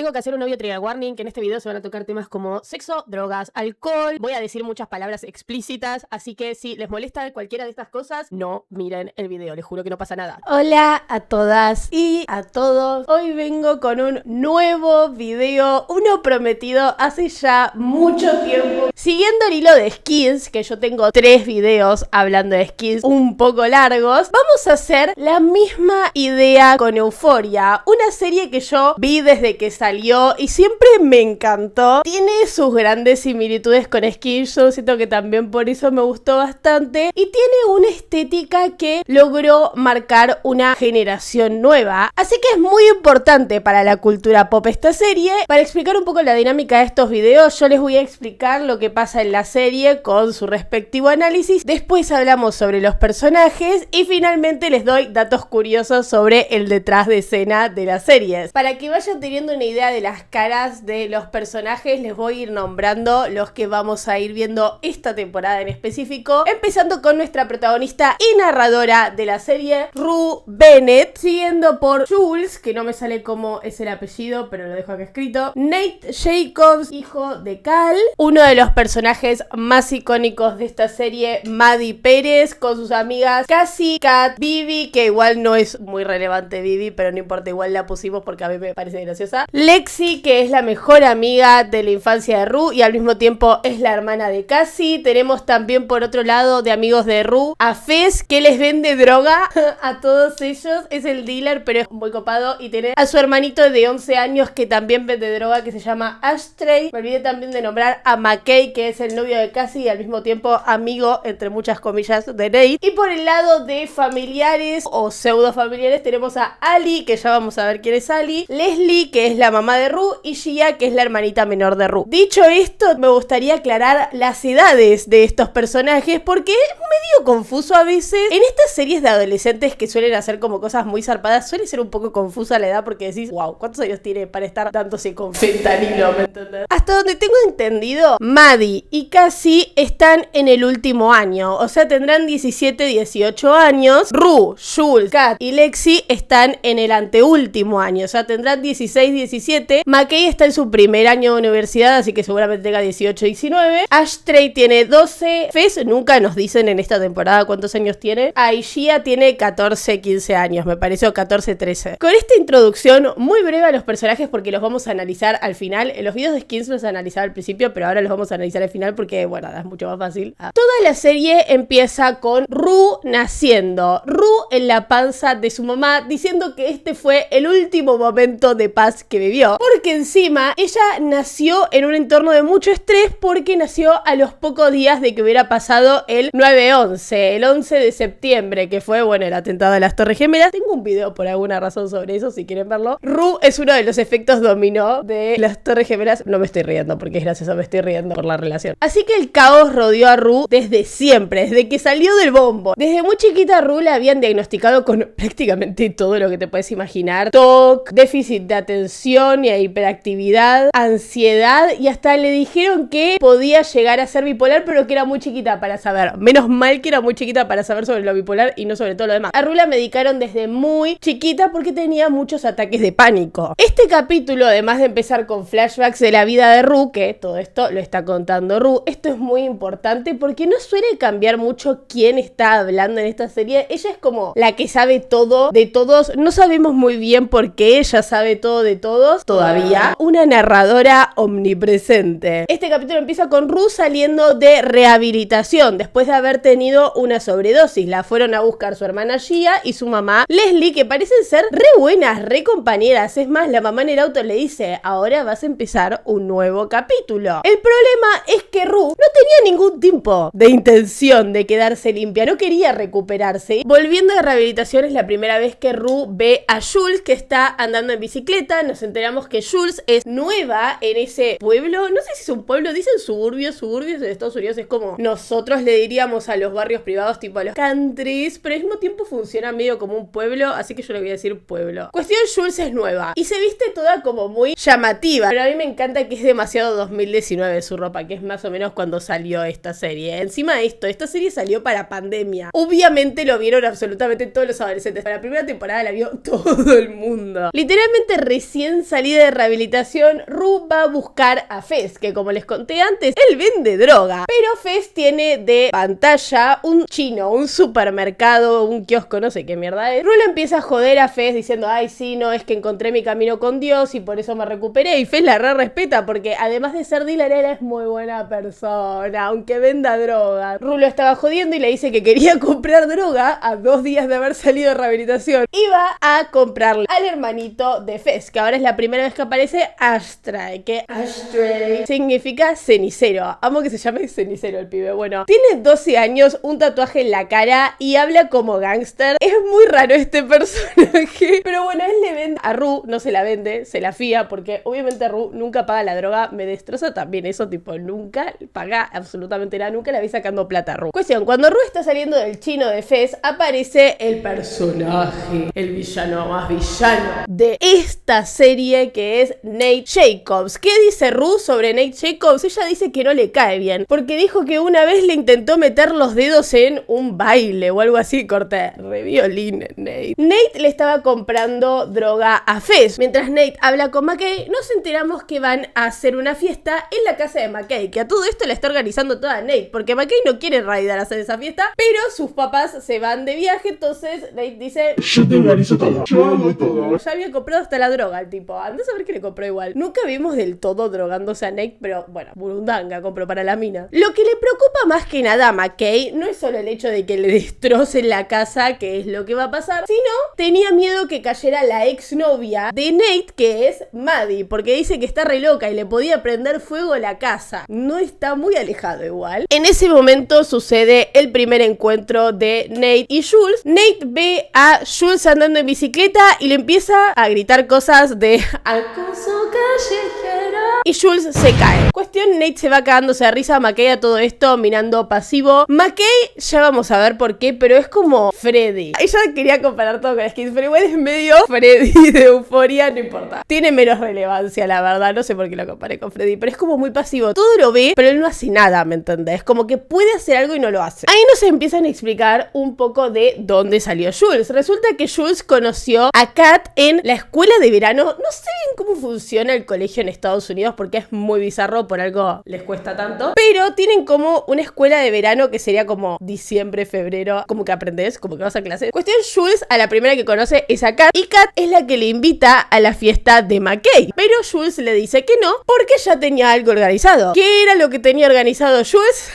Tengo que hacer un obvio trigger warning, que en este video se van a tocar temas como sexo, drogas, alcohol. Voy a decir muchas palabras explícitas, así que si les molesta cualquiera de estas cosas, no miren el video, les juro que no pasa nada. Hola a todas y a todos. Hoy vengo con un nuevo video, uno prometido hace ya mucho tiempo. Siguiendo el hilo de skins, que yo tengo 3 videos hablando de skins un poco largos, vamos a hacer la misma idea con Euphoria, una serie que yo vi desde que salió y siempre me encantó. Tiene sus grandes similitudes con skins, yo siento que también por eso me gustó bastante, y tiene una estética que logró marcar una generación nueva, así que es muy importante para la cultura pop esta serie. Para explicar un poco la dinámica de estos videos, yo les voy a explicar lo que pasa en la serie con su respectivo análisis, después hablamos sobre los personajes y finalmente les doy datos curiosos sobre el detrás de escena de las series. Para que vayan teniendo una idea de las caras de los personajes, les voy a ir nombrando los que vamos a ir viendo esta temporada en específico, empezando con nuestra protagonista y narradora de la serie, Rue Bennett, siguiendo por Jules, que no me sale cómo es el apellido, pero lo dejo acá escrito, Nate Jacobs, hijo de Cal, uno de los personajes más icónicos de esta serie, Maddie Pérez, con sus amigas Cassie, Kat, Vivi, que igual no es muy relevante Vivi, pero no importa, igual la pusimos porque a mí me parece graciosa, Lexi, que es la mejor amiga de la infancia de Rue y al mismo tiempo es la hermana de Cassie. Tenemos también por otro lado de amigos de Rue a Fez, que les vende droga a todos ellos, es el dealer pero es muy copado, y tiene a su hermanito de 11 años que también vende droga, que se llama Ashtray. Me olvidé también de nombrar a McKay, que es el novio de Cassie y al mismo tiempo amigo, entre muchas comillas, de Nate. Y por el lado de familiares o pseudo familiares tenemos a Ali, que ya vamos a ver quién es Ali, Leslie, que es la mamá de Rue, y Gia, que es la hermanita menor de Rue. Dicho esto, me gustaría aclarar las edades de estos personajes porque es medio confuso a veces. En estas series de adolescentes que suelen hacer como cosas muy zarpadas, suele ser un poco confusa la edad porque decís, wow, ¿cuántos años tiene para estar dándose con fentanilo? ¿Me entendés? Hasta donde tengo entendido, Maddie y Cassie están en el último año, o sea, tendrán 17, 18 años. Rue, Jules, Kat y Lexi están en el anteúltimo año, o sea, tendrán 16, 17. McKay está en su primer año de universidad, así que seguramente tenga 18, 19. Ashtray tiene 12. Fez nunca nos dicen en esta temporada cuántos años tiene. Gia tiene 14, 15 años, me pareció 14, 13. Con esta introducción muy breve a los personajes, porque los vamos a analizar al final. En los videos de skins los analizaba al principio, pero ahora los vamos a analizar al final porque, bueno, es mucho más fácil. Toda la serie empieza con Rue naciendo. Rue en la panza de su mamá, diciendo que este fue el último momento de paz que vivió. Porque encima, ella nació en un entorno de mucho estrés porque nació a los pocos días de que hubiera pasado el 9/11, el 11 de septiembre, que fue, bueno, el atentado de las Torres Gemelas. Tengo un video por alguna razón sobre eso, si quieren verlo. Rue es uno de los efectos dominó de las Torres Gemelas. No me estoy riendo porque es gracioso, me estoy riendo por la relación. Así que el caos rodeó a Rue desde siempre, desde que salió del bombo. Desde muy chiquita Rue la habían diagnosticado con prácticamente todo lo que te puedes imaginar. TOC, déficit de atención y hiperactividad, ansiedad, y hasta le dijeron que podía llegar a ser bipolar, pero que era muy chiquita para saber. Menos mal que era muy chiquita para saber sobre lo bipolar y no sobre todo lo demás. A Rue la medicaron desde muy chiquita porque tenía muchos ataques de pánico. Este capítulo, además de empezar con flashbacks de la vida de Rue, que todo esto lo está contando Rue, esto es muy importante porque no suele cambiar mucho quién está hablando en esta serie. Ella es como la que sabe todo de todos. No sabemos muy bien por qué ella sabe todo de todos todavía. Una narradora omnipresente. Este capítulo empieza con Rue saliendo de rehabilitación después de haber tenido una sobredosis. La fueron a buscar su hermana Gia y su mamá Leslie, que parecen ser re buenas, re compañeras. Es más, la mamá en el auto le dice, ahora vas a empezar un nuevo capítulo. El problema es que Rue no tenía ningún tipo de intención de quedarse limpia, no quería recuperarse. Volviendo de rehabilitación, es la primera vez que Rue ve a Jules, que está andando en bicicleta. Nos enteramos que Jules es nueva en ese pueblo, no sé si es un pueblo, dicen suburbios de Estados Unidos, es como nosotros le diríamos a los barrios privados, tipo a los countries, pero al mismo tiempo funciona medio como un pueblo, así que yo le voy a decir pueblo. Cuestión, Jules es nueva y se viste toda como muy llamativa, pero a mí me encanta que es demasiado 2019 su ropa, que es más o menos cuando salió esta serie. Encima de esto, esta serie salió para pandemia. Obviamente lo vieron absolutamente absolutamente todos los adolescentes. La primera temporada la vio todo el mundo. Literalmente recién salida de rehabilitación, Rue va a buscar a Fez, que como les conté antes, él vende droga. Pero Fez tiene de pantalla un chino, un supermercado, un kiosco, no sé qué mierda es. Rue le empieza a joder a Fez diciendo, ay sí, no, es que encontré mi camino con Dios y por eso me recuperé. Y Fez la respeta porque además de ser dealer, él es muy buena persona, aunque venda droga. Rue lo estaba jodiendo y le dice que quería comprar droga a 2 días de haber salido de rehabilitación. Y va a comprarle al hermanito de Fez, que ahora es la primera vez que aparece, Ashtray, que Ashtray significa cenicero. Amo que se llame cenicero el pibe. Bueno, tiene 12 años, un tatuaje en la cara y habla como gángster. Es muy raro este personaje, pero bueno, él le vende a Rue, no se la vende, se la fía, porque obviamente Rue nunca paga la droga. Me destroza también eso, tipo, nunca paga absolutamente nada, nunca le vi sacando plata a Rue. Cuestión, cuando Rue está saliendo del chino de Fez, aparece el personaje, el villano más villano de esta serie, que es Nate Jacobs. ¿Qué dice Rue sobre Nate Jacobs? Ella dice que no le cae bien, porque dijo que una vez le intentó meter los dedos en un baile o algo así, corta, re violín Nate. Nate le estaba comprando droga a Fez. Mientras Nate habla con McKay, nos enteramos que van a hacer una fiesta en la casa de McKay, que a todo esto la está organizando toda Nate, porque McKay no quiere en realidad hacer esa fiesta, pero sus papás se van de viaje, entonces Nate dice, yo te organizo todo, yo hago todo. Ya había comprado hasta la droga el tipo, anda a saber que le compró igual. Nunca vimos del todo drogándose a Nate, pero bueno, burundanga compró para la mina. Lo que le preocupa más que nada a McKay no es solo el hecho de que le destrocen la casa, que es lo que va a pasar, sino tenía miedo que cayera la exnovia de Nate, que es Maddie, porque dice que está re loca y le podía prender fuego la casa. No está muy alejado igual. En ese momento sucede el primer encuentro de Nate y Jules. Nate ve a Jules andando en bicicleta y le empieza a gritar cosas de acoso callejero y Jules se cae. Cuestión, Nate se va cagándose de risa, McKay a todo esto mirando pasivo. McKay, ya vamos a ver por qué, pero es como Freddy. Ella quería comparar todo con Skins, pero igual es medio Freddy de Euphoria, no importa. Tiene menos relevancia, la verdad, no sé por qué lo comparé con Freddy, pero es como muy pasivo. Todo lo ve, pero él no hace nada, ¿me entendés? Como que puede hacer algo y no lo hace. Ahí nos empiezan a explicar un poco de dónde salió Jules. Resulta que Jules conoció a Kat en la escuela de verano. No sé bien cómo funciona el colegio en Estados Unidos porque es muy bizarro, por algo les cuesta tanto. Pero tienen como una escuela de verano que sería como diciembre, febrero, como que aprendes, como que vas a clase. Cuestión, Jules a la primera que conoce es a Kat y Kat es la que le invita a la fiesta de McKay. Pero Jules le dice que no porque ya tenía algo organizado. ¿Qué era lo que tenía organizado Jules?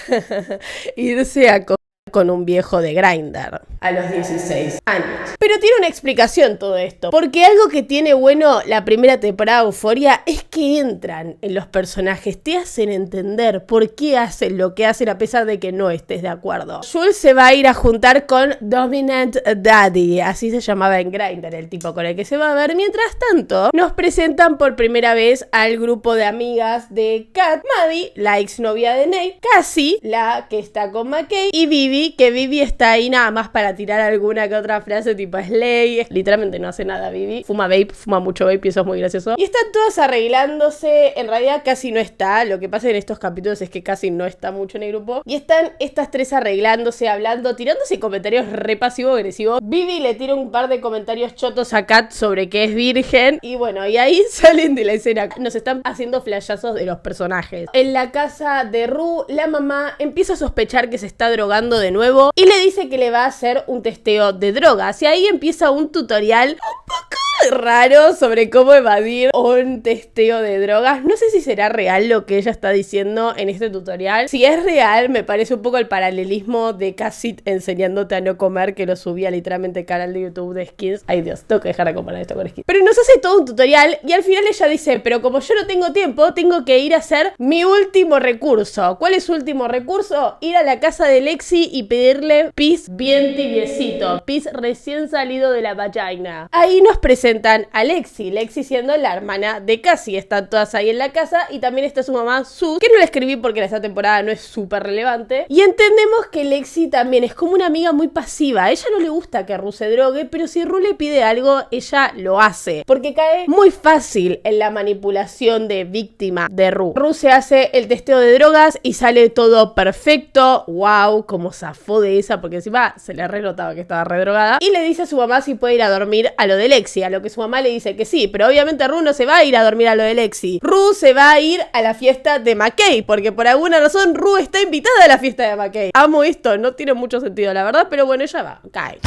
Irse a con un viejo de Grindr a los 16 años. Pero tiene una explicación todo esto, porque algo que tiene bueno la primera temporada de Euphoria es que entran en los personajes, te hacen entender por qué hacen lo que hacen a pesar de que no estés de acuerdo. Jules se va a ir a juntar con Dominant Daddy, así se llamaba en Grindr el tipo con el que se va a ver. Mientras tanto, nos presentan por primera vez al grupo de amigas de Kat, Maddie, la exnovia de Nate, Cassie, la que está con McKay, y Vivi, que Vivi está ahí nada más para tirar alguna que otra frase tipo Slay. Literalmente no hace nada Vivi. Fuma vape, fuma mucho vape y eso es muy gracioso. Y están todas arreglándose. En realidad casi no está. Lo que pasa en estos capítulos es que casi no está mucho en el grupo. Y están estas tres arreglándose, hablando, tirándose comentarios re pasivo-agresivos. Vivi le tira un par de comentarios chotos a Kat sobre que es virgen. Y bueno, y ahí salen de la escena. Nos están haciendo flashazos de los personajes. En la casa de Rue, la mamá empieza a sospechar que se está drogando de nuevo y le dice que le va a hacer un testeo de drogas. Y ahí empieza un tutorial un poco raro sobre cómo evadir un testeo de drogas. No sé si será real lo que ella está diciendo en este tutorial. Si es real, me parece un poco el paralelismo de Cassie enseñándote a no comer, que lo subía literalmente al canal de YouTube de Skins. Ay Dios, tengo que dejar de comparar esto con Skins. Pero nos hace todo un tutorial y al final ella dice, pero como yo no tengo tiempo, tengo que ir a hacer mi último recurso. ¿Cuál es su último recurso? Ir a la casa de Lexi y pedirle pis bien tibiecito, pis recién salido de la vagina. Ahí nos presenta presentan a Lexi. Lexi siendo la hermana de Cassie. Están todas ahí en la casa y también está su mamá Sus, que no la escribí porque en esta temporada no es súper relevante. Y entendemos que Lexi también es como una amiga muy pasiva. A ella no le gusta que Ru se drogue, pero si Ru le pide algo, ella lo hace. Porque cae muy fácil en la manipulación de víctima de Ru. Ru se hace el testeo de drogas y sale todo perfecto. ¡Wow! Como zafó de esa, porque encima se le re notaba que estaba re drogada. Y le dice a su mamá si puede ir a dormir a lo de Lexi. A lo que su mamá le dice que sí, pero obviamente Ru no se va a ir a dormir a lo de Lexi. Ru se va a ir a la fiesta de McKay, porque por alguna razón Ru está invitada a la fiesta de McKay. Amo esto, no tiene mucho sentido la verdad, pero bueno, ella va, cae.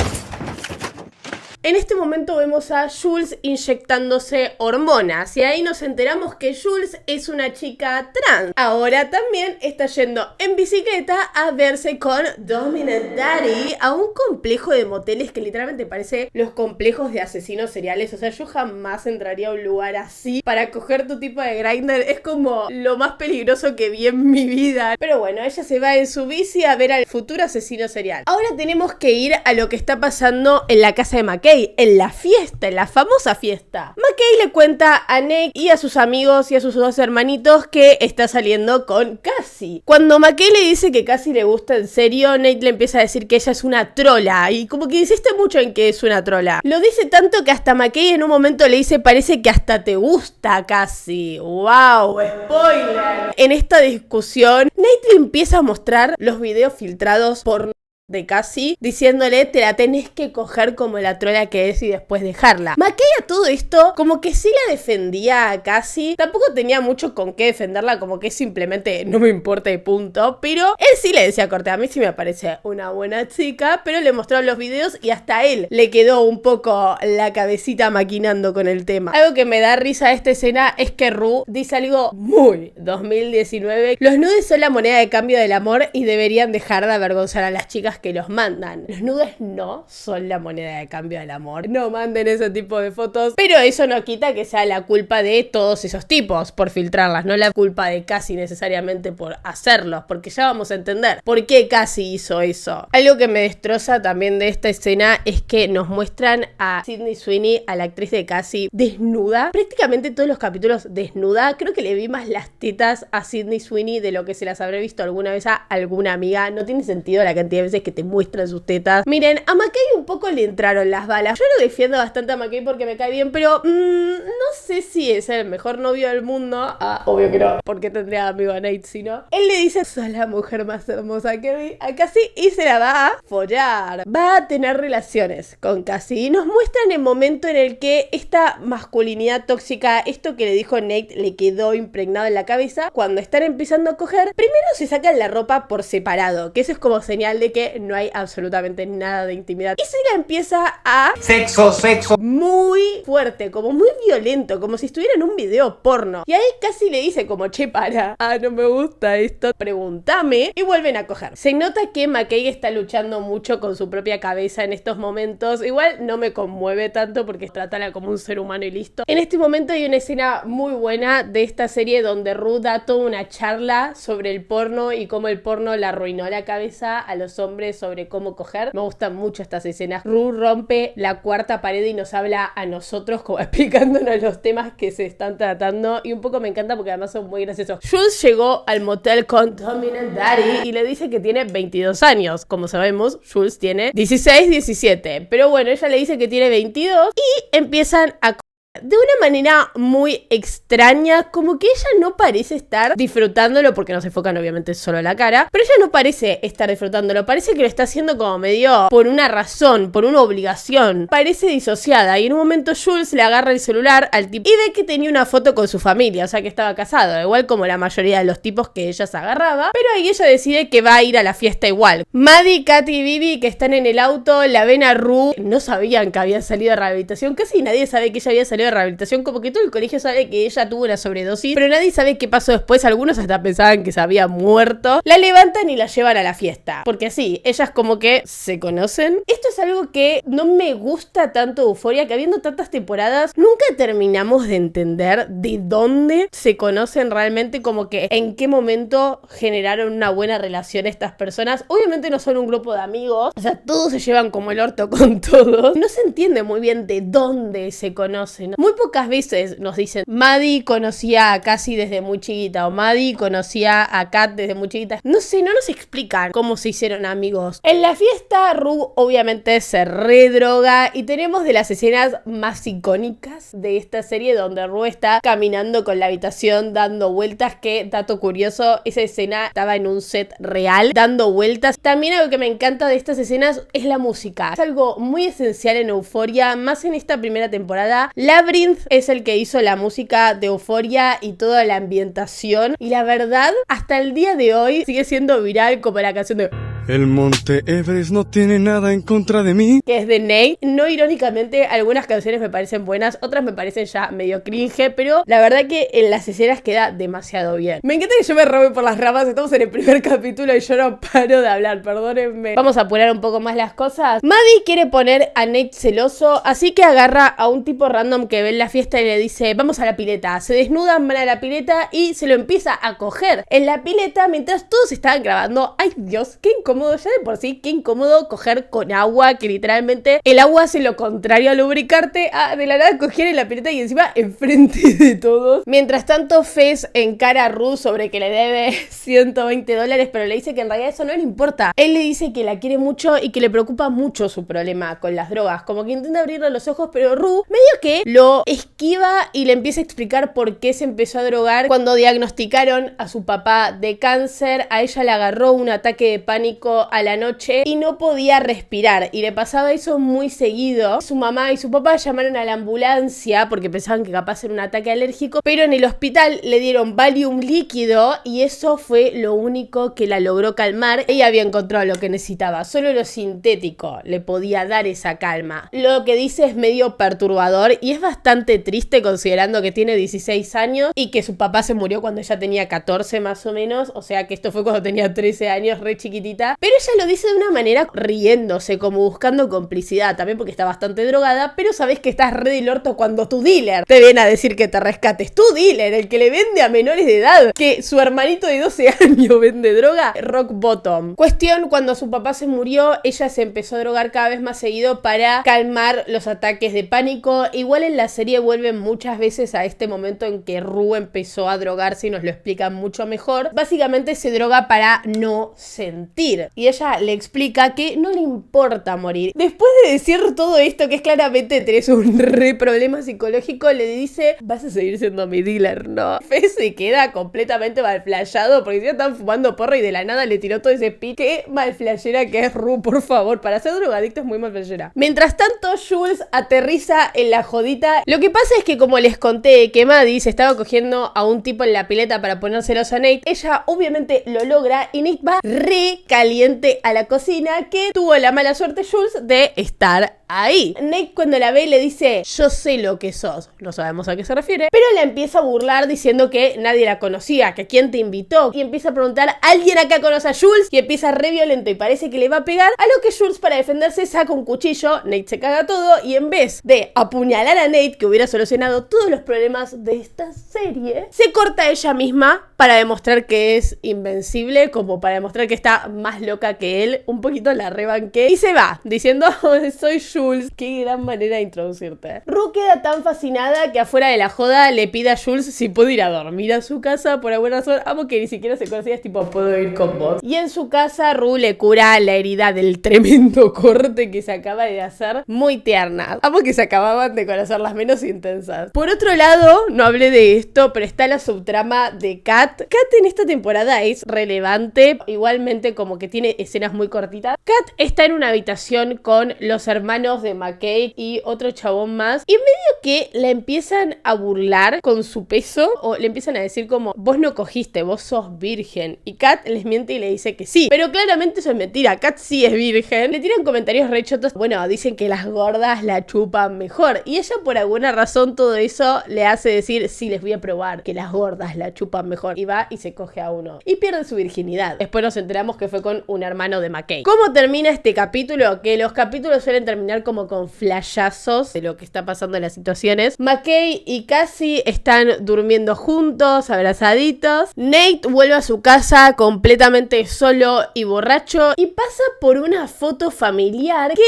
En este momento vemos a Jules inyectándose hormonas y ahí nos enteramos que Jules es una chica trans. Ahora también está yendo en bicicleta a verse con Dominant Daddy a un complejo de moteles que literalmente parece los complejos de asesinos seriales. O sea, yo jamás entraría a un lugar así para coger tu tipo de grinder. Es como lo más peligroso que vi en mi vida. Pero bueno, ella se va en su bici a ver al futuro asesino serial. Ahora tenemos que ir a lo que está pasando en la casa de McKay. En la fiesta, en la famosa fiesta. McKay le cuenta a Nate y a sus amigos y a sus dos hermanitos que está saliendo con Cassie. Cuando McKay le dice que Cassie le gusta en serio, Nate le empieza a decir que ella es una trola y como que insiste mucho en que es una trola. Lo dice tanto que hasta McKay en un momento le dice parece que hasta te gusta Cassie. ¡Wow! ¡Spoiler! En esta discusión, Nate le empieza a mostrar los videos filtrados por de Cassie, diciéndole te la tenés que coger como la trola que es y después dejarla. McKay a todo esto como que sí la defendía a Cassie, tampoco tenía mucho con qué defenderla, como que simplemente no me importa y punto, pero él sí le decía corte, a mí sí me parece una buena chica, pero le mostró los videos y hasta a él le quedó un poco la cabecita maquinando con el tema. Algo que me da risa de esta escena es que Ru dice algo muy 2019, los nudes son la moneda de cambio del amor y deberían dejar de avergonzar a las chicas que los mandan. Los nudes no son la moneda de cambio del amor. No manden ese tipo de fotos. Pero eso no quita que sea la culpa de todos esos tipos por filtrarlas. No la culpa de Cassie necesariamente por hacerlos. Porque ya vamos a entender por qué Cassie hizo eso. Algo que me destroza también de esta escena es que nos muestran a Sydney Sweeney, a la actriz de Cassie, desnuda. Prácticamente todos los capítulos desnuda. Creo que le vi más las tetas a Sydney Sweeney de lo que se las habré visto alguna vez a alguna amiga. No tiene sentido la cantidad de veces que te muestran sus tetas. Miren, a McKay un poco le entraron las balas. Yo lo defiendo bastante a McKay porque me cae bien, pero no sé si es el mejor novio del mundo. Obvio que no, porque tendría amigo a Nate si no. Él le dice, sos la mujer más hermosa que vi a Cassie y se la va a follar. Va a tener relaciones con Cassie y nos muestran el momento en el que esta masculinidad tóxica, esto que le dijo Nate, le quedó impregnado en la cabeza. Cuando están empezando a coger, primero se sacan la ropa por separado, que eso es como señal de que no hay absolutamente nada de intimidad. Y se la empieza a... Sexo. Muy fuerte, como muy violento, como si estuviera en un video porno. Y ahí casi le dice como, che, para. No me gusta esto. Pregúntame. Y vuelven a coger. Se nota que McKay está luchando mucho con su propia cabeza en estos momentos. Igual no me conmueve tanto porque trátala como un ser humano y listo. En este momento hay una escena muy buena de esta serie donde Ru da toda una charla sobre el porno y cómo el porno le arruinó la cabeza a los hombres sobre cómo coger. Me gustan mucho estas escenas. Ru rompe la cuarta pared y nos habla a nosotros como explicándonos los temas que se están tratando y un poco me encanta porque además son muy graciosos. Jules llegó al motel con Dominant Daddy y le dice que tiene 22 años. Como sabemos, Jules tiene 16, 17. Pero bueno, ella le dice que tiene 22 y empiezan a de una manera muy extraña, como que ella no parece estar disfrutándolo, porque no se enfocan obviamente solo la cara, pero ella no parece estar disfrutándolo, parece que lo está haciendo como medio por una razón, por una obligación, parece disociada, y en un momento Jules le agarra el celular al tipo y ve que tenía una foto con su familia, o sea que estaba casado, igual como la mayoría de los tipos que ella se agarraba, pero ahí ella decide que va a ir a la fiesta igual. Maddie, Katy y Vivi, que están en el auto, la ven a Ru, no sabían que había salido de rehabilitación, casi nadie sabe que ella había salido salió de rehabilitación, como que todo el colegio sabe que ella tuvo una sobredosis, pero nadie sabe qué pasó después. Algunos hasta pensaban que se había muerto. La levantan y la llevan a la fiesta, porque sí, ellas como que se conocen. Esto es algo que no me gusta tanto de Euphoria, que habiendo tantas temporadas, nunca terminamos de entender de dónde se conocen realmente, como que en qué momento generaron una buena relación estas personas. Obviamente no son un grupo de amigos, o sea, todos se llevan como el orto con todos. No se entiende muy bien de dónde se conocen. Muy pocas veces nos dicen, Maddie conocía a Cassie desde muy chiquita, o Maddie conocía a Kat desde muy chiquita. No sé, no nos explican cómo se hicieron amigos. En la fiesta, Rue obviamente se redroga y tenemos de las escenas más icónicas de esta serie, donde Rue está caminando con la habitación dando vueltas, que, dato curioso, esa escena estaba en un set real, dando vueltas. También algo que me encanta de estas escenas es la música. Es algo muy esencial en Euphoria, más en esta primera temporada. Labyrinth es el que hizo la música de Euphoria y toda la ambientación, y la verdad, hasta el día de hoy sigue siendo viral, como la canción de El Monte Everest no tiene nada en contra de mí, que es de Nate. No irónicamente, algunas canciones me parecen buenas, otras me parecen ya medio cringe, pero la verdad que en las escenas queda demasiado bien. Me encanta que yo me robe por las ramas. Estamos en el primer capítulo y yo no paro de hablar, perdónenme. Vamos a apurar un poco más las cosas. Maddie quiere poner a Nate celoso, así que agarra a un tipo random que ve en la fiesta y le dice, vamos a la pileta. Se desnudan, van a la pileta y se lo empieza a coger en la pileta mientras todos estaban grabando. Ay Dios, qué incómodo, ya de por sí, qué incómodo coger con agua, que literalmente el agua hace lo contrario a lubricarte. De la nada coger en la pileta y encima enfrente de todos. Mientras tanto, Fez encara a Rue sobre que le debe $120, pero le dice que en realidad eso no le importa. Él le dice que la quiere mucho y que le preocupa mucho su problema con las drogas, como que intenta abrirle los ojos, pero Rue medio que lo esquiva y le empieza a explicar por qué se empezó a drogar. Cuando diagnosticaron a su papá de cáncer, a ella le agarró un ataque de pánico a la noche y no podía respirar, y le pasaba eso muy seguido. Su mamá y su papá llamaron a la ambulancia porque pensaban que capaz era un ataque alérgico, pero en el hospital le dieron Valium líquido y eso fue lo único que la logró calmar. Ella había encontrado lo que necesitaba, solo lo sintético le podía dar esa calma. Lo que dice es medio perturbador y es bastante triste considerando que tiene 16 años y que su papá se murió cuando ella tenía 14 más o menos, o sea que esto fue cuando tenía 13 años, re chiquitita. Pero ella lo dice de una manera riéndose, como buscando complicidad, también porque está bastante drogada, pero sabes que estás re del orto cuando tu dealer te viene a decir que te rescates. Tu dealer, el que le vende a menores de edad, que su hermanito de 12 años vende droga, rock bottom. Cuestión, cuando su papá se murió, ella se empezó a drogar cada vez más seguido para calmar los ataques de pánico. Igual en la serie vuelven muchas veces a este momento en que Rue empezó a drogarse y nos lo explican mucho mejor. Básicamente se droga para no sentir, y ella le explica que no le importa morir. Después de decir todo esto, que es claramente tenés un re problema psicológico, le dice, vas a seguir siendo mi dealer, ¿no? Fez se queda completamente malflayado porque ya están fumando porro y de la nada le tiró todo ese pic. Qué malflayera que es Rue, por favor, para ser drogadicto es muy malflayera. Mientras tanto, Jules aterriza en la jodita. Lo que pasa es que, como les conté, que Maddie se estaba cogiendo a un tipo en la pileta para ponérselos a Nate, ella obviamente lo logra y Nate va re caliente a la cocina, que tuvo la mala suerte Jules de estar ahí. Nate, cuando la ve, le dice, yo sé lo que sos. No sabemos a qué se refiere, pero la empieza a burlar diciendo que nadie la conocía, que quién te invitó, y empieza a preguntar, ¿alguien acá conoce a Jules? Y empieza re violento y parece que le va a pegar, a lo que Jules, para defenderse, saca un cuchillo. Nate se caga todo y en vez de apuñalar a Nate, que hubiera solucionado todos los problemas de esta serie, se corta ella misma para demostrar que es invencible, como para demostrar que está más loca que él. Un poquito la rebanqué y se va diciendo, oh, soy Jules. Qué gran manera de introducirte. Rue queda tan fascinada que afuera de la joda le pide a Jules si puede ir a dormir a su casa por alguna razón. Amo que ni siquiera se conocía, es tipo, puedo ir con vos. Y en su casa Rue le cura la herida del tremendo corte que se acaba de hacer. Muy tierna. Amo que se acababan de conocer las menos intensas. Por otro lado, no hablé de esto, pero está la subtrama de Kat. Kat en esta temporada es relevante, igualmente como que tiene escenas muy cortitas. Kat está en una habitación con los hermanos hermanos de McKay y otro chabón más. Y medio que la empiezan a burlar con su peso, o le empiezan a decir como, vos no cogiste, vos sos virgen. Y Kat les miente y le dice que sí. Pero claramente eso es mentira, Kat sí es virgen. Le tiran comentarios re chotos. Bueno, dicen que las gordas la chupan mejor. Y ella por alguna razón todo eso le hace decir, sí, les voy a probar que las gordas la chupan mejor. Y va y se coge a uno. Y pierde su virginidad. Después nos enteramos que fue con un hermano de McKay. ¿Cómo termina este capítulo? Que los capítulos suelen terminar como con flashazos de lo que está pasando en las situaciones. McKay y Cassie están durmiendo juntos, abrazaditos. Nate vuelve a su casa completamente solo y borracho y pasa por una foto familiar que...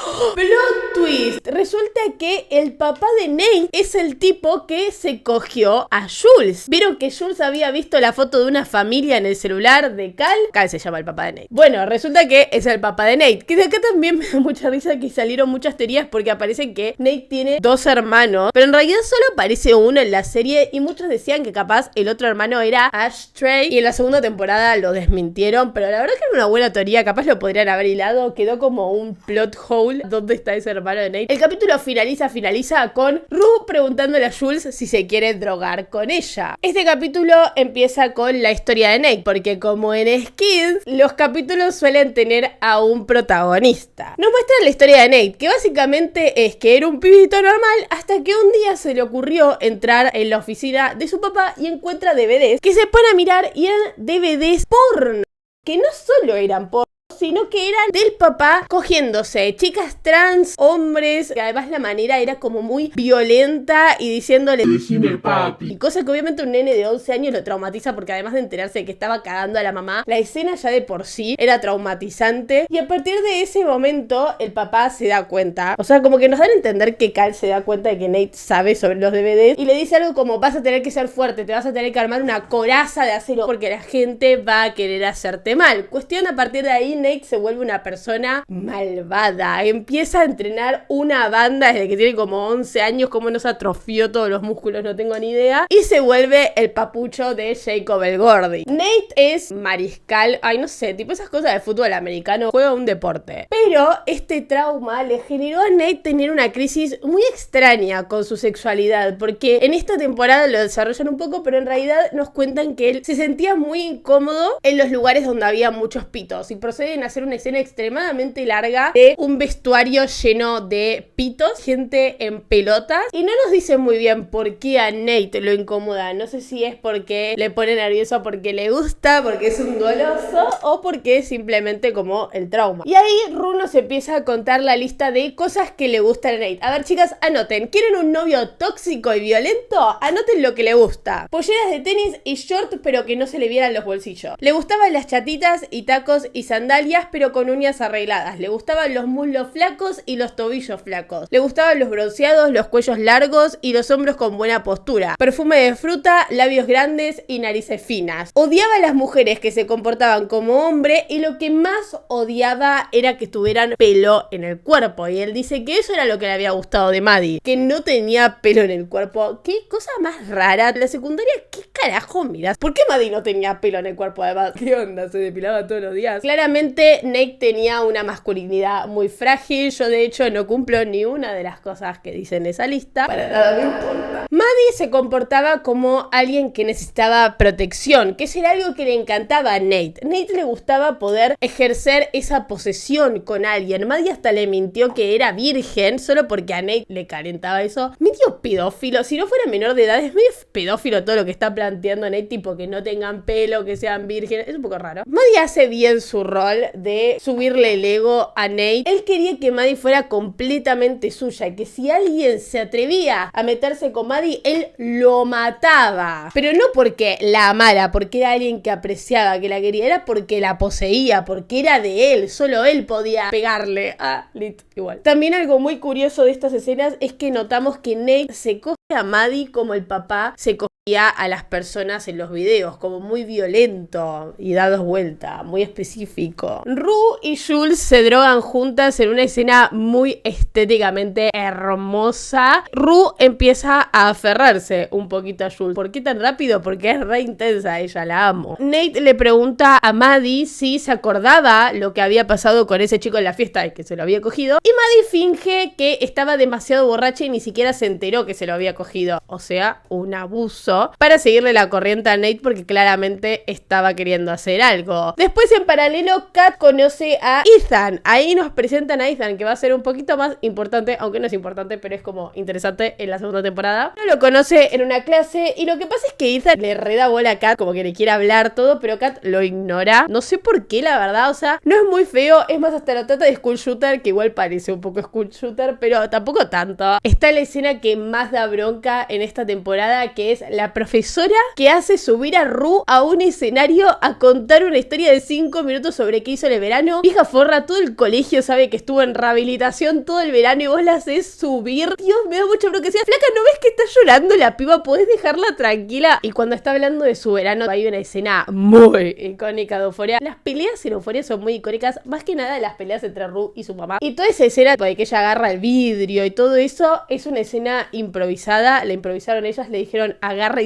¡oh! ¡Plot twist! Resulta que el papá de Nate es el tipo que se cogió a Jules. ¿Vieron que Jules había visto la foto de una familia en el celular de Cal? Cal se llama el papá de Nate. Bueno, resulta que es el papá de Nate. Que de acá también me da mucha risa que salieron muchas teorías porque aparece que Nate tiene 2 hermanos, pero en realidad solo aparece uno en la serie y muchos decían que capaz el otro hermano era Ashtray y en la segunda temporada lo desmintieron, pero la verdad que era una buena teoría, capaz lo podrían haber hilado, quedó como un plot hole. ¿Dónde está ese hermano de Nate? El capítulo finaliza con Rue preguntándole a Jules si se quiere drogar con ella. Este capítulo empieza con la historia de Nate, porque como en Skins, los capítulos suelen tener a un protagonista. Nos muestran la historia de Nate, que básicamente es que era un pibito normal hasta que un día se le ocurrió entrar en la oficina de su papá y encuentra DVDs que se pone a mirar y eran DVDs porno, que no solo eran porno, sino que eran del papá cogiéndose chicas trans, hombres, que además la manera era como muy violenta y diciéndole decime papi. y cosa que obviamente un nene de 11 años lo traumatiza porque además de enterarse de que estaba cagando a la mamá, la escena ya de por sí era traumatizante y a partir de ese momento el papá se da cuenta, o sea, como que nos dan a entender que Cal se da cuenta de que Nate sabe sobre los DVDs y le dice algo como vas a tener que ser fuerte, te vas a tener que armar una coraza de acero porque la gente va a querer hacerte mal. Cuestión, a partir de ahí Nate se vuelve una persona malvada, empieza a entrenar una banda desde que tiene como 11 años, como nos atrofió todos los músculos, no tengo ni idea, y se vuelve el papucho de Jacob el Gordy. Nate es mariscal, ay no sé, tipo esas cosas de fútbol americano, juega un deporte, pero este trauma le generó a Nate tener una crisis muy extraña con su sexualidad, porque en esta temporada lo desarrollan un poco, pero en realidad nos cuentan que él se sentía muy incómodo en los lugares donde había muchos pitos y proceden a hacer una escena extremadamente larga de un vestuario lleno de pitos, gente en pelotas, y no nos dicen muy bien por qué a Nate lo incomoda. No sé si es porque le pone nervioso porque le gusta, porque es un goloso, o porque es simplemente como el trauma. Y ahí Rue nos empieza a contar la lista de cosas que le gustan a Nate. A ver, chicas, anoten. ¿Quieren un novio tóxico y violento? Anoten lo que le gusta. Polleras de tenis y short, pero que no se le vieran los bolsillos. Le gustaban las chatitas y tacos y sandalias, pero con uñas arregladas. Le gustaban los muslos flacos y los tobillos flacos. Le gustaban los bronceados, los cuellos largos y los hombros con buena postura. Perfume de fruta, labios grandes y narices finas. Odiaba a las mujeres que se comportaban como hombre y lo que más odiaba era que tuvieran pelo en el cuerpo. Y él dice que eso era lo que le había gustado de Maddie, que no tenía pelo en el cuerpo. Qué cosa más rara. La secundaria, ¿qué carajo miras? ¿Por qué Maddie no tenía pelo en el cuerpo además? ¿Qué onda? ¿Se depilaba todos los días? Claramente Nate tenía una masculinidad muy frágil. Yo de hecho no cumplo ni una de las cosas que dice en esa lista. Para nada me importa. Maddie se comportaba como alguien que necesitaba protección, que eso era algo que le encantaba a Nate. Nate le gustaba poder ejercer esa posesión con alguien. Maddie hasta le mintió que era virgen solo porque a Nate le calentaba eso. Medio pedófilo. Si no fuera menor de edad es medio pedófilo todo lo que está planteando Nate, tipo que no tengan pelo, que sean vírgenes. Es un poco raro. Maddie hace bien su rol de subirle el ego a Nate. Él quería que Maddie fuera completamente suya, que si alguien se atrevía a meterse con Maddie, él lo mataba. Pero no porque la amara, porque era alguien que apreciaba, que la quería, era porque la poseía, porque era de él, solo él podía pegarle a Lit igual. También algo muy curioso de estas escenas es que notamos que Nate se coge a Maddie como el papá se cogía a las personas en los videos, como muy violento y dados vuelta, muy específico. Rue y Jules se drogan juntas en una escena muy estéticamente hermosa. Rue empieza a aferrarse un poquito a Jules. ¿Por qué tan rápido? Porque es re intensa ella, la amo. Nate le pregunta a Maddie si se acordaba lo que había pasado con ese chico en la fiesta y que se lo había cogido. Y Maddie finge que estaba demasiado borracha y ni siquiera se enteró que se lo había cogido. O sea, un abuso, para seguirle la corriente a Nate porque claramente estaba queriendo hacer algo. Después, en paralelo, Kat conoce a Ethan. Ahí nos presentan a Ethan, que va a ser un poquito más importante, aunque no es importante, pero es como interesante en la segunda temporada. No lo conoce en una clase y lo que pasa es que Ethan le reda bola a Kat, como que le quiere hablar todo, pero Kat lo ignora. No sé por qué, la verdad, o sea, no es muy feo, es más, hasta lo trata de school shooter, que igual parece un poco school shooter, pero tampoco tanto. Está la escena que más da bronca en esta temporada, que es la profesora que hace subir a Rue a un escenario a contar una historia de 5 minutos sobre qué hizo en el verano. Vieja forra, todo el colegio sabe que estuvo en rehabilitación todo el verano y vos la haces subir. Dios, me da mucha bronca. Decía, flaca, ¿no ves que está llorando la piba? ¿Podés dejarla tranquila? Y cuando está hablando de su verano, hay una escena muy icónica de Euphoria. Las peleas en Euphoria son muy icónicas, más que nada las peleas entre Rue y su mamá. Y toda esa escena de que ella agarra el vidrio y todo eso es una escena improvisada. La improvisaron ellas, le dijeron agárrense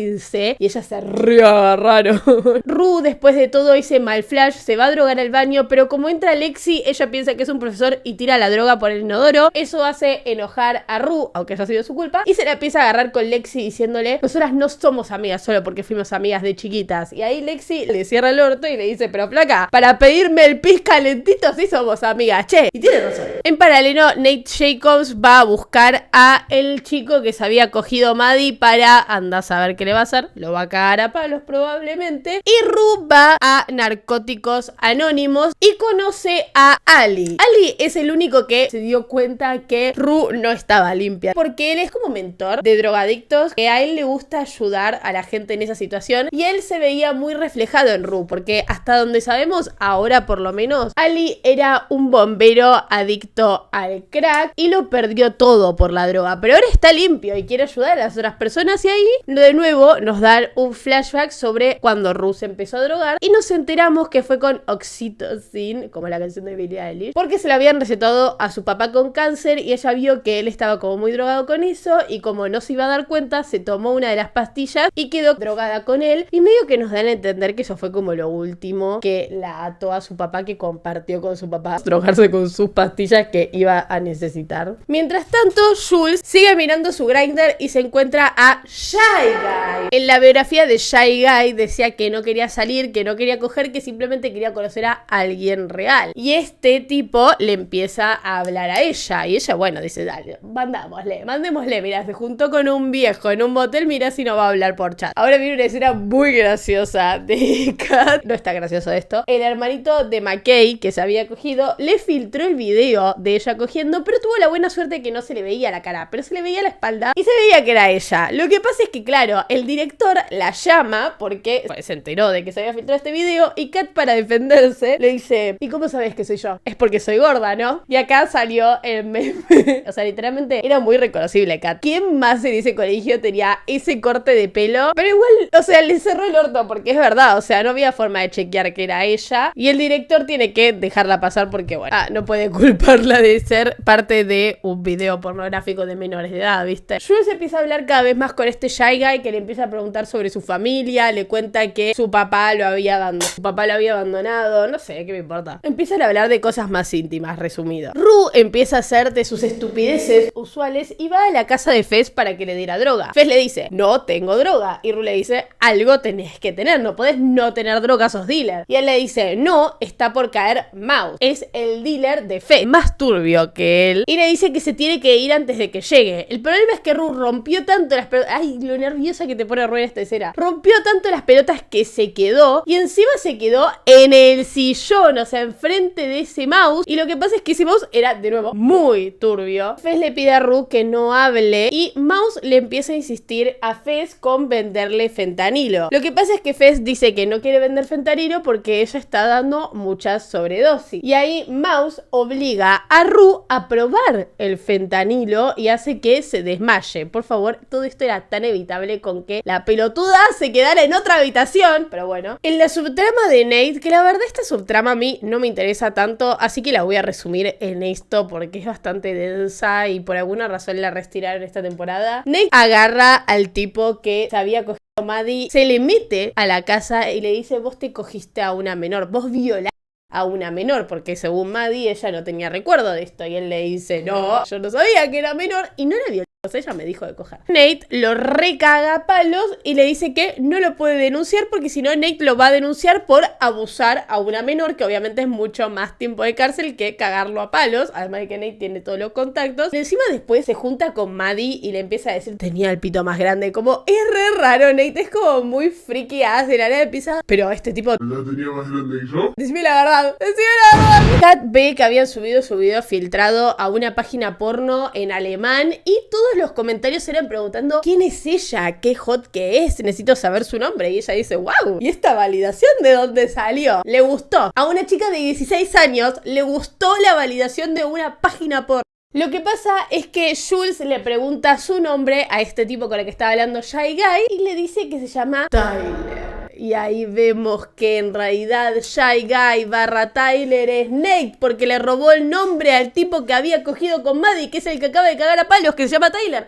y ellas se reagarraron. Rue, después de todo ese mal flash, se va a drogar al baño, pero como entra Lexi, ella piensa que es un profesor y tira la droga por el inodoro. Eso hace enojar a Rue, aunque haya sido su culpa, y se la empieza a agarrar con Lexi diciéndole, nosotras no somos amigas solo porque fuimos amigas de chiquitas. Y ahí Lexi le cierra el orto y le dice, pero flaca, para pedirme el pis calentito sí somos amigas, che. Y tiene razón. En paralelo, Nate Jacobs va a buscar a el chico que se había cogido Maddie para andar a saber qué le va a hacer. Lo va a cagar a palos probablemente. Y Rue va a Narcóticos Anónimos y conoce a Ali. Ali es el único que se dio cuenta que Rue no estaba limpia, porque él es como mentor de drogadictos, que a él le gusta ayudar a la gente en esa situación, y él se veía muy reflejado en Rue, porque hasta donde sabemos ahora por lo menos, Ali era un bombero adicto al crack y lo perdió todo por la droga, pero ahora está limpio y quiere ayudar a las otras personas. Y ahí de nuevo nos dan un flashback sobre cuando Rue se empezó a drogar y nos enteramos que fue con Oxytocin, como la canción de Billie Eilish, porque se lo habían recetado a su papá con cáncer y ella vio que él estaba como muy drogado con eso y como no se iba a dar cuenta, se tomó una de las pastillas y quedó drogada con él, y medio que nos dan a entender que eso fue como lo último que la ató a su papá, que compartió con su papá drogarse con sus pastillas que iba a necesitar. Mientras tanto, Jules sigue mirando su Grindr y se encuentra a Shy Guy. En la biografía de Shy Guy decía que no quería salir, que no quería coger, que simplemente quería conocer a alguien real. Y este tipo le empieza a hablar a ella. Y ella, bueno, dice, dale, mandémosle. Mira, se juntó con un viejo en un motel, mira si no va a hablar por chat. Ahora viene una escena muy graciosa de Kat. No está gracioso esto. El hermanito de McKay, que se había cogido, le filtró el video de ella cogiendo, pero tuvo la buena suerte de que no se le veía la cara, pero se le veía la espalda y se veía que era ella. Lo que pasa es que, claro, el director la llama porque se enteró de que se había filtrado este video, y Kat, para defenderse, le dice, ¿y cómo sabes que soy yo? Es porque soy gorda, ¿no? Y acá salió el meme. O sea, literalmente era muy reconocible Kat. ¿Quién más en ese colegio tenía ese corte de pelo? Pero igual, o sea, le cerró el orto porque es verdad, o sea, no había forma de chequear que era ella, y el director tiene que dejarla pasar porque, bueno, no puede culparla de ser parte de un video pornográfico de menores de edad, ¿viste? Jules empieza a hablar cada vez más con este Shy Guy, que le empieza a preguntar sobre su familia, le cuenta que su papá lo había abandonado, no sé, ¿qué me importa? Empiezan a hablar de cosas más íntimas, resumido. Rue empieza a hacer de sus estupideces usuales y va a la casa de Fez para que le diera droga. Fez le dice, no tengo droga, y Rue le dice, algo tenés que tener, no podés no tener droga, sos dealer. Y él le dice, no, está por caer Mouse, es el dealer de Fez, más turbio que él, y le dice que se tiene que ir antes de que llegue. El problema es que Rue rompió tanto las pelotas, ay, lo nerviosa que te pone Rue en esta escena, rompió tanto las pelotas que se quedó, y encima se quedó en el sillón, o sea, enfrente de ese Mouse, y lo que pasa es que ese Mouse era, de nuevo, muy turbio. Fez le pide a Rue que no hable, y Mouse le empieza a insistir a Fez con venderle fentanilo. Lo que pasa es que Fez dice que no quiere vender fentanilo porque ella está dando muchas sobredosis, y ahí Mouse obliga a Rue a probar el fentanilo y hace que se desmaye, por favor, todo esto era tan evitable con que la pelotuda se quedara en otra habitación. Pero bueno, en la subtrama de Nate, que la verdad esta subtrama a mí no me interesa tanto, así que la voy a resumir en esto porque es bastante densa y por alguna razón la retiraron esta temporada. Nate agarra al tipo que se había cogido a Maddie, se le mete a la casa y le dice: vos te cogiste a una menor, vos violaste a una menor, porque según Maddie ella no tenía recuerdo de esto, y él le dice: no, yo no sabía que era menor y no era violada. Ella me dijo de coger. Nate lo recaga a palos y le dice que no lo puede denunciar porque si no Nate lo va a denunciar por abusar a una menor, que obviamente es mucho más tiempo de cárcel que cagarlo a palos, además de que Nate tiene todos los contactos. Y encima después se junta con Maddie y le empieza a decir: tenía el pito más grande, como es re raro. Nate es como muy freaky ass de la nada empieza: pero este tipo ¿la tenía más grande que yo? Decime la verdad, decime la verdad. Kat ve que habían subido su video filtrado a una página porno en alemán y todos los comentarios eran preguntando: ¿quién es ella? ¿Qué hot que es? Necesito saber su nombre. Y ella dice: wow, ¿y esta validación de dónde salió? Le gustó. A una chica de 16 años le gustó la validación de una página porno. Lo que pasa es que Jules le pregunta su nombre a este tipo con el que estaba hablando, Shy Guy, y le dice que se llama Tyler. Y ahí vemos que en realidad Shy Guy / Tyler es Nate, porque le robó el nombre al tipo que había cogido con Maddie, que es el que acaba de cagar a palos, que se llama Tyler.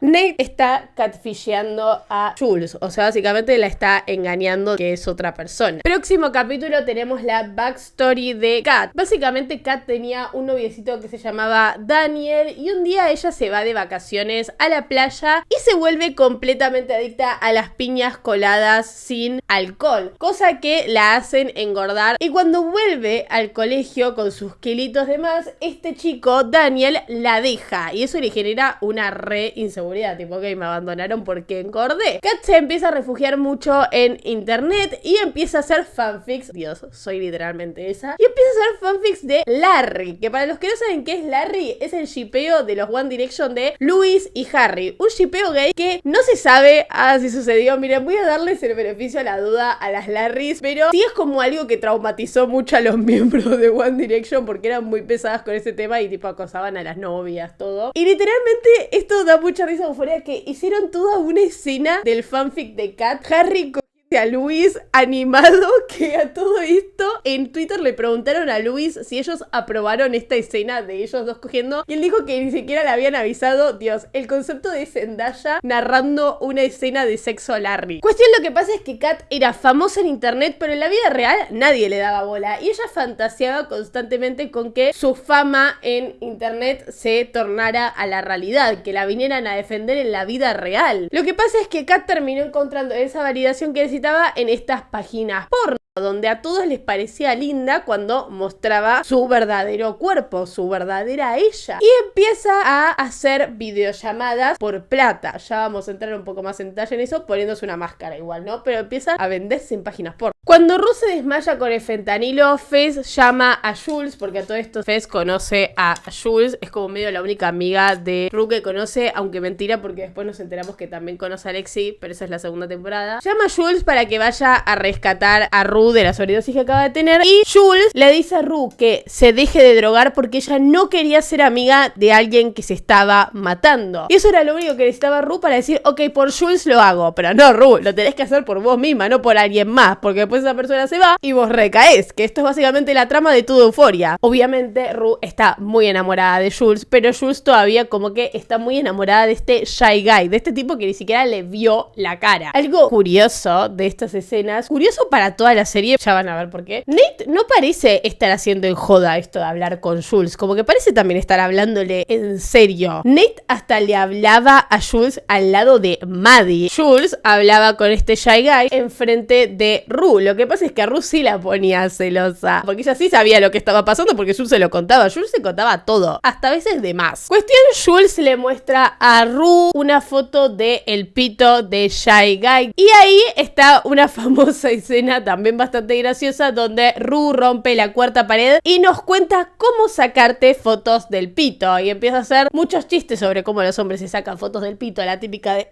Nate está catfisheando a Jules, o sea, básicamente la está engañando que es otra persona. Próximo capítulo tenemos la backstory de Kat. Básicamente Kat tenía un noviecito que se llamaba Daniel y un día ella se va de vacaciones a la playa y se vuelve completamente adicta a las piñas coladas sin alcohol, cosa que la hacen engordar, y cuando vuelve al colegio con sus kilitos de más, este chico, Daniel, la deja y eso le genera una re inseguridad. Tipo, ok, me abandonaron porque engordé. Kat se empieza a refugiar mucho en internet y empieza a hacer fanfics. Dios, soy literalmente esa. Y empieza a hacer fanfics de Larry, que para los que no saben qué es Larry, es el shippeo de los One Direction de Louis y Harry. Un shippeo gay que no se sabe si sucedió. Miren, voy a darles el beneficio a la duda a las Larrys, pero sí es como algo que traumatizó mucho a los miembros de One Direction porque eran muy pesadas con ese tema y tipo acosaban a las novias, todo. Y literalmente esto da mucha risa, euforia, que hicieron toda una escena del fanfic de Kat. Harry a Luis animado, que a todo esto en Twitter le preguntaron a Luis si ellos aprobaron esta escena de ellos dos cogiendo y él dijo que ni siquiera le habían avisado. Dios, el concepto de Zendaya narrando una escena de sexo a Larry. Cuestión, lo que pasa es que Kat era famosa en internet, pero en la vida real nadie le daba bola y ella fantaseaba constantemente con que su fama en internet se tornara a la realidad, que la vinieran a defender en la vida real. Lo que pasa es que Kat terminó encontrando esa validación que necesitaba en estas páginas porno, donde a todos les parecía linda cuando mostraba su verdadero cuerpo, su verdadera ella. Y empieza a hacer videollamadas por plata. Ya vamos a entrar un poco más en detalle en eso, poniéndose una máscara igual, ¿no? Pero empieza a venderse en páginas porno. Cuando Ru se desmaya con el fentanilo, Fez llama a Jules, porque a todo esto Fez conoce a Jules, es como medio la única amiga de Ru que conoce, aunque mentira porque después nos enteramos que también conoce a Alexi, pero esa es la segunda temporada. Llama a Jules para que vaya a rescatar a Ru de la sobredosis que acaba de tener, y Jules le dice a Ru que se deje de drogar porque ella no quería ser amiga de alguien que se estaba matando. Y eso era lo único que necesitaba Ru para decir: ok, por Jules lo hago, pero no, Ru, lo tenés que hacer por vos misma, no por alguien más, porque después esa persona se va y vos recaes, que esto es básicamente la trama de toda Euforia. Obviamente Ru está muy enamorada de Jules, pero Jules todavía como que está muy enamorada de este Shy Guy, de este tipo que ni siquiera le vio la cara. Algo curioso de estas escenas, curioso para toda la serie, ya van a ver por qué, Nate no parece estar haciendo en joda esto de hablar con Jules, como que parece también estar hablándole en serio. Nate hasta le hablaba a Jules al lado de Maddie. Jules hablaba con este Shy Guy enfrente de Ru. Lo que pasa es que a Ru sí la ponía celosa, porque ella sí sabía lo que estaba pasando porque Jules se lo contaba. Jules se contaba todo, hasta a veces de más. Cuestión, Jules le muestra a Ru una foto de el pito de Shy Guy y ahí está una famosa escena también bastante graciosa donde Ru rompe la cuarta pared y nos cuenta cómo sacarte fotos del pito y empieza a hacer muchos chistes sobre cómo los hombres se sacan fotos del pito, la típica de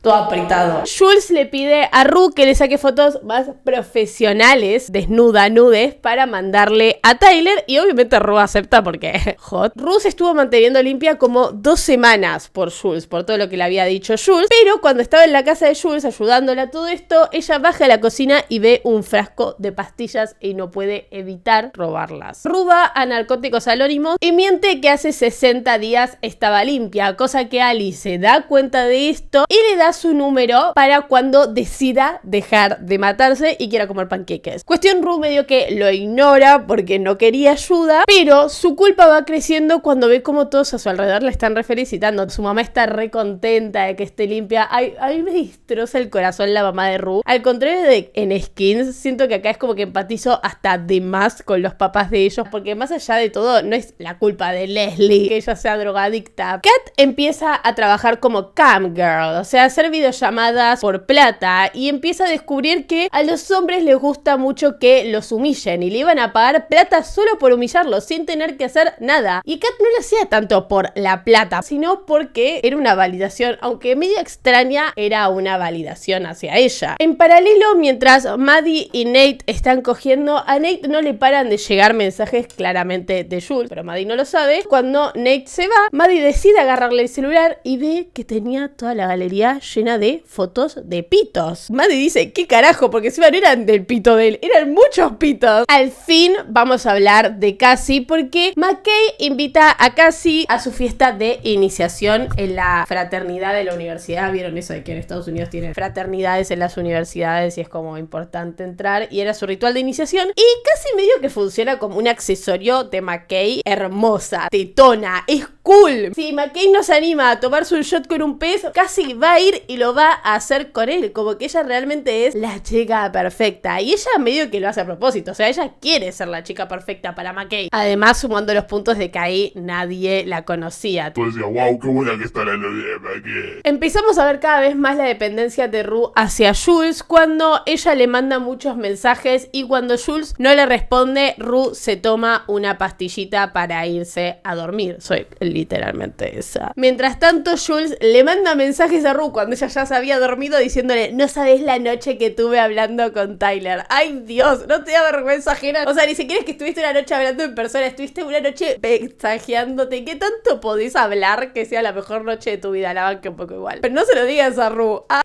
todo apretado. Jules le pide a Ru que le saque fotos más profesionales, nudes, para mandarle a Tyler, y obviamente Rue acepta porque hot. Rue se estuvo manteniendo limpia como 2 semanas por Jules, por todo lo que le había dicho Jules, pero cuando estaba en la casa de Jules ayudándola a todo esto, ella baja a la cocina y ve un frasco de pastillas y no puede evitar robarlas. Rue va a Narcóticos Anónimos y miente que hace 60 días estaba limpia, cosa que Ali se da cuenta de esto y le da su número para cuando decida dejar de matarse y quiera comer panqueques. Cuestión, Rue medio que lo ignora porque no quería ayuda, pero su culpa va creciendo cuando ve como todos a su alrededor la están felicitando. Su mamá está re contenta de que esté limpia. A mí me destroza el corazón la mamá de Rue. Al contrario de en Skins, siento que acá es como que empatizo hasta de más con los papás de ellos, porque más allá de todo no es la culpa de Leslie que ella sea drogadicta. Kat empieza a trabajar como cam girl, o sea, hacer videollamadas por plata, y empieza a descubrir que a los hombres les gusta mucho que los humillen y le iban a pagar plata solo por humillarlos sin tener que hacer nada. Y Kat no lo hacía tanto por la plata, sino porque era una validación, aunque medio extraña, era una validación hacia ella. En paralelo, mientras Maddie y Nate están cogiendo, a Nate no le paran de llegar mensajes claramente de Jules, pero Maddie no lo sabe. Cuando Nate se va, Maddie decide agarrarle el celular y ve que tenía toda la galería llena de fotos de pitos. Maddie dice, ¿qué carajo? Porque encima no eran del pito de él, eran muchos pitos. Al fin vamos a hablar de Cassie, porque McKay invita a Cassie a su fiesta de iniciación en la fraternidad de la universidad. ¿Vieron eso de que en Estados Unidos tienen fraternidades en las universidades y es como importante entrar? Y era su ritual de iniciación, y Cassie medio que funciona como un accesorio de McKay. Hermosa, tetona, es cool. Si McKay nos anima a tomarse un shot con un pez, Cassie va a ir y lo va a hacer con él, como que ella realmente es la chica perfecta, y ella medio que lo hace a propósito, o sea, ella quiere ser la chica perfecta para McKay. Además, sumando los puntos de que ahí nadie la conocía. Tú decías, wow, qué buena que está la novia de McKay. Empezamos a ver cada vez más la dependencia de Rue hacia Jules cuando ella le manda muchos mensajes, y cuando Jules no le responde, Rue se toma una pastillita para irse a dormir. Soy literalmente esa. Mientras tanto, Jules le manda mensajes a Rue cuando ella ya se había dormido diciéndole, no sabes la noche que tuve hablando con Tyler. Ay Dios, no te da vergüenza ajena. O sea, ni siquiera es que estuviste una noche hablando en persona, estuviste una noche mensajeándote. ¿Qué tanto podés hablar que sea la mejor noche de tu vida? La banca un poco igual. Pero no se lo digas a Rue. Ay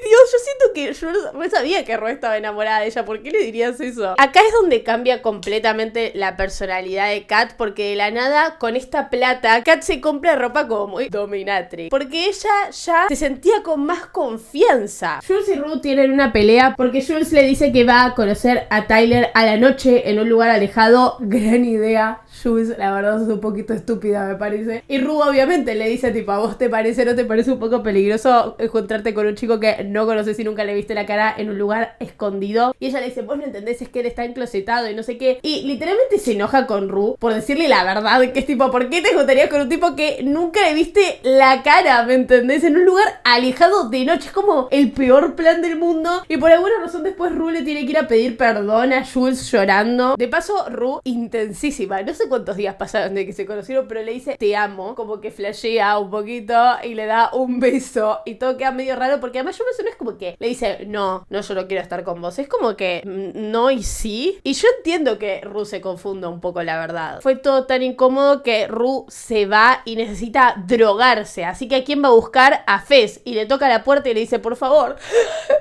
Dios, yo siento que yo no sabía que Rue estaba enamorada de ella. ¿Por qué le dirías eso? Acá es donde cambia completamente la personalidad de Kat, porque de la nada, con esta plata, Kat se compra ropa como muy dominatrix, porque ella ya se sentía con más confianza. Jules y Rue tienen una pelea porque Jules le dice que va a conocer a Tyler a la noche en un lugar alejado. Gran idea, Jules, la verdad es un poquito estúpida, me parece. Y Rue obviamente le dice tipo, ¿a vos te parece, no te parece un poco peligroso encontrarte con un chico que no conoces y nunca le viste la cara en un lugar escondido? Y ella le dice, vos no entendés, es que él está enclosetado y no sé qué. Y literalmente se enoja con Rue por decirle la verdad, que es tipo, ¿por qué te juntarías con un tipo que nunca le viste la cara, me entendés? En un lugar alejado de noche, es como el peor plan del mundo. Y por alguna razón después Rue le tiene que ir a pedir perdón a Jules llorando. De paso, Rue intensísima, no sé cuántos días pasaron de que se conocieron, pero le dice te amo, como que flashea un poquito y le da un beso, y todo queda medio raro porque además Jules no es como que le dice no, yo no quiero estar con vos, es como que no y sí. Y yo entiendo que Rue se confunda un poco, la verdad. Fue todo tan incómodo que Rue se va y necesita drogarse, así que ¿a quién va a buscar? A Fez, y le toca la puerta y le dice por favor,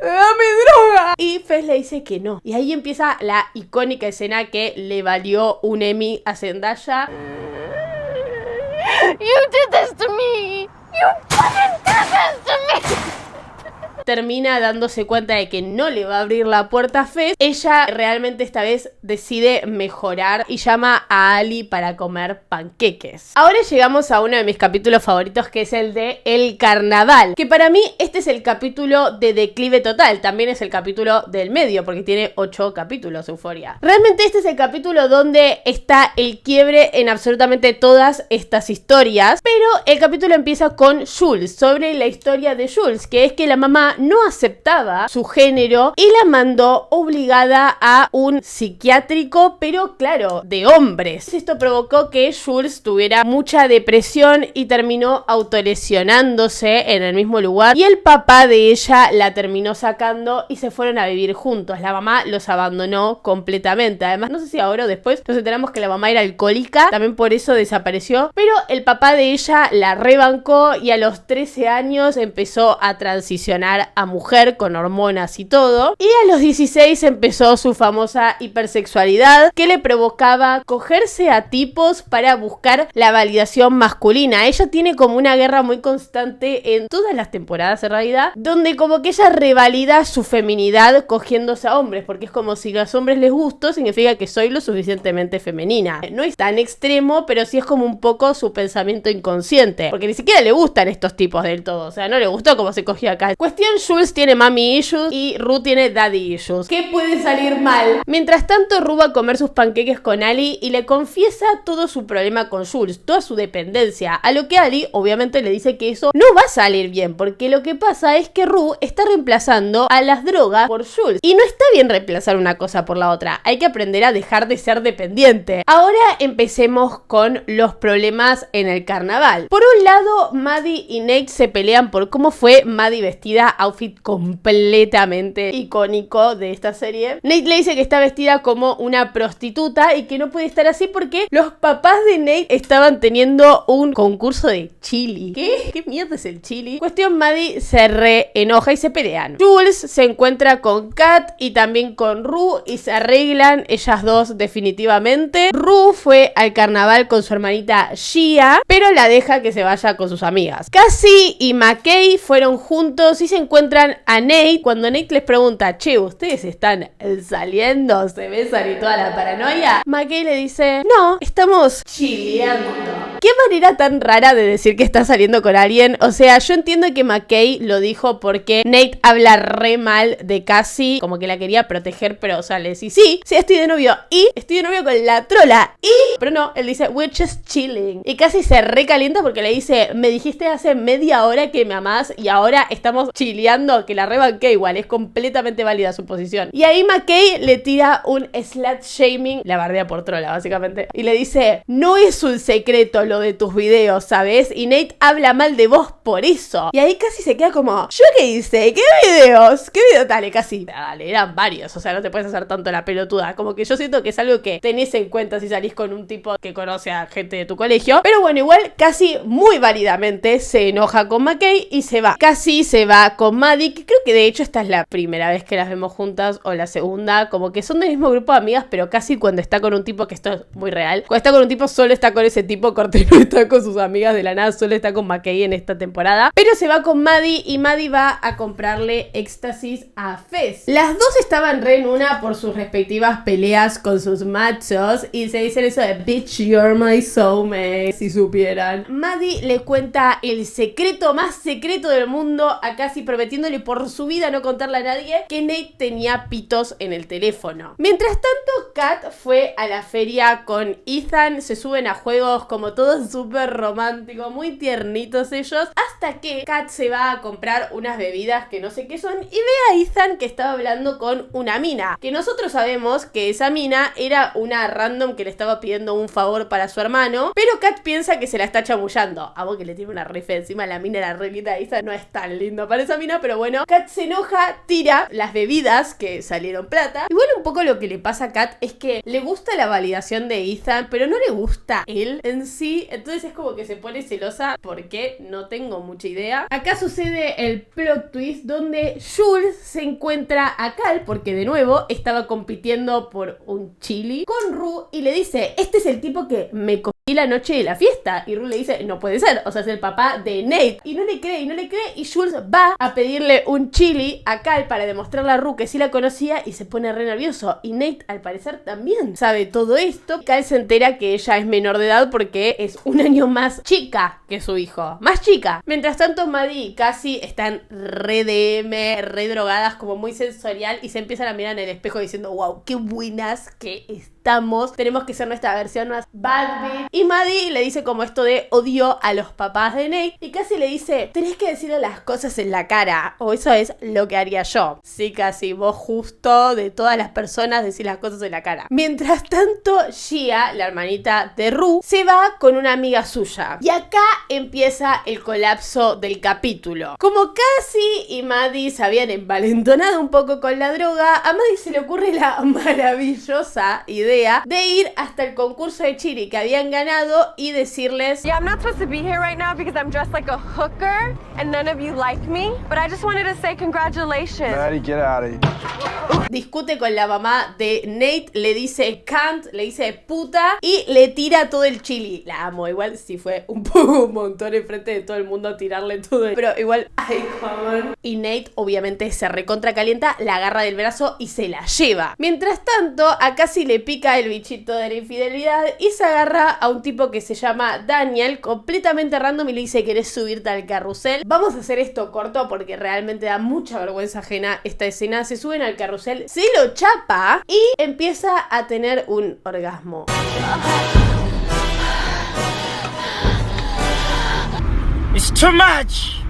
dame droga. Y Fez le dice que no, y ahí empieza la icónica escena que le valió un Emmy a Zendaya. You did this to me. You fucking did this to me. Termina dándose cuenta de que no le va a abrir la puerta a Fez. Ella realmente esta vez decide mejorar y llama a Ali para comer panqueques. Ahora llegamos a uno de mis capítulos favoritos, que es el de El Carnaval, que para mí este es el capítulo de declive total. También es el capítulo del medio porque tiene 8 capítulos, Euphoria. Realmente este es el capítulo donde está el quiebre en absolutamente todas estas historias, pero el capítulo empieza con Jules, sobre la historia de Jules, que es que la mamá mamá no aceptaba su género y la mandó obligada a un psiquiátrico, pero claro, de hombres. Esto provocó que Jules tuviera mucha depresión y terminó autolesionándose en el mismo lugar, y el papá de ella la terminó sacando y se fueron a vivir juntos. La mamá los abandonó completamente. Además, no sé si ahora o después nos enteramos que la mamá era alcohólica, también por eso desapareció, pero el papá de ella la rebancó y a los 13 años empezó a transicionar a mujer con hormonas y todo, y a los 16 empezó su famosa hipersexualidad que le provocaba cogerse a tipos para buscar la validación masculina. Ella tiene como una guerra muy constante en todas las temporadas en realidad, donde como que ella revalida su feminidad cogiéndose a hombres, porque es como si a los hombres les gusto, significa que soy lo suficientemente femenina. No es tan extremo, pero sí es como un poco su pensamiento inconsciente, porque ni siquiera le gustan estos tipos del todo, o sea, no le gustó cómo se cogía acá. Cuestión, Jules tiene mommy issues y Rue tiene daddy issues. ¿Qué puede salir mal? Mientras tanto, Rue va a comer sus panqueques con Ali y le confiesa todo su problema con Jules, toda su dependencia, a lo que Ali obviamente le dice que eso no va a salir bien, porque lo que pasa es que Rue está reemplazando a las drogas por Jules, y no está bien reemplazar una cosa por la otra, hay que aprender a dejar de ser dependiente. Ahora empecemos con los problemas en el carnaval. Por un lado, Maddie y Nate se pelean por cómo fue Maddie vestida, outfit completamente icónico de esta serie. Nate le dice que está vestida como una prostituta y que no puede estar así porque los papás de Nate estaban teniendo un concurso de chili. ¿Qué? ¿Qué mierda es el chili? Cuestión, Maddie se re enoja y se pelean. Jules se encuentra con Kat y también con Rue y se arreglan ellas dos definitivamente. Rue fue al carnaval con su hermanita Gia, pero la deja que se vaya con sus amigas. Cassie y McKay fueron juntos y se encuentran a Nate cuando Nate les pregunta: che, ¿ustedes están saliendo? ¿Se besan y toda la paranoia? McKay le dice: no, estamos chileando. ¿Qué manera tan rara de decir que está saliendo con alguien? O sea, yo entiendo que McKay lo dijo porque Nate habla re mal de Cassie, como que la quería proteger, pero o sea, le decís: sí, estoy de novio, y estoy de novio con la trola, y... pero no, él dice: we're just chilling. Y Cassie se recalienta porque le dice: me dijiste hace media hora que me amás y ahora estamos chileando, que la rebanqué igual, es completamente válida su posición. Y ahí McKay le tira un slut shaming, la bardea por trola básicamente, y le dice: no es un secreto lo de tus videos, ¿sabes? Y Nate habla mal de vos por eso. Y ahí Cassie se queda como: ¿yo qué hice? ¿Qué videos? ¿Qué video? Dale, Cassie, dale, eran varios, o sea, no te puedes hacer tanto la pelotuda. Como que yo siento que es algo que tenés en cuenta si salís con un tipo que conoce a gente de tu colegio. Pero bueno, igual Cassie muy válidamente se enoja con McKay y se va. Cassie se va con Maddie, que creo que de hecho esta es la primera vez que las vemos juntas, o la segunda, como que son del mismo grupo de amigas, pero Cassie cuando está con un tipo, que esto es muy real, cuando está con un tipo solo está con ese tipo, corte, no está con sus amigas de la nada, solo está con McKay en esta temporada. Pero se va con Maddie y Maddie va a comprarle éxtasis a Fez. Las dos estaban re en una por sus respectivas peleas con sus machos y se dicen eso de bitch, you're my soulmate, si supieran. Maddie le cuenta el secreto más secreto del mundo a Cassie, prometiéndole por su vida no contarle a nadie que Nate tenía pitos en el teléfono. Mientras tanto, Kat fue a la feria con Ethan, se suben a juegos como todos súper románticos, muy tiernitos ellos, hasta que Kat se va a comprar unas bebidas que no sé qué son y ve a Ethan que estaba hablando con una mina, que nosotros sabemos que esa mina era una random que le estaba pidiendo un favor para su hermano, pero Kat piensa que se la está chamullando. A vos que le tiene una re fea encima, la mina era re linda, Ethan no es tan lindo para esa mina, pero bueno, Kat se enoja, tira las bebidas que salieron plata. Igual un poco lo que le pasa a Kat es que le gusta la validación de Ethan, pero no le gusta él en sí, entonces es como que se pone celosa porque no tengo mucha idea. Acá sucede el plot twist donde Jules se encuentra a Cal, porque de nuevo estaba compitiendo por un chili con Rue y le dice: este es el tipo que me cogí la noche de la fiesta. Y Rue le dice: no puede ser, o sea, es el papá de Nate. Y no le cree, y Jules va a pedirle un chili a Cal para demostrarle a Rue que sí la conocía y se pone re nervioso. Y Nate al parecer también sabe todo esto. Cal se entera que ella es menor de edad porque es un año más chica que su hijo, más chica. Mientras tanto, Maddie y Cassie están re DM, re drogadas, como muy sensorial, y se empiezan a mirar en el espejo diciendo: wow, qué buenas que están. necesitamos, tenemos que ser nuestra versión más bad bitch. Y Maddie le dice como esto de odio a los papás de Nate y casi le dice, tenés que decirle las cosas en la cara, o eso es lo que haría yo. Sí, casi, vos justo de todas las personas decís las cosas en la cara. Mientras tanto, Gia, la hermanita de Rue, se va con una amiga suya. Y acá empieza el colapso del capítulo. Como Cassie y Maddie se habían envalentonado un poco con la droga, a Maddie se le ocurre la maravillosa idea de ir hasta el concurso de Chiri que habían ganado y decirles, Yeah, I'm not supposed to be here right now because I'm dressed like a hooker and none of you like me, but I just wanted to say congratulations. Maddie, get out of here. discute con la mamá de Nate, le dice cunt, le dice puta y le tira todo el chili. La amo, igual si fue un poco un montón enfrente de todo el mundo tirarle todo, pero igual icon. Y Nate obviamente se recontra calienta, la agarra del brazo y se la lleva. Mientras tanto, a Cassie le pica el bichito de la infidelidad y se agarra a un tipo que se llama Daniel, completamente random, y le dice, ¿querés subirte al carrusel? Vamos a hacer esto corto porque realmente da mucha vergüenza ajena esta escena. Se suben al carrusel, se lo chapa y empieza a tener un orgasmo. It's too much.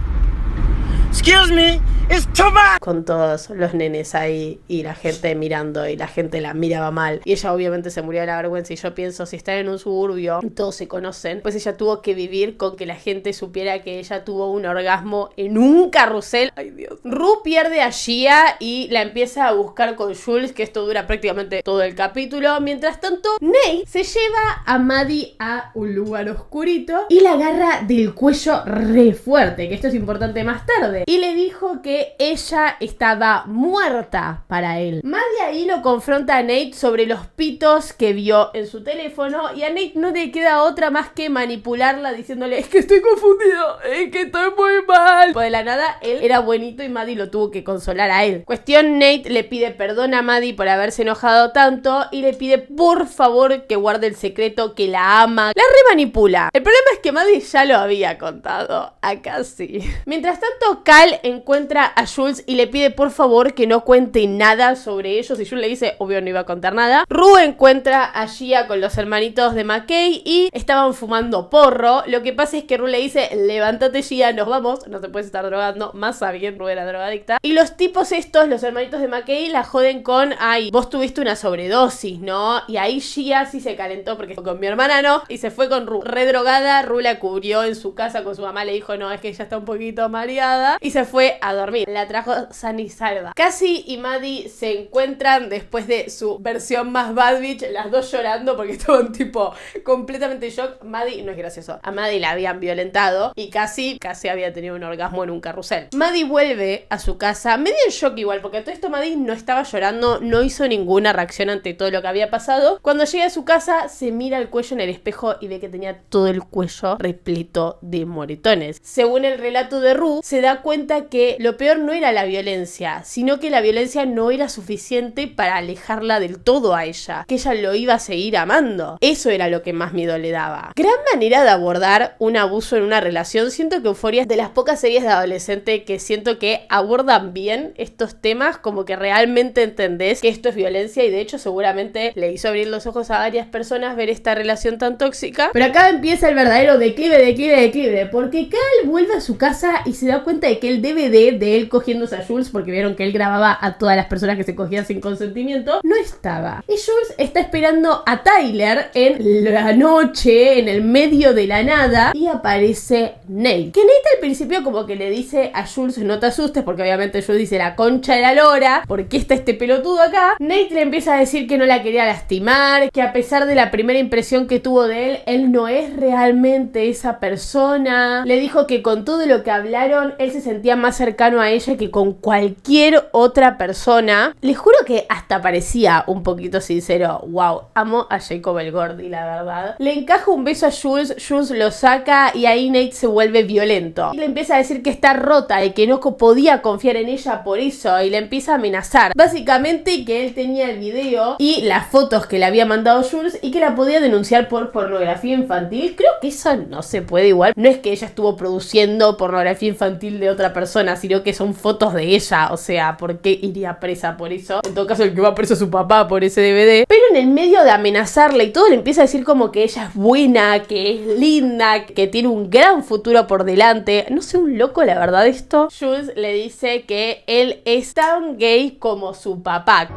Excuse me, it's too much. Con todos los nenes ahí y la gente mirando y la gente la miraba mal. Y ella obviamente se murió de la vergüenza. Y yo pienso, si están en un suburbio y todos se conocen, pues ella tuvo que vivir con que la gente supiera que ella tuvo un orgasmo en un carrusel. Ay, Dios. Rue pierde a Gia y la empieza a buscar con Jules, que esto dura prácticamente todo el capítulo. Mientras tanto, Nate se lleva a Maddie a un lugar oscurito y la agarra del cuello re fuerte, que esto es importante más tarde. Y le dijo que ella estaba muerta para él. Maddie ahí lo confronta a Nate sobre los pitos que vio en su teléfono y a Nate no le queda otra más que manipularla diciéndole, es que estoy confundido, es que estoy muy mal. Pues de la nada él era buenito y Maddie lo tuvo que consolar a él. Cuestión, Nate le pide perdón a Maddie por haberse enojado tanto y le pide por favor que guarde el secreto, que la ama. La remanipula. El problema es que Maddie ya lo había contado a Cassie. Mientras tanto, Cal encuentra a Jules y le pide por favor que no cuente nada sobre ellos y Jules le dice, obvio no iba a contar nada. Rue encuentra a Gia con los hermanitos de McKay y estaban fumando porro. Lo que pasa es que Rue le dice, levántate Gia, nos vamos, no te puedes estar drogando, más bien Rue era drogadicta. Y los tipos estos, los hermanitos de McKay, la joden con, ay, vos tuviste una sobredosis, ¿no? Y ahí Gia sí se calentó porque con mi hermana no, y se fue con Rue redrogada. Rue la cubrió en su casa con su mamá, le dijo, no, es que ella está un poquito mareada, y se fue a dormir. La trajo sana y salva. Cassie y Maddie se encuentran después de su versión más bad bitch, las dos llorando porque estaban tipo completamente en shock. Maddie, no es gracioso, a Maddie la habían violentado y Cassie había tenido un orgasmo en un carrusel. Maddie vuelve a su casa medio en shock igual, porque a todo esto Maddie no estaba llorando, no hizo ninguna reacción ante todo lo que había pasado. Cuando llega a su casa se mira el cuello en el espejo y ve que tenía todo el cuello repleto de moretones. Según el relato de Rue, se da cuenta que lo peor no era la violencia, sino que la violencia no era suficiente para alejarla del todo a ella, que ella lo iba a seguir amando. Eso era lo que más miedo le daba. Gran manera de abordar un abuso en una relación. Siento que Euphoria es de las pocas series de adolescente que siento que abordan bien estos temas, como que realmente entendés que esto es violencia, y de hecho seguramente le hizo abrir los ojos a varias personas ver esta relación tan tóxica. Pero acá empieza el verdadero declive, porque Cal vuelve a su casa y se da cuenta de que el DVD de él cogiéndose a Jules, porque vieron que él grababa a todas las personas que se cogían sin consentimiento, no estaba. Y Jules está esperando a Tyler en la noche, en el medio de la nada, y aparece Nate. Que Nate al principio como que le dice a Jules, no te asustes, porque obviamente Jules dice, la concha de la lora, ¿por qué está este pelotudo acá? Nate le empieza a decir que no la quería lastimar, que a pesar de la primera impresión que tuvo de él no es realmente esa persona. Le dijo que con todo lo que hablaron, él se sentía más cercano a ella que con cualquier otra persona. Les juro que hasta parecía un poquito sincero. Wow, amo a Jacob Elordi, la verdad. Le encaja un beso a Jules, Jules lo saca y ahí Nate se vuelve violento. Y le empieza a decir que está rota y que no podía confiar en ella por eso, y le empieza a amenazar. Básicamente que él tenía el video y las fotos que le había mandado Jules y que la podía denunciar por pornografía infantil. Creo que eso no se puede igual. No es que ella estuvo produciendo pornografía infantil de otra persona, sino que que son fotos de ella, o sea, ¿por qué iría presa por eso? En todo caso, el que va preso es su papá por ese DVD. Pero en el medio de amenazarle y todo, le empieza a decir como que ella es buena, que es linda, que tiene un gran futuro por delante. No sé, un loco, la verdad, esto. Jules le dice que él es tan gay como su papá.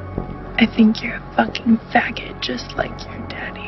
I think you're a fucking faggot just like your daddy.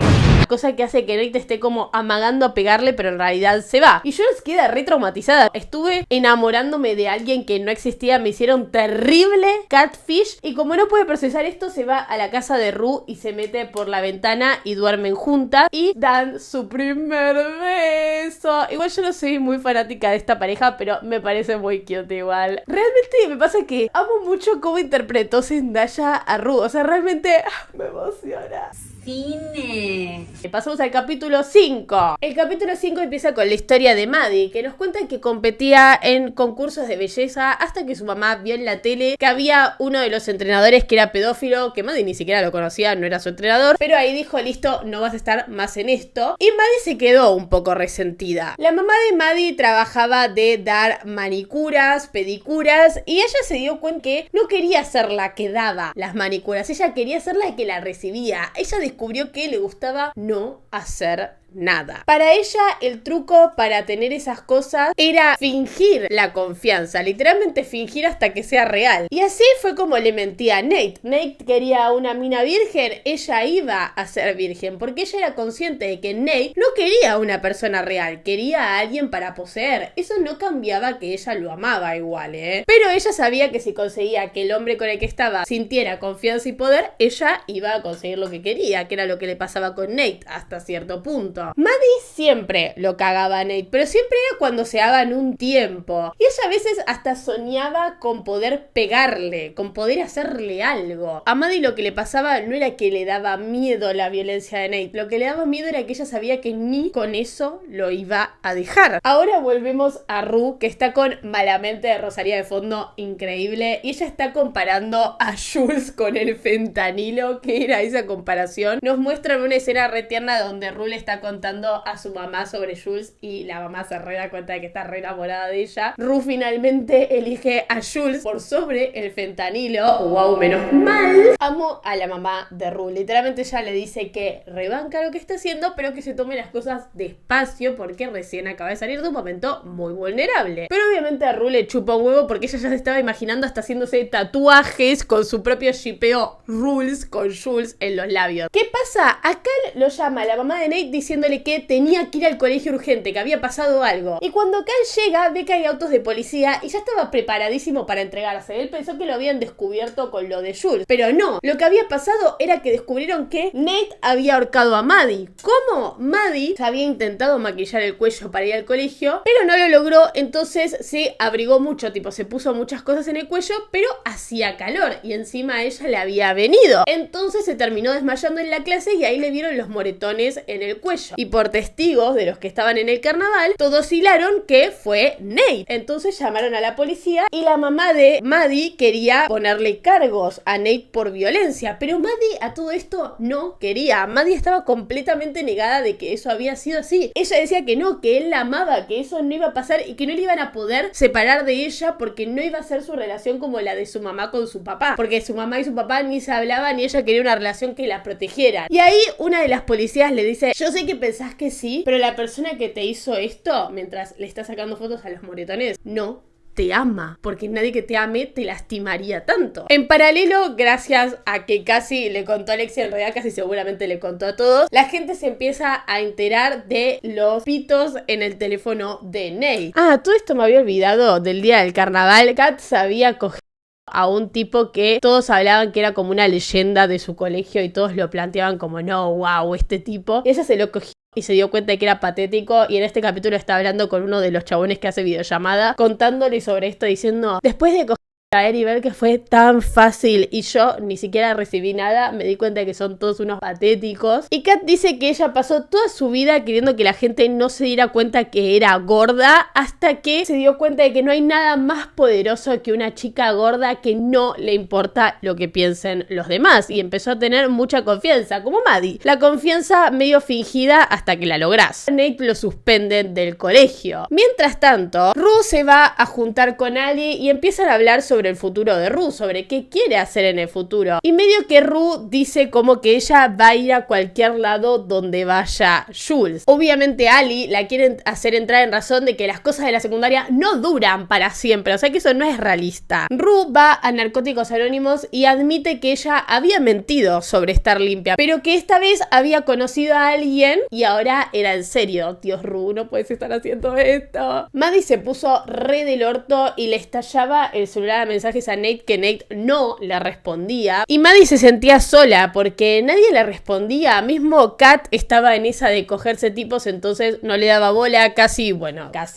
Cosa que hace que Nate esté como amagando a pegarle, pero en realidad se va. Y Jules queda re traumatizada. Estuve enamorándome de alguien que no existía, me hicieron terrible catfish. Y como no puede procesar esto, se va a la casa de Rue y se mete por la ventana y duermen juntas. Y dan su primer beso. Igual yo no soy muy fanática de esta pareja, pero me parece muy cute igual. Realmente me pasa que amo mucho cómo interpretó Zendaya a Rue. O sea, realmente me emociona. Cine. Pasamos al capítulo 5. El capítulo 5 empieza con la historia de Maddie, que nos cuenta que competía en concursos de belleza hasta que su mamá vio en la tele que había uno de los entrenadores que era pedófilo, que Maddie ni siquiera lo conocía, no era su entrenador, pero ahí dijo, listo, no vas a estar más en esto. Y Maddie se quedó un poco resentida. La mamá de Maddie trabajaba de dar manicuras, pedicuras, y ella se dio cuenta que no quería ser la que daba las manicuras, ella quería ser la que la recibía. Ella descubrió que le gustaba no hacer nada. Para ella, el truco para tener esas cosas era fingir la confianza, literalmente fingir hasta que sea real. Y así fue como le mentía a Nate. Nate quería una mina virgen, ella iba a ser virgen, porque ella era consciente de que Nate no quería una persona real, quería a alguien para poseer. Eso no cambiaba que ella lo amaba igual, Pero ella sabía que si conseguía que el hombre con el que estaba sintiera confianza y poder, ella iba a conseguir lo que quería, que era lo que le pasaba con Nate hasta cierto punto. Maddie siempre lo cagaba a Nate, pero siempre era cuando se daban un tiempo. Y ella a veces hasta soñaba con poder pegarle, con poder hacerle algo. A Maddie lo que le pasaba no era que le daba miedo la violencia de Nate, lo que le daba miedo era que ella sabía que ni con eso lo iba a dejar. Ahora volvemos a Rue, que está con Malamente de Rosalía de fondo, increíble, y ella está comparando a Jules con el fentanilo. ¿Qué era esa comparación? Nos muestran una escena re tierna donde Rue le está contando a su mamá sobre Jules y la mamá se re da cuenta de que está re enamorada de ella. Rue finalmente elige a Jules por sobre el fentanilo. Wow, menos mal. Amo a la mamá de Rue. Literalmente ella le dice que rebanca lo que está haciendo, pero que se tome las cosas despacio porque recién acaba de salir de un momento muy vulnerable. Pero obviamente a Rue le chupa un huevo porque ella ya se estaba imaginando hasta haciéndose tatuajes con su propio shipeo Rules con Jules en los labios. ¿Qué pasa? A Cal lo llama la mamá de Nate diciéndole que tenía que ir al colegio urgente, que había pasado algo. Y cuando Cal llega, ve que hay autos de policía y ya estaba preparadísimo para entregarse. Él pensó que lo habían descubierto con lo de Jules, pero no. Lo que había pasado era que descubrieron que Nate había ahorcado a Maddie. ¿Cómo? Maddie había intentado maquillar el cuello para ir al colegio, pero no lo logró, entonces se abrigó mucho, tipo se puso muchas cosas en el cuello, pero hacía calor y encima a ella le había venido. Entonces se terminó desmayando en la clase y ahí le vieron los moretones en el cuello. Y por testigos de los que estaban en el carnaval, todos hilaron que fue Nate. Entonces llamaron a la policía y la mamá de Maddie quería ponerle cargos a Nate por violencia, pero Maddie a todo esto no quería. Maddie estaba completamente negada de que eso había sido así. Ella decía que no, que él la amaba, que eso no iba a pasar y que no le iban a poder separar de ella porque no iba a ser su relación como la de su mamá con su papá, porque su mamá y su papá ni se hablaban y ella quería una relación que la protegiera. Y ahí una de las policías le dice, yo sé que pensás que sí, pero la persona que te hizo esto mientras le está sacando fotos a los moretones no te ama, porque nadie que te ame te lastimaría tanto. En paralelo, gracias a que casi le contó a Alexia, en realidad casi seguramente le contó a todos, la gente se empieza a enterar de los pitos en el teléfono de Nate. Ah, todo esto me había olvidado del día del carnaval. Kat sabía coger a un tipo que todos hablaban que era como una leyenda de su colegio y todos lo planteaban como no, wow, este tipo. Y ella se lo cogió y se dio cuenta de que era patético, y en este capítulo está hablando con uno de los chabones que hace videollamada, contándole sobre esto, diciendo, después de caer y ver que fue tan fácil y yo ni siquiera recibí nada, me di cuenta de que son todos unos patéticos. Y Kat dice que ella pasó toda su vida queriendo que la gente no se diera cuenta que era gorda, hasta que se dio cuenta de que no hay nada más poderoso que una chica gorda que no le importa lo que piensen los demás, y empezó a tener mucha confianza, como Maddie. La confianza medio fingida hasta que la lográs. Nate lo suspenden del colegio. Mientras tanto, Rue Ru se va a juntar con Ali y empiezan a hablar sobre el futuro de Ru, sobre qué quiere hacer en el futuro. Y medio que Ru dice como que ella va a ir a cualquier lado donde vaya Jules. Obviamente Ali la quieren hacer entrar en razón de que las cosas de la secundaria no duran para siempre, o sea que eso no es realista. Ru va a Narcóticos Anónimos y admite que ella había mentido sobre estar limpia, pero que esta vez había conocido a alguien y ahora era en serio. Dios, Ru, no puedes estar haciendo esto. Maddie se puso re del orto y le estallaba el celular a mensajes a Nate que Nate no le respondía. Y Maddie se sentía sola porque nadie le respondía. Mismo Kat estaba en esa de cogerse tipos, entonces no le daba bola. Casi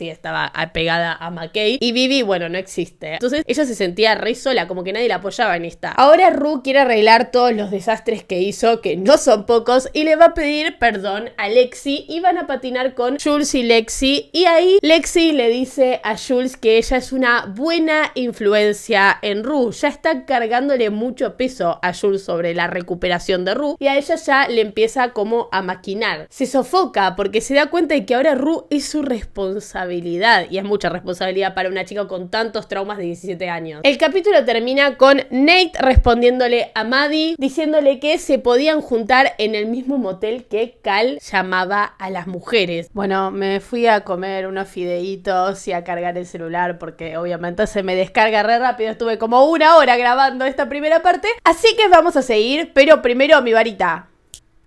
estaba pegada a McKay. Y Vivi, bueno, no existe. Entonces ella se sentía re sola, como que nadie la apoyaba en esta. Ahora Ru quiere arreglar todos los desastres que hizo, que no son pocos, y le va a pedir perdón a Lexi y van a patinar con Jules y Lexi. Y ahí Lexi le dice a Jules que ella es una buena influencia en Ru. Ya está cargándole mucho peso a Jules sobre la recuperación de Ru y a ella ya le empieza como a maquinar. Se sofoca porque se da cuenta de que ahora Ru es su responsabilidad y es mucha responsabilidad para una chica con tantos traumas de 17 años. El capítulo termina con Nate respondiéndole a Maddie diciéndole que se podían juntar en el mismo motel que Cal llamaba a las mujeres. Bueno, me fui a comer unos fideitos y a cargar el celular porque obviamente se me descarga re rápido. Estuve como 1 hora grabando esta primera parte, así que vamos a seguir, pero primero mi varita.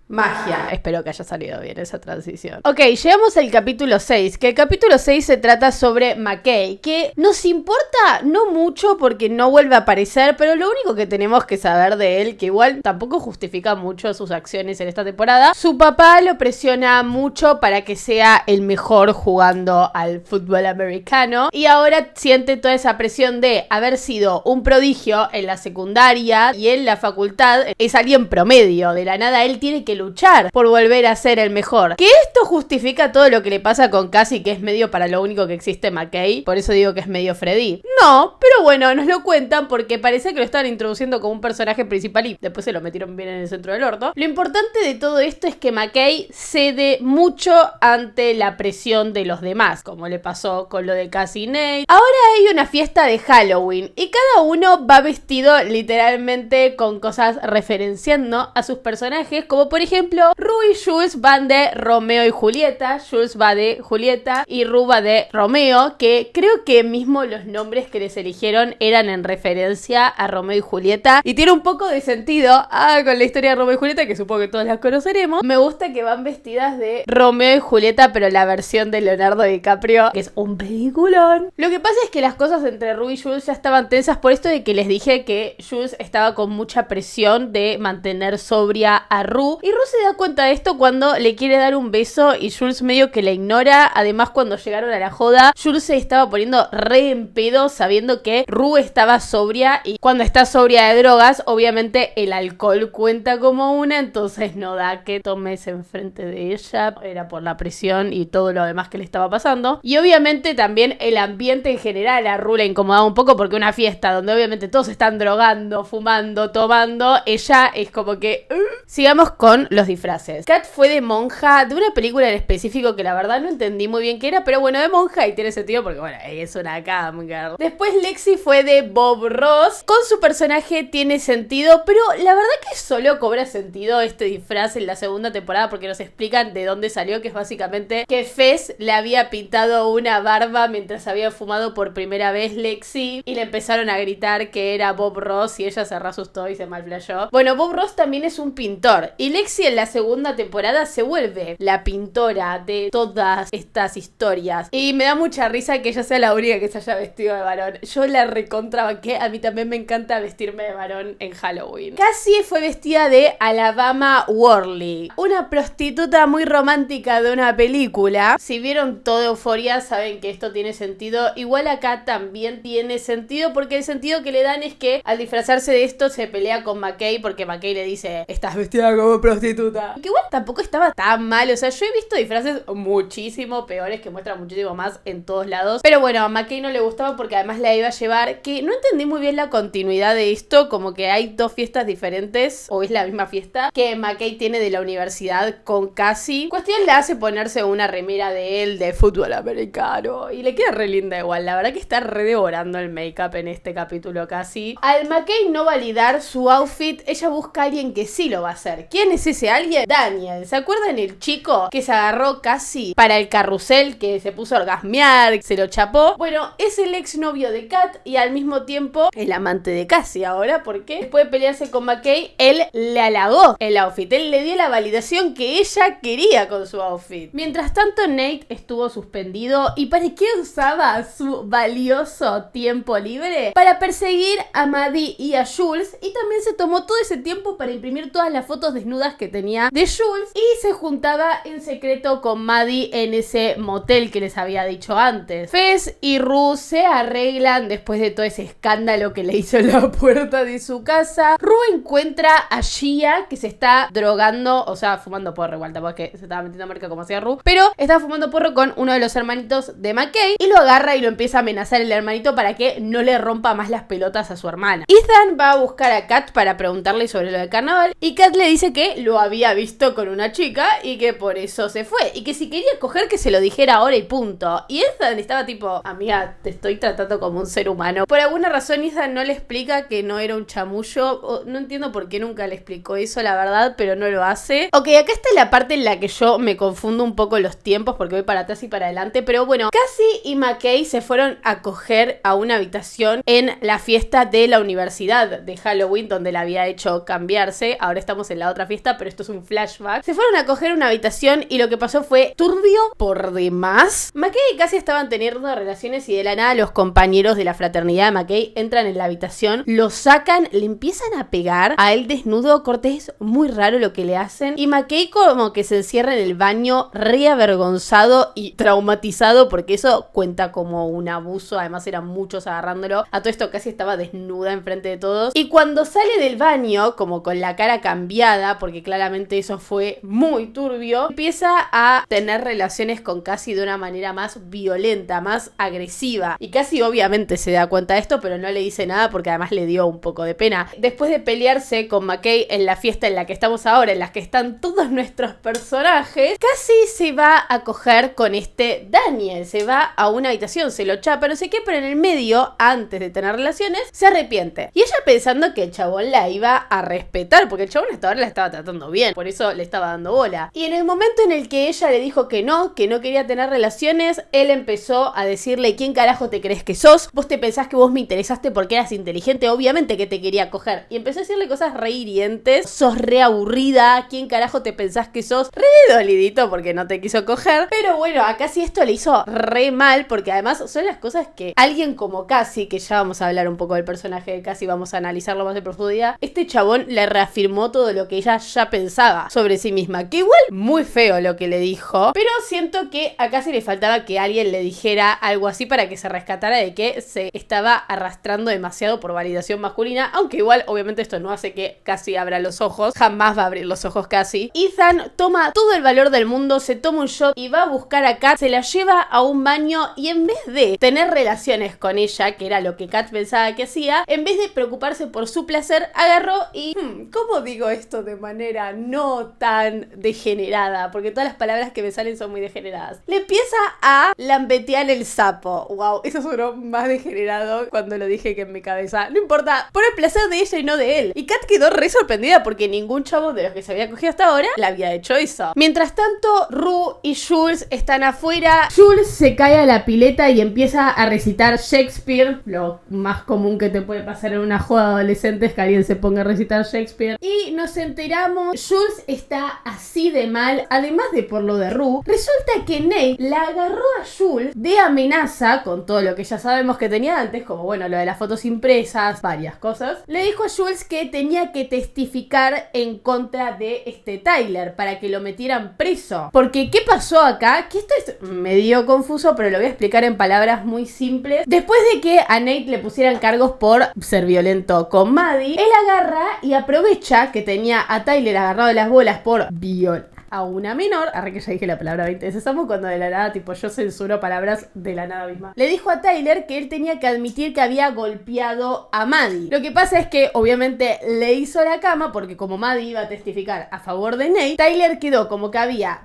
Magia. Espero que haya salido bien esa transición. Ok, llegamos al capítulo 6, que el capítulo 6 se trata sobre McKay, que nos importa no mucho porque no vuelve a aparecer, pero lo único que tenemos que saber de él, que igual tampoco justifica mucho sus acciones en esta temporada, su papá lo presiona mucho para que sea el mejor jugando al fútbol americano y ahora siente toda esa presión de haber sido un prodigio en la secundaria y en la facultad. Es alguien promedio, de la nada él tiene que luchar por volver a ser el mejor. Que esto justifica todo lo que le pasa con Cassie, que es medio para lo único que existe McKay. Por eso digo que es medio Freddy. No, pero bueno, nos lo cuentan porque parece que lo estaban introduciendo como un personaje principal y después se lo metieron bien en el centro del orto. Lo importante de todo esto es que McKay cede mucho ante la presión de los demás, como le pasó con lo de Cassie y Nate. Ahora hay una fiesta de Halloween y cada uno va vestido literalmente con cosas referenciando a sus personajes, como por ejemplo, Ru y Jules van de Romeo y Julieta, Jules va de Julieta y Ru va de Romeo, que creo que mismo los nombres que les eligieron eran en referencia a Romeo y Julieta y tiene un poco de sentido con la historia de Romeo y Julieta, que supongo que todos las conoceremos. Me gusta que van vestidas de Romeo y Julieta, pero la versión de Leonardo DiCaprio, que es un peliculón. Lo que pasa es que las cosas entre Ru y Jules ya estaban tensas por esto de que les dije que Jules estaba con mucha presión de mantener sobria a Ru. Y Ru se da cuenta de esto cuando le quiere dar un beso y Jules medio que la ignora. Además, cuando llegaron a la joda, Jules se estaba poniendo re en pedo sabiendo que Ru estaba sobria y cuando está sobria de drogas, obviamente el alcohol cuenta como una, entonces no da que tomes enfrente de ella. Era por la presión y todo lo demás que le estaba pasando. Y obviamente también el ambiente en general a Ru le incomodaba un poco porque una fiesta donde obviamente todos están drogando, fumando, tomando, ella es como que... Sigamos con los disfraces. Kat fue de monja de una película en específico que la verdad no entendí muy bien qué era, pero bueno, de monja y tiene sentido porque bueno, es una camgirl. Después Lexi fue de Bob Ross. Con su personaje tiene sentido, pero la verdad que solo cobra sentido este disfraz en la segunda temporada porque nos explican de dónde salió, que es básicamente que Fez le había pintado una barba mientras había fumado por primera vez Lexi y le empezaron a gritar que era Bob Ross y ella se re asustó y se malflayó. Bueno, Bob Ross también es un pintor y Lexi en la segunda temporada se vuelve la pintora de todas estas historias y me da mucha risa que ella sea la única que se haya vestido de varón. Yo la recontrabanqué, a mí también me encanta vestirme de varón en Halloween. Cassie fue vestida de Alabama Worley, una prostituta muy romántica de una película. Si vieron toda Euphoria saben que esto tiene sentido. Igual acá también tiene sentido porque el sentido que le dan es que al disfrazarse de esto se pelea con McKay porque McKay le dice: estás vestida como prostituta prostituta. Que igual tampoco estaba tan mal, o sea, yo he visto disfraces muchísimo peores que muestran muchísimo más en todos lados. Pero bueno, a McKay no le gustaba porque además la iba a llevar, que no entendí muy bien la continuidad de esto, como que hay dos fiestas diferentes, o es la misma fiesta, que McKay tiene de la universidad con Cassie. Cuestión le hace ponerse una remera de él de fútbol americano y le queda re linda igual, la verdad que está re devorando el make-up en este capítulo Cassie. Al McKay no validar su outfit, ella busca a alguien que sí lo va a hacer. ¿Quién es ese alguien? Daniel. ¿Se acuerdan el chico que se agarró Cassie para el carrusel, que se puso a orgasmear, se lo chapó? Bueno, es el exnovio de Kat y al mismo tiempo el amante de Cassie ahora, porque después de pelearse con McKay, él le halagó el outfit, él le dio la validación que ella quería con su outfit. Mientras tanto, Nate estuvo suspendido. ¿Y para qué usaba su valioso tiempo libre? Para perseguir a Maddie y a Jules, y también se tomó todo ese tiempo para imprimir todas las fotos desnudas que tenía de Jules y se juntaba en secreto con Maddie en ese motel que les había dicho antes. Fez y Rue se arreglan después de todo ese escándalo que le hizo en la puerta de su casa. Rue encuentra a Gia que se está drogando, o sea, fumando porro igual, tampoco es que se estaba metiendo marca como hacía Rue, pero estaba fumando porro con uno de los hermanitos de McKay y lo agarra y lo empieza a amenazar el hermanito para que no le rompa más las pelotas a su hermana. Ethan va a buscar a Kat para preguntarle sobre lo del carnaval y Kat le dice que lo había visto con una chica y que por eso se fue y que si quería coger que se lo dijera ahora y punto. Y Ethan estaba tipo, amiga, te estoy tratando como un ser humano. Por alguna razón Ethan no le explica que no era un chamullo, no entiendo por qué nunca le explicó eso, la verdad, pero no lo hace. Ok, acá está la parte en la que yo me confundo un poco los tiempos porque voy para atrás y para adelante, pero bueno, Cassie y McKay se fueron a coger a una habitación en la fiesta de la universidad de Halloween donde la había hecho cambiarse. Ahora estamos en la otra fiesta, pero esto es un flashback. Se fueron a coger una habitación y lo que pasó fue turbio por demás. McKay y Cassie estaban teniendo relaciones y de la nada los compañeros de la fraternidad de McKay entran en la habitación, lo sacan, le empiezan a pegar a él desnudo. Corte, es muy raro lo que le hacen y McKay como que se encierra en el baño re avergonzado y traumatizado porque eso cuenta como un abuso. Además eran muchos agarrándolo. A todo esto Cassie estaba desnuda enfrente de todos y cuando sale del baño como con la cara cambiada porque claramente eso fue muy turbio, empieza a tener relaciones con Cassie de una manera más violenta, más agresiva y Cassie obviamente se da cuenta de esto pero no le dice nada porque además le dio un poco de pena. Después de pelearse con McKay en la fiesta en la que estamos ahora, en la que están todos nuestros personajes, Cassie se va a coger con este Daniel, se va a una habitación, se lo chapa, no sé qué, pero en el medio, antes de tener relaciones, se arrepiente. Y ella pensando que el chabón la iba a respetar, porque el chabón hasta ahora la estaba tratando bien, por eso le estaba dando bola. Y en el momento en el que ella le dijo que no quería tener relaciones, él empezó a decirle, ¿quién carajo te crees que sos? Vos te pensás que vos me interesaste porque eras inteligente, obviamente que te quería coger. Y empezó a decirle cosas re hirientes, sos re aburrida, ¿quién carajo te pensás que sos? Re dolidito porque no te quiso coger. Pero bueno, a Cassie esto le hizo re mal porque además son las cosas que alguien como Cassie, que ya vamos a hablar un poco del personaje de Cassie, vamos a analizarlo más de profundidad, este chabón le reafirmó todo lo que ella ya pensaba sobre sí misma, que igual muy feo lo que le dijo, pero siento que a Cassie le faltaba que alguien le dijera algo así para que se rescatara de que se estaba arrastrando demasiado por validación masculina, aunque igual obviamente esto no hace que Cassie abra los ojos, jamás va a abrir los ojos Cassie. Ethan toma todo el valor del mundo, se toma un shot y va a buscar a Kat, se la lleva a un baño y en vez de tener relaciones con ella, que era lo que Kat pensaba que hacía, en vez de preocuparse por su placer, agarró y, ¿cómo digo esto de manera no tan degenerada? Porque todas las palabras que me salen son muy degeneradas. Le empieza a lambetear el sapo. Wow, eso sonó más degenerado cuando lo dije que en mi cabeza. No importa, por el placer de ella y no de él. Y Kat quedó re sorprendida porque ningún chavo de los que se había cogido hasta ahora le había hecho eso. Mientras tanto, Rue y Jules están afuera. Jules se cae a la pileta y empieza a recitar Shakespeare. Lo más común que te puede pasar en una joda adolescente es que alguien se ponga a recitar Shakespeare. Y nos enteramos, Jules está así de mal, además de por lo de Rue. Resulta que Nate la agarró a Jules de amenaza, con todo lo que ya sabemos que tenía antes, como bueno, lo de las fotos impresas, varias cosas. Le dijo a Jules que tenía que testificar en contra de Tyler para que lo metieran preso. Porque, ¿qué pasó acá? Que esto es medio confuso, pero lo voy a explicar en palabras muy simples. Después de que a Nate le pusieran cargos por ser violento con Maddie, él agarra y aprovecha que tenía a Tyler Tyler agarrado de las bolas por violar a una menor, arre que ya dije la palabra 20 veces, amo cuando de la nada, tipo, yo censuro palabras de la nada misma. Le dijo a Tyler que él tenía que admitir que había golpeado a Maddie. Lo que pasa es que, obviamente, le hizo la cama, porque como Maddie iba a testificar a favor de Nate, Tyler quedó como que había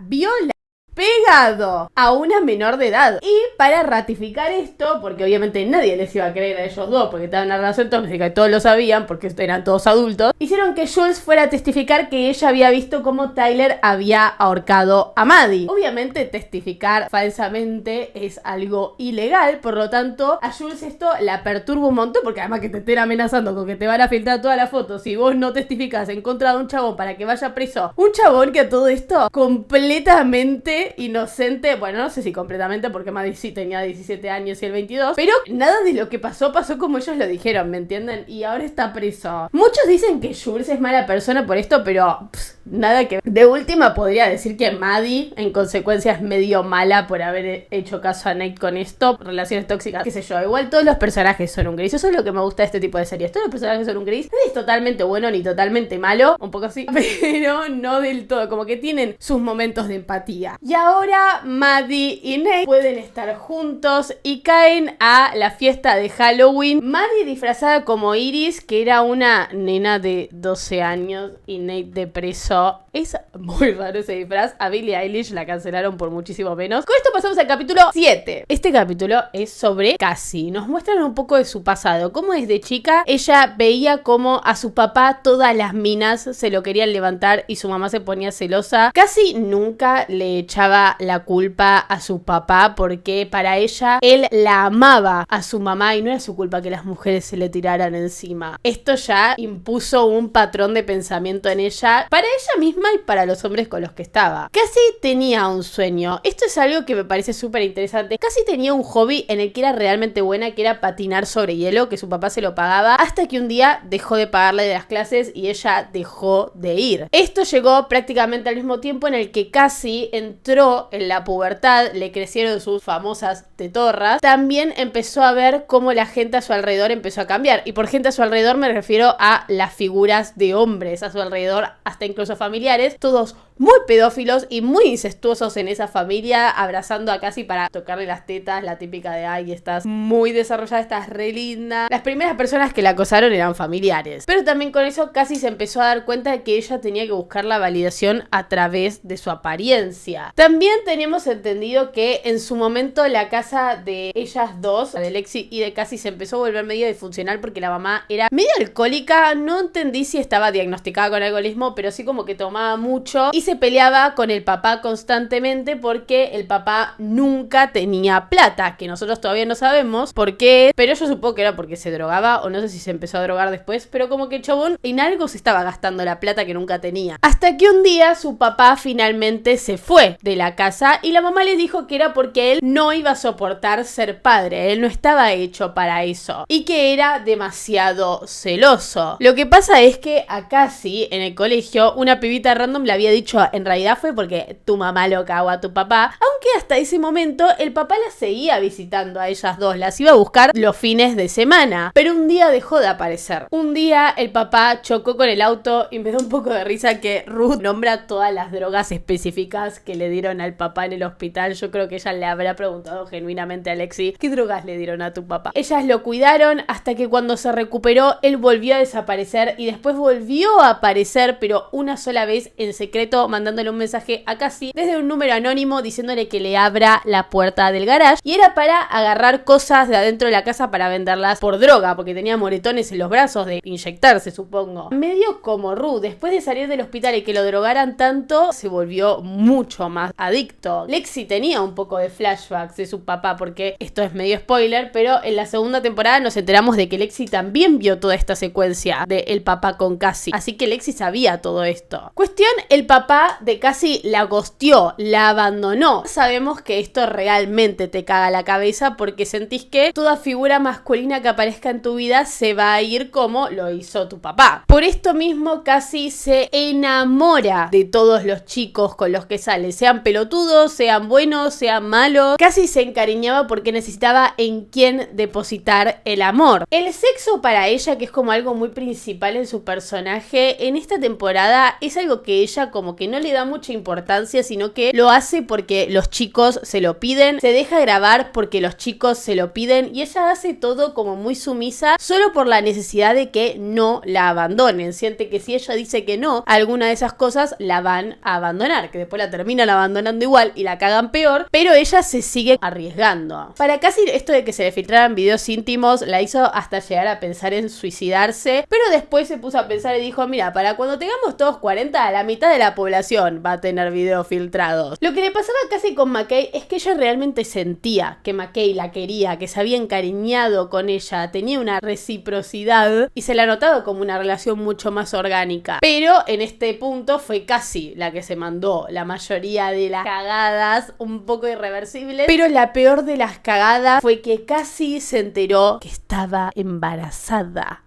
pegado a una menor de edad. Y para ratificar esto, porque obviamente nadie les iba a creer a ellos dos porque estaban en una relación tóxica y todos lo sabían porque eran todos adultos, hicieron que Jules fuera a testificar que ella había visto cómo Tyler había ahorcado a Maddie. Obviamente testificar falsamente es algo ilegal, por lo tanto a Jules esto la perturba un montón, porque además que te estén amenazando con que te van a filtrar todas las fotos si vos no testificas en contra de un chabón para que vaya preso, un chabón que a todo esto completamente inocente, bueno, no sé si completamente porque Maddie sí tenía 17 años y él 22, pero nada de lo que pasó como ellos lo dijeron, ¿me entienden? Y ahora está preso. Muchos dicen que Jules es mala persona por esto, pero nada que... De última podría decir que Maddie en consecuencia es medio mala por haber hecho caso a Nate con esto, relaciones tóxicas, qué sé yo. Igual todos los personajes son un gris, eso es lo que me gusta de este tipo de series, todos los personajes son un gris. Nadie es totalmente bueno ni totalmente malo, un poco así, pero no del todo, como que tienen sus momentos de empatía. Y ahora Maddie y Nate pueden estar juntos y caen a la fiesta de Halloween. Maddie disfrazada como Iris, que era una nena de 12 años, y Nate de preso. Es muy raro ese disfraz. A Billie Eilish la cancelaron por muchísimo menos. Con esto pasamos al capítulo 7. Este capítulo es sobre Cassie. Nos muestran un poco de su pasado. Cómo desde chica ella veía cómo a su papá todas las minas se lo querían levantar y su mamá se ponía celosa. Cassie nunca le echaba la culpa a su papá porque para ella él la amaba a su mamá y no era su culpa que las mujeres se le tiraran encima. Esto ya impuso un patrón de pensamiento en ella para ella misma y para los hombres con los que estaba. Cassie tenía un sueño. Esto es algo que me parece súper interesante. Cassie tenía un hobby en el que era realmente buena, que era patinar sobre hielo, que su papá se lo pagaba, hasta que un día dejó de pagarle de las clases y ella dejó de ir. Esto llegó prácticamente al mismo tiempo en el que Cassie entró en la pubertad, le crecieron sus famosas tetorras. También empezó a ver cómo la gente a su alrededor empezó a cambiar. Y por gente a su alrededor me refiero a las figuras de hombres a su alrededor, hasta incluso familiares, todos muy pedófilos y muy incestuosos en esa familia, abrazando a Cassie para tocarle las tetas, la típica de ay, estás muy desarrollada, estás re linda. Las primeras personas que la acosaron eran familiares, pero también con eso Cassie se empezó a dar cuenta de que ella tenía que buscar la validación a través de su apariencia. También teníamos entendido que en su momento la casa de ellas dos, de Lexi y de Cassie, se empezó a volver medio disfuncional porque la mamá era medio alcohólica. No entendí si estaba diagnosticada con alcoholismo, pero sí como que tomaba mucho y se peleaba con el papá constantemente porque el papá nunca tenía plata, que nosotros todavía no sabemos por qué, pero yo supongo que era porque se drogaba, o no sé si se empezó a drogar después, pero como que el chabón en algo se estaba gastando la plata que nunca tenía. Hasta que un día su papá finalmente se fue de la casa y la mamá le dijo que era porque él no iba a soportar ser padre, él no estaba hecho para eso y que era demasiado celoso. Lo que pasa es que a Cassie en el colegio una pibita random le había dicho en realidad fue porque tu mamá lo cagó a tu papá, aunque hasta ese momento el papá las seguía visitando a ellas dos, las iba a buscar los fines de semana, pero un día dejó de aparecer. Un día el papá chocó con el auto y me da un poco de risa que Ruth nombra todas las drogas específicas que le dieron al papá en el hospital. Yo creo que ella le habrá preguntado genuinamente a Lexi ¿qué drogas le dieron a tu papá? Ellas lo cuidaron hasta que cuando se recuperó él volvió a desaparecer y después volvió a aparecer, pero una sola vez en secreto, mandándole un mensaje a Cassie desde un número anónimo diciéndole que le abra la puerta del garage, y era para agarrar cosas de adentro de la casa para venderlas por droga, porque tenía moretones en los brazos de inyectarse, supongo. Medio como Ruth, después de salir del hospital y que lo drogaran tanto, se volvió mucho más adicto. Lexi tenía un poco de flashbacks de su papá, porque esto es medio spoiler, pero en la segunda temporada nos enteramos de que Lexi también vio toda esta secuencia de el papá con Cassie, así que Lexi sabía todo esto. Cuestión, el papá va de casi la ghosteó, la abandonó. Sabemos que esto realmente te caga la cabeza porque sentís que toda figura masculina que aparezca en tu vida se va a ir como lo hizo tu papá. Por esto mismo casi se enamora de todos los chicos con los que sale, sean pelotudos, sean buenos, sean malos. Casi se encariñaba porque necesitaba en quién depositar el amor. El sexo para ella, que es como algo muy principal en su personaje, en esta temporada es algo que ella como que no le da mucha importancia, sino que lo hace porque los chicos se lo piden, se deja grabar porque los chicos se lo piden y ella hace todo como muy sumisa solo por la necesidad de que no la abandonen. Siente que si ella dice que no a alguna de esas cosas la van a abandonar, que después la terminan abandonando igual y la cagan peor, pero ella se sigue arriesgando. Para casi esto de que se le filtraran videos íntimos la hizo hasta llegar a pensar en suicidarse, pero después se puso a pensar y dijo, mira, para cuando tengamos todos 40, la mitad de la población va a tener videos filtrados. Lo que le pasaba casi con McKay es que ella realmente sentía que McKay la quería, que se había encariñado con ella, tenía una reciprocidad y se la ha notado como una relación mucho más orgánica. Pero en este punto fue casi la que se mandó la mayoría de las cagadas un poco irreversibles, pero la peor de las cagadas fue que casi se enteró que estaba embarazada.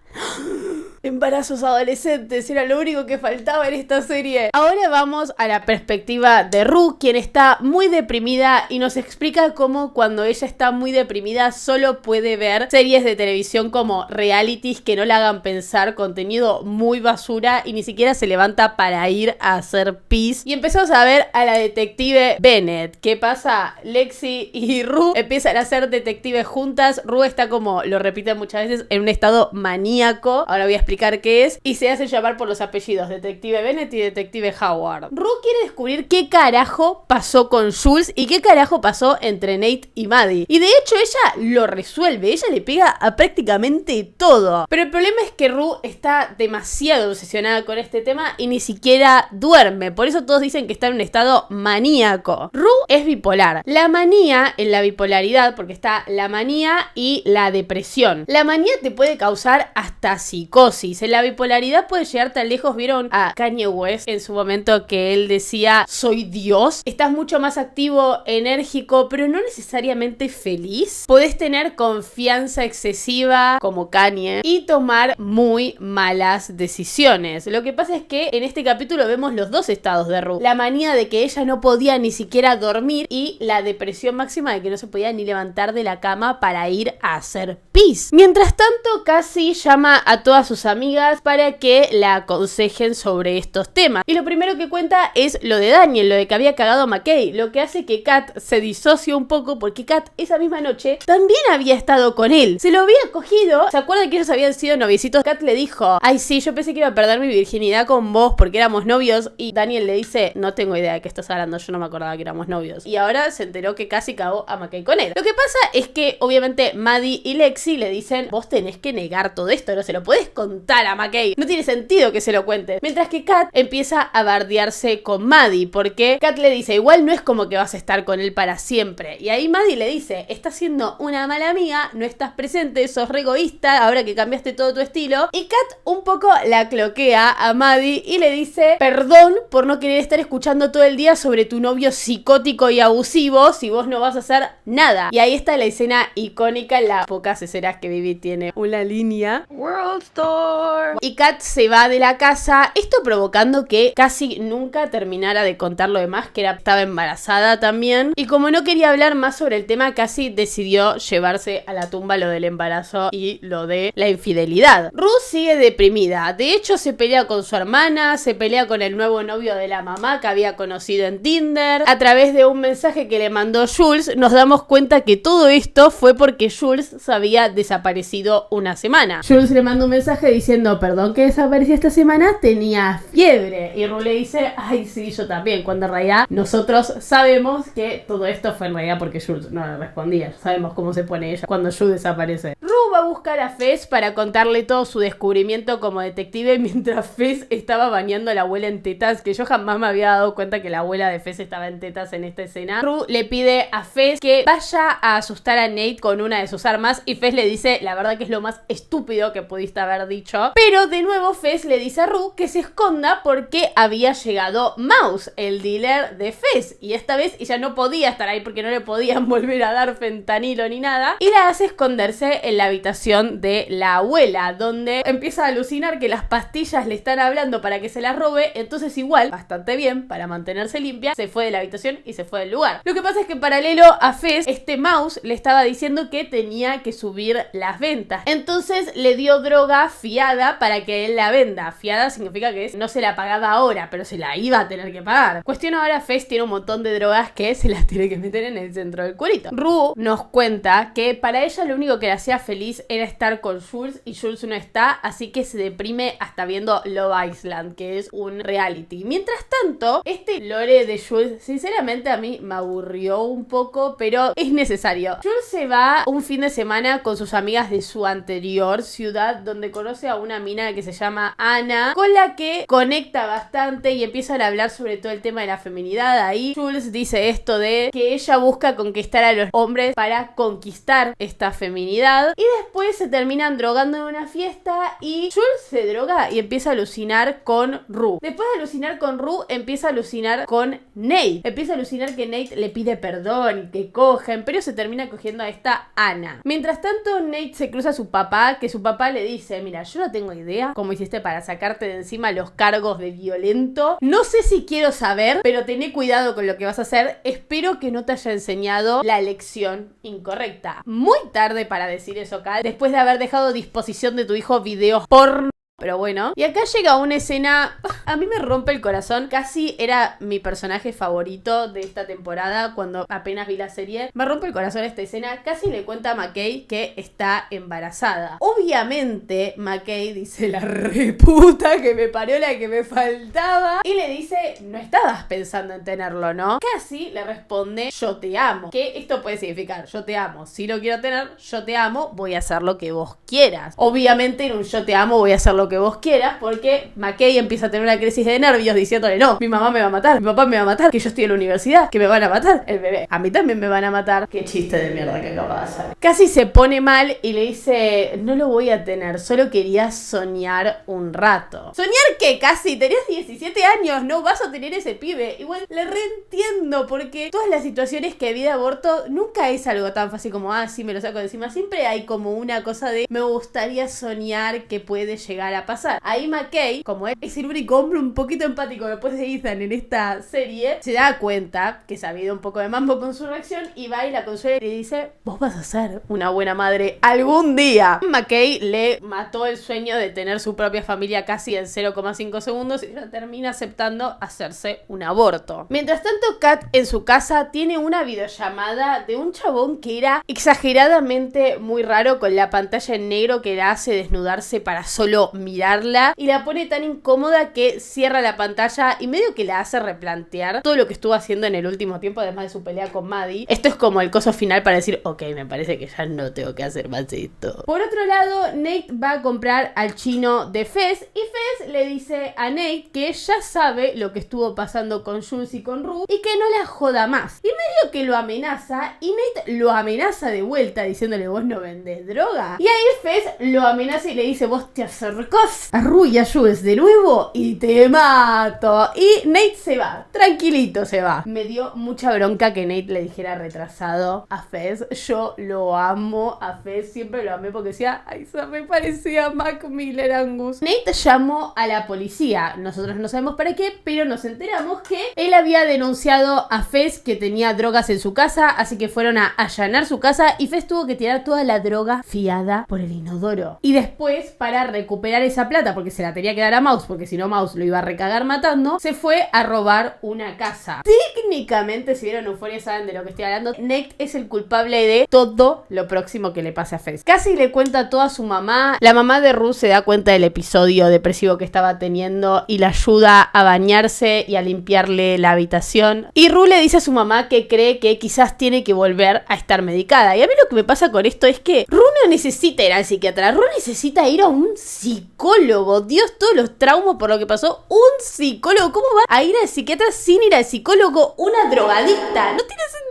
Embarazos adolescentes, era lo único que faltaba en esta serie. Ahora vamos a la perspectiva de Rue, quien está muy deprimida y nos explica cómo cuando ella está muy deprimida solo puede ver series de televisión como realities que no la hagan pensar, contenido muy basura y ni siquiera se levanta para ir a hacer pis. Y empezamos a ver a la detective Bennett. ¿Qué pasa? Lexi y Rue empiezan a ser detectives juntas. Rue está, como lo repite muchas veces, en un estado maníaco. Ahora voy a explicar qué es, y se hace llamar por los apellidos Detective Bennett y Detective Howard. Rue quiere descubrir qué carajo pasó con Jules y qué carajo pasó entre Nate y Maddie. Y de hecho ella lo resuelve, ella le pega a prácticamente todo. Pero el problema es que Rue está demasiado obsesionada con este tema y ni siquiera duerme. Por eso todos dicen que está en un estado maníaco. Rue es bipolar. La manía, en la bipolaridad, porque está la manía y la depresión. La manía te puede causar hasta psicosis. En la bipolaridad puede llegar tan lejos. ¿Vieron a Kanye West en su momento que él decía soy Dios? Estás mucho más activo, enérgico, pero no necesariamente feliz. Podés tener confianza excesiva como Kanye y tomar muy malas decisiones. Lo que pasa es que en este capítulo vemos los dos estados de Rue. La manía de que ella no podía ni siquiera dormir y la depresión máxima de que no se podía ni levantar de la cama para ir a hacer pis. Mientras tanto, Cassie llama a todas sus amigas para que la aconsejen sobre estos temas. Y lo primero que cuenta es lo de Daniel, lo de que había cagado a McKay, lo que hace que Kat se disocie un poco porque Kat esa misma noche también había estado con él. Se lo había cogido. ¿Se acuerdan que ellos habían sido noviecitos? Kat le dijo, ay sí, yo pensé que iba a perder mi virginidad con vos porque éramos novios. Y Daniel le dice, no tengo idea de qué estás hablando, yo no me acordaba que éramos novios. Y ahora se enteró que casi cagó a McKay con él. Lo que pasa es que obviamente Maddie y Lexi le dicen, vos tenés que negar todo esto, no se lo podés contar a McKay, no tiene sentido que se lo cuente. Mientras que Kat empieza a bardearse con Maddie porque Kat le dice, igual no es como que vas a estar con él para siempre. Y ahí Maddie le dice, estás siendo una mala amiga, no estás presente, sos re egoísta ahora que cambiaste todo tu estilo. Y Kat un poco la cloquea a Maddie y le dice, perdón por no querer estar escuchando todo el día sobre tu novio psicótico y abusivo si vos no vas a hacer nada. Y ahí está la escena icónica, en las pocas escenas que Vivi tiene una línea World Store. y Kat se va de la casa, esto provocando que casi nunca terminara de contar lo demás, que estaba embarazada también. Y como no quería hablar más sobre el tema, casi decidió llevarse a la tumba lo del embarazo y lo de la infidelidad. Rue sigue deprimida, de hecho se pelea con su hermana, se pelea con el nuevo novio de la mamá que había conocido en Tinder. A través de un mensaje que le mandó Jules, nos damos cuenta que todo esto fue porque Jules se había desaparecido una semana. Jules le mandó un mensaje diciendo, perdón que desaparecí esta semana, tenía fiebre. Y Rue le dice, ay sí, yo también, cuando en realidad nosotros sabemos que todo esto fue en realidad porque Jules no le respondía. Sabemos cómo se pone ella cuando Jules desaparece. Rue va a buscar a Fez para contarle todo su descubrimiento como detective mientras Fez estaba bañando a la abuela en tetas, que yo jamás me había dado cuenta que la abuela de Fez estaba en tetas en esta escena. Rue le pide a Fez que vaya a asustar a Nate con una de sus armas y Fez le dice, la verdad que es lo más estúpido que pudiste haber dicho, pero de nuevo Fez le dice a Rue que se esconda porque había llegado Mouse, el dealer de Fez, y esta vez ella no podía estar ahí porque no le podían volver a dar fentanilo ni nada, y la hace esconderse en la habitación de la abuela, donde empieza a alucinar que las pastillas le están hablando para que se las robe, entonces igual, bastante bien, para mantenerse limpia, se fue de la habitación y se fue del lugar. Lo que pasa es que en paralelo a Fez, este Mouse le estaba diciendo que tenía que subir las ventas, entonces le dio droga fiada para que él la venda. Fiada significa que no se la pagaba ahora, pero se la iba a tener que pagar. Cuestión ahora, Fez tiene un montón de drogas que se las tiene que meter en el centro del cuerito. Rue nos cuenta que para ella lo único que la hacía feliz era estar con Jules y Jules no está, así que se deprime hasta viendo Love Island, que es un reality. Mientras tanto, este lore de Jules, sinceramente a mí me aburrió un poco, pero es necesario. Jules se va un fin de semana con sus amigas de su anterior ciudad, donde conoce a una mina que se llama Ana, con la que conecta bastante y empiezan a hablar sobre todo el tema de la feminidad. Ahí Jules dice esto de que ella busca conquistar a los hombres para conquistar esta feminidad, y después se terminan drogando en una fiesta y Jules se droga y empieza a alucinar con Rue. Después de alucinar con Rue, empieza a alucinar con Nate. Empieza a alucinar que Nate le pide perdón y que cogen, pero se termina cogiendo a esta Ana. Mientras tanto, Nate se cruza a su papá, que su papá le dice, mira, yo no tengo idea cómo hiciste para sacarte de encima los cargos de violento. No sé si quiero saber, pero tené cuidado con lo que vas a hacer. Espero que no te haya enseñado la lección incorrecta. Muy tarde para decir eso, Cal, después de haber dejado a disposición de tu hijo videos porno. Pero bueno, y acá llega una escena, a mí me rompe el corazón, casi era mi personaje favorito de esta temporada cuando apenas vi la serie. Me rompe el corazón esta escena, casi le cuenta a McKay que está embarazada. Obviamente McKay dice, la reputa que me parió la que me faltaba, y le dice, no estabas pensando en tenerlo, ¿no? Casi le responde, yo te amo. Que esto puede significar, yo te amo, si lo quiero tener, yo te amo, voy a hacer lo que vos quieras. Obviamente en un yo te amo voy a hacer lo que vos quieras, porque McKay empieza a tener una crisis de nervios diciéndole, no, mi mamá me va a matar, mi papá me va a matar, que yo estoy en la universidad, que me van a matar, el bebé, a mí también me van a matar. Qué chiste de mierda que acaba de hacer. Casi se pone mal y le dice, no lo voy a tener, solo quería soñar un rato. ¿Soñar qué? Casi, tenías 17 años, no vas a tener ese pibe. Igual le reentiendo, porque todas las situaciones que vi de aborto nunca es algo tan fácil como, ah, sí, me lo saco de encima. Siempre hay como una cosa de, me gustaría soñar que puede llegar a pasar. Ahí McKay, como es el único hombre un poquito empático después de Ethan en esta serie, se da cuenta que se ha habido un poco de mambo con su reacción y va y la consuela y le dice, vos vas a ser una buena madre algún día. McKay le mató el sueño de tener su propia familia casi en 0,5 segundos y ella termina aceptando hacerse un aborto. Mientras tanto, Kat en su casa tiene una videollamada de un chabón que era exageradamente muy raro, con la pantalla en negro que la hace desnudarse para solo mirarla y la pone tan incómoda que cierra la pantalla y medio que la hace replantear todo lo que estuvo haciendo en el último tiempo, además de su pelea con Maddie. Esto es como el coso final para decir, ok, me parece que ya no tengo que hacer más esto. Por otro lado, Nate va a comprar al chino de Fez y Fez le dice a Nate que ya sabe lo que estuvo pasando con Jules y con Rue y que no la joda más. Y medio que lo amenaza y Nate lo amenaza de vuelta diciéndole, vos no vendés droga. Y ahí Fez lo amenaza y le dice, vos te acercás a Rue y a Jules de nuevo y te mato. Y Nate se va, tranquilito se va. Me dio mucha bronca que Nate le dijera retrasado a Fez. Yo lo amo a Fez, siempre lo amé porque decía, ay, eso me parecía Mac Miller Angus. Nate llamó a la policía, nosotros no sabemos para qué, pero nos enteramos que él había denunciado a Fez que tenía drogas en su casa, así que fueron a allanar su casa y Fez tuvo que tirar toda la droga fiada por el inodoro. Y después, para recuperar robar esa plata porque se la tenía que dar a Mouse, porque si no Mouse lo iba a recagar matando, se fue a robar una casa. Técnicamente, si vieron Euphoria saben de lo que estoy hablando, Nate es el culpable de todo lo próximo que le pase a Fez. Casi le cuenta todo a su mamá. La mamá de Rue se da cuenta del episodio depresivo que estaba teniendo y la ayuda a bañarse y a limpiarle la habitación. Y Rue le dice a su mamá que cree que quizás tiene que volver a estar medicada. Y a mí lo que me pasa con esto es que Rue no necesita ir al psiquiatra, Rue necesita ir a un psicólogo. Dios, todos los traumas por lo que pasó. Un psicólogo, ¿cómo va a ir al psiquiatra sin ir al psicólogo? Una drogadicta, no tiene sentido.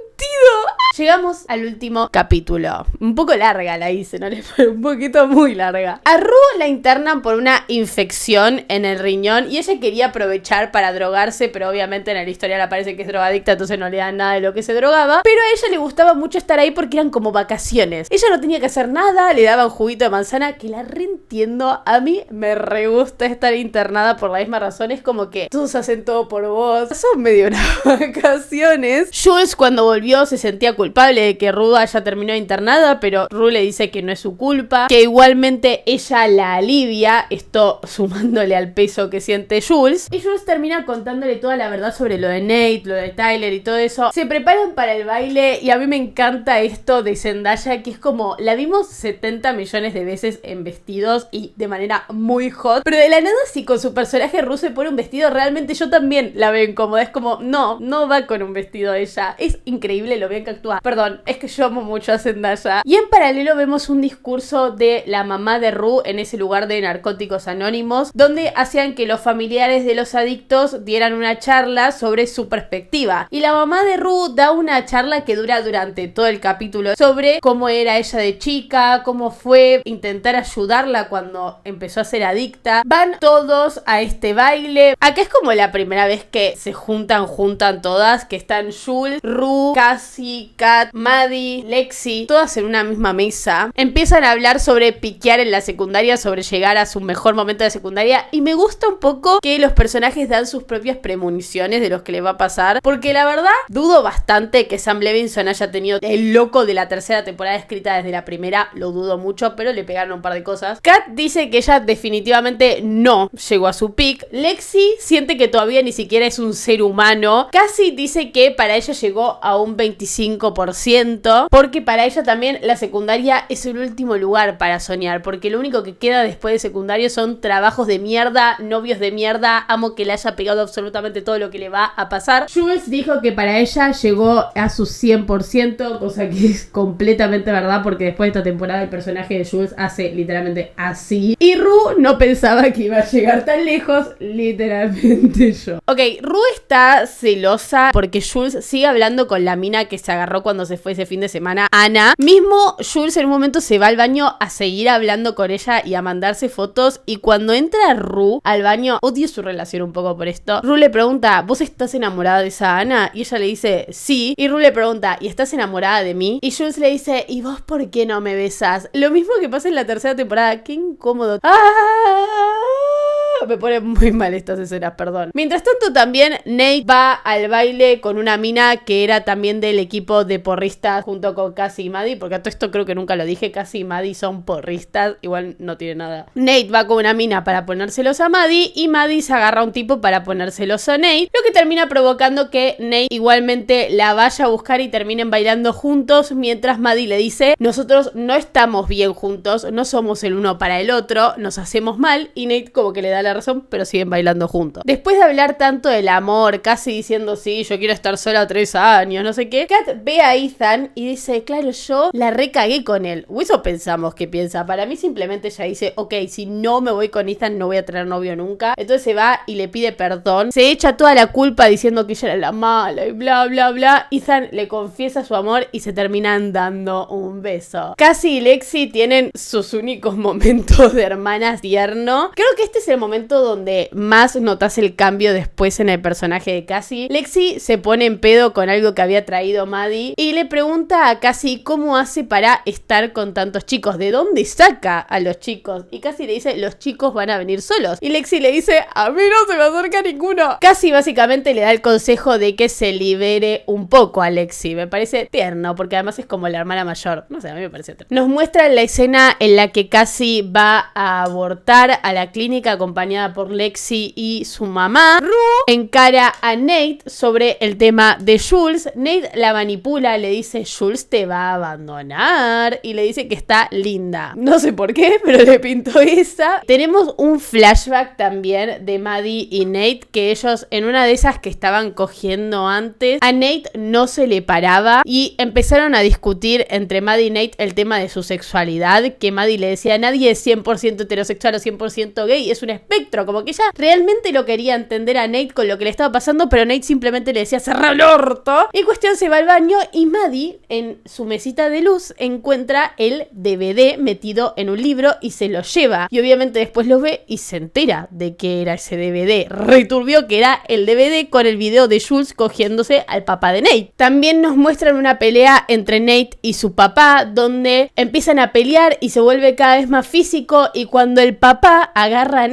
Llegamos al último capítulo. Un poco larga la hice, ¿no? Un poquito muy larga. A Rue la internan por una infección en el riñón y ella quería aprovechar para drogarse, pero obviamente en la historia le parece que es drogadicta, entonces no le dan nada de lo que se drogaba. Pero a ella le gustaba mucho estar ahí porque eran como vacaciones. Ella no tenía que hacer nada, le daban juguito de manzana, que la reentiendo. A mí me re gusta estar internada por la misma razón. Es como que todos hacen todo por vos. Son medio unas vacaciones. Jules, cuando volvió, se sentía culpable de que Rue haya terminado internada, pero Rue le dice que no es su culpa, que igualmente ella la alivia, esto sumándole al peso que siente Jules. Y Jules termina contándole toda la verdad sobre lo de Nate, lo de Tyler y todo eso. Se preparan para el baile y a mí me encanta esto de Zendaya, que es como, la vimos 70 millones de veces en vestidos y de manera muy hot, pero de la nada si con su personaje Rue se pone un vestido, realmente yo también la veo incómoda. Es como, no va con un vestido ella. Es increíble lo bien que actúa. Perdón, es que yo amo mucho a Zendaya. Y en paralelo vemos un discurso de la mamá de Rue en ese lugar de Narcóticos Anónimos, donde hacían que los familiares de los adictos dieran una charla sobre su perspectiva. Y la mamá de Rue da una charla que dura durante todo el capítulo sobre cómo era ella de chica, cómo fue intentar ayudarla cuando empezó a ser adicta. Van todos a este baile. Acá es como la primera vez que se juntan todas, que están Jules, Rue, Cassie, Kat, Maddie, Lexi, todas en una misma mesa. Empiezan a hablar sobre piquear en la secundaria, sobre llegar a su mejor momento de secundaria, y me gusta un poco que los personajes dan sus propias premoniciones de lo que les va a pasar, porque la verdad dudo bastante que Sam Levinson haya tenido el loco de la tercera temporada escrita desde la primera, lo dudo mucho, pero le pegaron un par de cosas. Kat dice que ella definitivamente no llegó a su peak. Lexi siente que todavía ni siquiera es un ser humano. Cassie dice que para ella llegó a un 25%, porque para ella también la secundaria es el último lugar para soñar, porque lo único que queda después de secundario son trabajos de mierda, novios de mierda. Amo que le haya pegado absolutamente todo lo que le va a pasar. Jules dijo que para ella llegó a su 100%, cosa que es completamente verdad, porque después de esta temporada el personaje de Jules hace literalmente así. Y Rue no pensaba que iba a llegar tan lejos, literalmente yo. Ok, Rue está celosa porque Jules sigue hablando con la mina que se agarró cuando se fue ese fin de semana, Ana. Mismo Jules en un momento se va al baño a seguir hablando con ella y a mandarse fotos, y cuando entra Rue al baño, odio su relación un poco por esto. Rue le pregunta, ¿vos estás enamorada de esa Ana? Y ella le dice, sí. Y Rue le pregunta, ¿y estás enamorada de mí? Y Jules le dice, ¿y vos por qué no me besás? Lo mismo que pasa en la tercera temporada. Qué incómodo. Me pone muy mal estas escenas, perdón. Mientras tanto también Nate va al baile con una mina que era también del equipo de porristas junto con Cassie y Maddie, porque a todo esto creo que nunca lo dije, Cassie y Maddie son porristas, igual no tiene nada. Nate va con una mina para ponérselos a Maddie y Maddie se agarra a un tipo para ponérselos a Nate, lo que termina provocando que Nate igualmente la vaya a buscar y terminen bailando juntos, mientras Maddie le dice, nosotros no estamos bien juntos, no somos el uno para el otro, nos hacemos mal, y Nate como que le da la razón, pero siguen bailando juntos. Después de hablar tanto del amor, casi diciendo, sí, yo quiero estar sola 3 años, no sé qué, Kat ve a Ethan y dice, claro, yo la recagué con él. O eso pensamos que piensa. Para mí simplemente ella dice, ok, si no me voy con Ethan no voy a tener novio nunca. Entonces se va y le pide perdón. Se echa toda la culpa diciendo que ella era la mala y bla, bla, bla. Ethan le confiesa su amor y se terminan dando un beso. Cassie y Lexi tienen sus únicos momentos de hermanas tierno. Creo que este es el momento momento donde más notas el cambio después en el personaje de Cassie. Lexi se pone en pedo con algo que había traído Maddie y le pregunta a Cassie cómo hace para estar con tantos chicos, de dónde saca a los chicos. Y Cassie le dice, los chicos van a venir solos. Y Lexi le dice, a mí no se me acerca ninguno. Cassie básicamente le da el consejo de que se libere un poco a Lexi. Me parece tierno, porque además es como la hermana mayor. No sé, a mí me parece tierno. Nos muestra la escena en la que Cassie va a abortar a la clínica acompañada por Lexi y su mamá. Rue encara a Nate sobre el tema de Jules. Nate la manipula, le dice, Jules te va a abandonar. Y le dice que está linda. No sé por qué, pero le pintó esa. Tenemos un flashback también de Maddie y Nate, que ellos en una de esas que estaban cogiendo antes, a Nate no se le paraba y empezaron a discutir entre Maddie y Nate el tema de su sexualidad, que Maddie le decía, nadie es 100% heterosexual o 100% gay, es un espectro, como que ella realmente lo quería entender a Nate con lo que le estaba pasando, pero Nate simplemente le decía, cerrá el orto. Y cuestión, se va al baño y Maddie en su mesita de luz encuentra el DVD metido en un libro y se lo lleva, y obviamente después lo ve y se entera de que era ese DVD. Returbió que era el DVD con el video de Jules cogiéndose al papá de Nate. También nos muestran una pelea entre Nate y su papá, donde empiezan a pelear y se vuelve cada vez más físico, y cuando el papá agarra a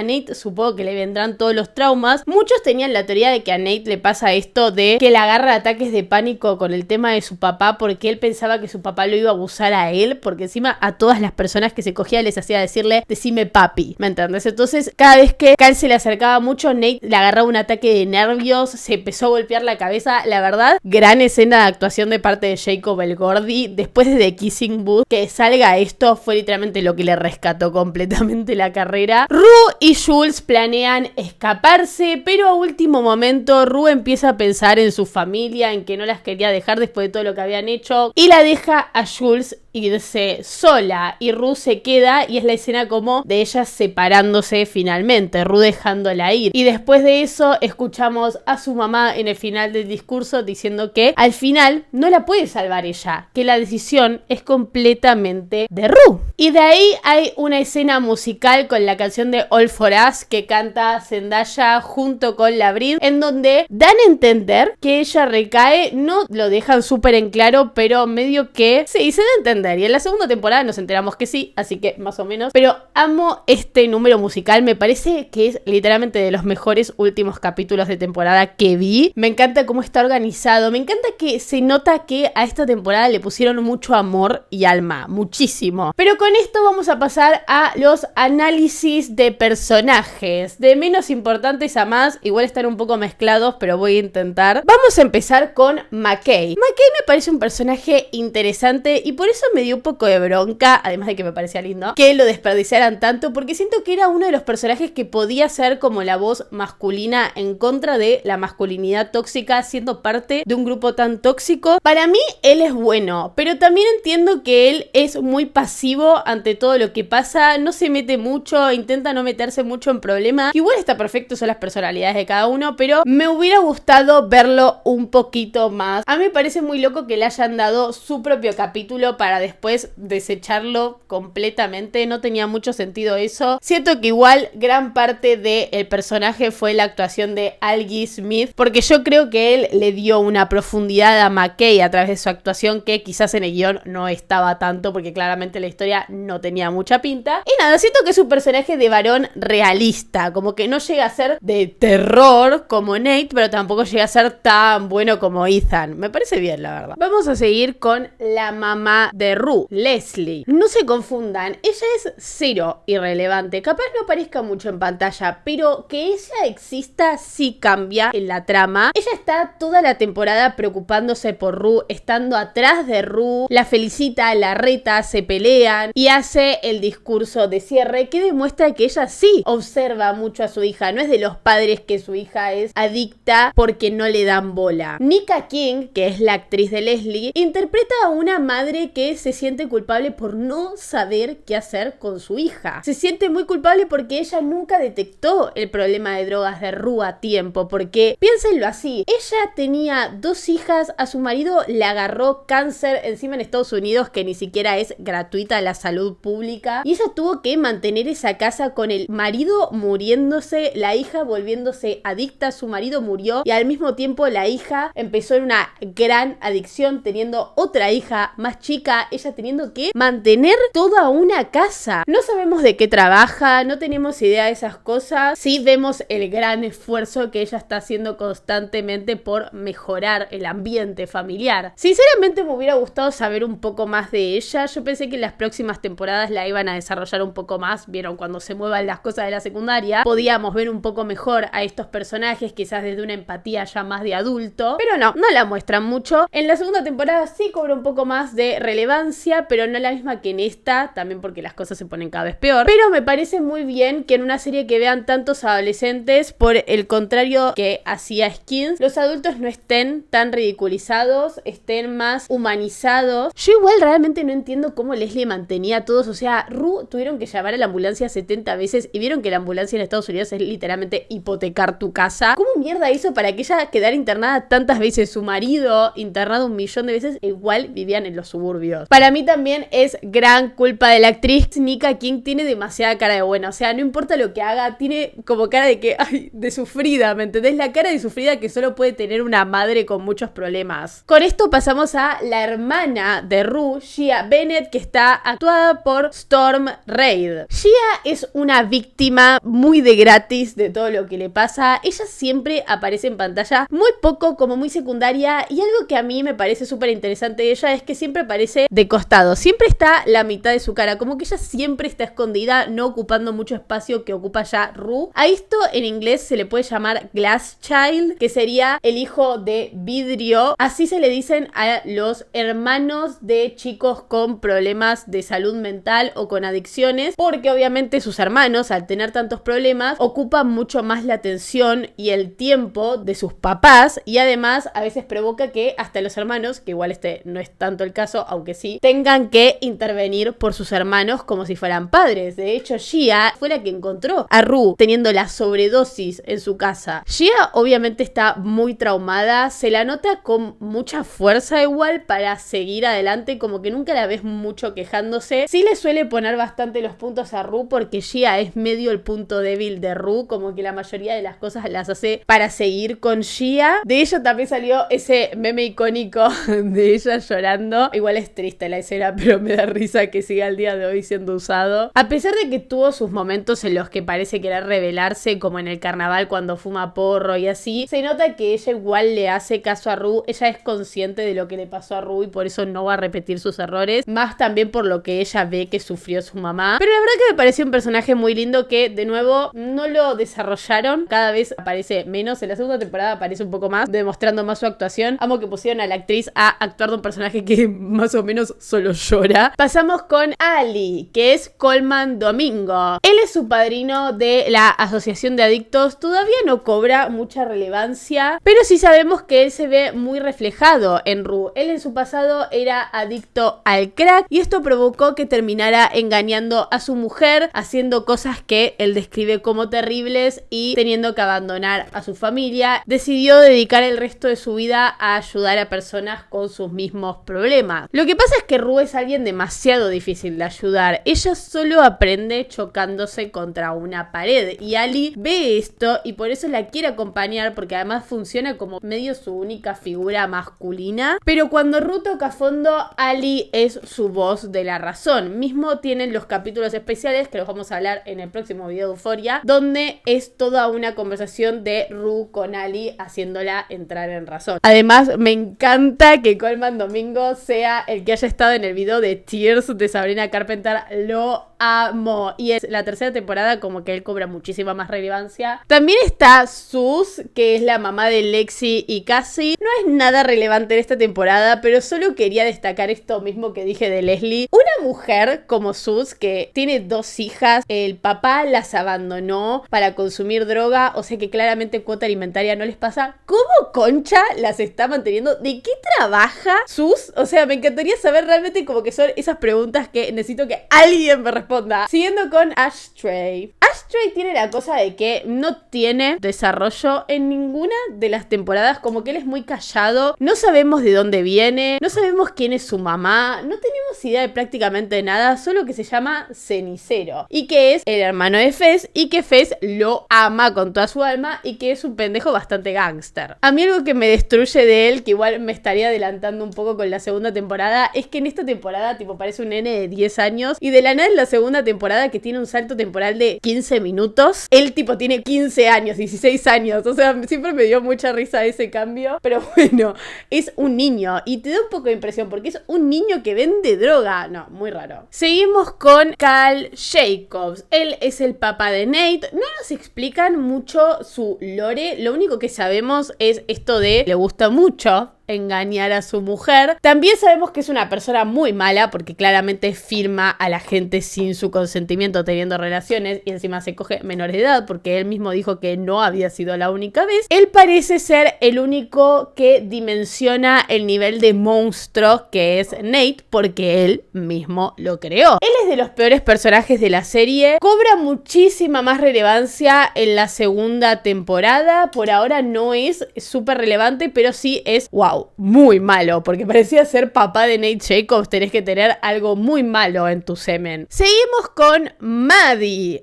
Nate supongo que le vendrán todos los traumas. Muchos tenían la teoría de que a Nate le pasa esto de que le agarra ataques de pánico con el tema de su papá, porque él pensaba que su papá lo iba a abusar a él, porque encima a todas las personas que se cogía les hacía decirle, decime papi, ¿me entiendes? Entonces cada vez que Cal se le acercaba mucho, Nate le agarraba un ataque de nervios, se empezó a golpear la cabeza. La verdad, gran escena de actuación de parte de Jacob Elordi después de The Kissing Booth. Que salga esto fue literalmente lo que le rescató completamente la carrera. Rue y Jules planean escaparse, pero a último momento Rue empieza a pensar en su familia, en que no las quería dejar después de todo lo que habían hecho, y la deja a Jules irse sola, y Rue se queda, y es la escena como de ellas separándose finalmente, Rue dejándola ir. Y después de eso escuchamos a su mamá en el final del discurso diciendo que al final no la puede salvar ella, que la decisión es completamente de Rue. Y de ahí hay una escena musical con la canción de All For Us que canta Zendaya junto con la Brit, en donde dan a entender que ella recae, no lo dejan súper en claro, pero medio que sí, se da a entender. Y en la segunda temporada nos enteramos que sí, así que más o menos. Pero amo este número musical, me parece que es literalmente de los mejores últimos capítulos de temporada que vi. Me encanta cómo está organizado, me encanta que se nota que a esta temporada le pusieron mucho amor y alma, muchísimo. Pero con esto vamos a pasar a los análisis de personajes, de menos importantes a más, igual están un poco mezclados, pero voy a intentar. Vamos a empezar con McKay. McKay me parece un personaje interesante y por eso me dio un poco de bronca, además de que me parecía lindo, que lo desperdiciaran tanto, porque siento que era uno de los personajes que podía ser como la voz masculina en contra de la masculinidad tóxica, siendo parte de un grupo tan tóxico. Para mí, él es bueno, pero también entiendo que él es muy pasivo ante todo lo que pasa, no se mete mucho, intenta no meterse mucho en problemas. Igual está perfecto, son las personalidades de cada uno, pero me hubiera gustado verlo un poquito más. A mí me parece muy loco que le hayan dado su propio capítulo para después desecharlo completamente, no tenía mucho sentido eso. Siento que igual gran parte del personaje fue la actuación de Algie Smith, porque yo creo que él le dio una profundidad a McKay a través de su actuación que quizás en el guión no estaba tanto, porque claramente la historia no tenía mucha pinta. Y nada, siento que es un personaje de varón realista, como que no llega a ser de terror como Nate, pero tampoco llega a ser tan bueno como Ethan. Me parece bien, la verdad. Vamos a seguir con la mamá de Rue, Leslie. No se confundan, ella es cero irrelevante. Capaz no aparezca mucho en pantalla, pero que ella exista sí cambia en la trama. Ella está toda la temporada preocupándose por Rue, estando atrás de Rue, la felicita, la reta, se pelean y hace el discurso de cierre que demuestra que ella sí observa mucho a su hija. No es de los padres que su hija es adicta porque no le dan bola. Nika King, que es la actriz de Leslie, interpreta a una madre que vez se siente culpable por no saber qué hacer con su hija. Se siente muy culpable porque ella nunca detectó el problema de drogas de Rue a tiempo, porque piénsenlo así, ella tenía 2 hijas, a su marido le agarró cáncer encima en Estados Unidos, que ni siquiera es gratuita la salud pública, y ella tuvo que mantener esa casa con el marido muriéndose, la hija volviéndose adicta, su marido murió y al mismo tiempo la hija empezó en una gran adicción, teniendo otra hija más chica, ella teniendo que mantener toda una casa. No sabemos de qué trabaja, no tenemos idea de esas cosas. Sí vemos el gran esfuerzo que ella está haciendo constantemente por mejorar el ambiente familiar. Sinceramente me hubiera gustado saber un poco más de ella. Yo pensé que en las próximas temporadas la iban a desarrollar un poco más. Vieron, cuando se muevan las cosas de la secundaria, podíamos ver un poco mejor a estos personajes, quizás desde una empatía ya más de adulto, pero no la muestran mucho. En la segunda temporada sí cobra un poco más de relevancia, pero no la misma que en esta, también porque las cosas se ponen cada vez peor. Pero me parece muy bien que en una serie que vean tantos adolescentes, por el contrario que hacía Skins, los adultos no estén tan ridiculizados, estén más humanizados. Yo igual realmente no entiendo cómo Leslie mantenía a todos, o sea, Rue tuvieron que llamar a la ambulancia 70 veces y vieron que la ambulancia en Estados Unidos es literalmente hipotecar tu casa. ¿Cómo mierda hizo para que ella quedara internada tantas veces? Su marido internado 1.000.000 de veces, e igual vivían en los suburbios. Para mí también es gran culpa de la actriz. Nika King tiene demasiada cara de buena, o sea, no importa lo que haga, tiene como cara de que, ay, de sufrida, ¿me entendés? La cara de sufrida que solo puede tener una madre con muchos problemas. Con esto pasamos a la hermana de Rue, Gia Bennett, que está actuada por Storm Reid. Gia es una víctima muy de gratis de todo lo que le pasa. Ella siempre aparece en pantalla muy poco, como muy secundaria, y algo que a mí me parece súper interesante de ella es que siempre aparece de costado, siempre está la mitad de su cara, como que ella siempre está escondida, no ocupando mucho espacio que ocupa ya Rue. A esto en inglés se le puede llamar Glass Child, que sería el hijo de vidrio. Así se le dicen a los hermanos de chicos con problemas de salud mental o con adicciones, porque obviamente sus hermanos, al tener tantos problemas, ocupan mucho más la atención y el tiempo de sus papás, y además a veces provoca que hasta los hermanos, que igual este no es tanto el caso, aunque sí, tengan que intervenir por sus hermanos como si fueran padres. De hecho, Gia fue la que encontró a Rue teniendo la sobredosis en su casa. Gia obviamente está muy traumada, se la nota con mucha fuerza igual para seguir adelante, como que nunca la ves mucho quejándose. Sí le suele poner bastante los puntos a Rue porque Gia es medio el punto débil de Rue, como que la mayoría de las cosas las hace para seguir con Gia. De ello también salió ese meme icónico de ella llorando. Igual es triste la escena, pero me da risa que siga al día de hoy siendo usado. A pesar de que tuvo sus momentos en los que parece querer rebelarse, como en el carnaval cuando fuma porro y así, se nota que ella igual le hace caso a Rue. Ella es consciente de lo que le pasó a Rue y por eso no va a repetir sus errores, más también por lo que ella ve que sufrió su mamá. Pero la verdad que me pareció un personaje muy lindo que, de nuevo, no lo desarrollaron. Cada vez aparece menos. En la segunda temporada aparece un poco más, demostrando más su actuación. Amo que pusieron a la actriz a actuar de un personaje que más o menos solo llora. Pasamos con Ali, que es Colman Domingo. Él es su padrino de la Asociación de Adictos. Todavía no cobra mucha relevancia, pero sí sabemos que él se ve muy reflejado en Rue. Él en su pasado era adicto al crack y esto provocó que terminara engañando a su mujer, haciendo cosas que él describe como terribles y teniendo que abandonar a su familia. Decidió dedicar el resto de su vida a ayudar a personas con sus mismos problemas. Lo que pasa es que Rue es alguien demasiado difícil de ayudar. Ella solo aprende chocándose contra una pared y Ali ve esto y por eso la quiere acompañar, porque además funciona como medio su única figura masculina. Pero cuando Rue toca fondo, Ali es su voz de la razón. Mismo tienen los capítulos especiales, que los vamos a hablar en el próximo video de Euphoria, donde es toda una conversación de Rue con Ali haciéndola entrar en razón. Además, me encanta que Colman Domingo sea el que haya estado en el video de Tears de Sabrina Carpenter. Lo amo. Y es la tercera temporada como que él cobra muchísima más relevancia. También está Sus, que es la mamá de Lexi y Cassie. No es nada relevante en esta temporada, pero solo quería destacar esto mismo que dije de Leslie. Una mujer como Sus, que tiene 2 hijas, el papá las abandonó para consumir droga, o sea que claramente cuota alimentaria no les pasa. ¿Cómo concha las está manteniendo? ¿De qué trabaja Sus? O sea, me encantaría saber realmente como que son esas preguntas que necesito que alguien me responda. Siguiendo con Ashtray. Ashtray tiene la cosa de que no tiene desarrollo en ninguna de las temporadas, como que él es muy callado, no sabemos de dónde viene, no sabemos quién es su mamá, no tenemos idea de prácticamente nada, solo que se llama Cenicero y que es el hermano de Fez y que Fez lo ama con toda su alma y que es un pendejo bastante gángster. A mí algo que me destruye de él, que igual me estaría adelantando un poco con la segunda temporada, es que en esta temporada tipo parece un nene de 10 años y de la nada en la segunda temporada, que tiene un salto temporal de 15 minutos, él tipo tiene 15 años, 16 años, o sea, siempre me dio mucha risa ese cambio, pero bueno, es un niño y te da un poco de impresión porque es un niño que vende droga. No, muy raro. Seguimos con Cal Jacobs. Él es el papá de Nate. No nos explican mucho su lore, lo único que sabemos es esto de le gusta mucho engañar a su mujer. También sabemos que es una persona muy mala porque claramente firma a la gente sin su consentimiento teniendo relaciones y encima se coge menores de edad porque él mismo dijo que no había sido la única vez. Él parece ser el único que dimensiona el nivel de monstruo que es Nate porque él mismo lo creó. Él es de los peores personajes de la serie. Cobra muchísima más relevancia en la segunda temporada. Por ahora no es súper relevante, pero sí es wow, muy malo, porque parecía ser papá de Nate Jacobs. Tenés que tener algo muy malo en tu semen. Seguimos con Maddie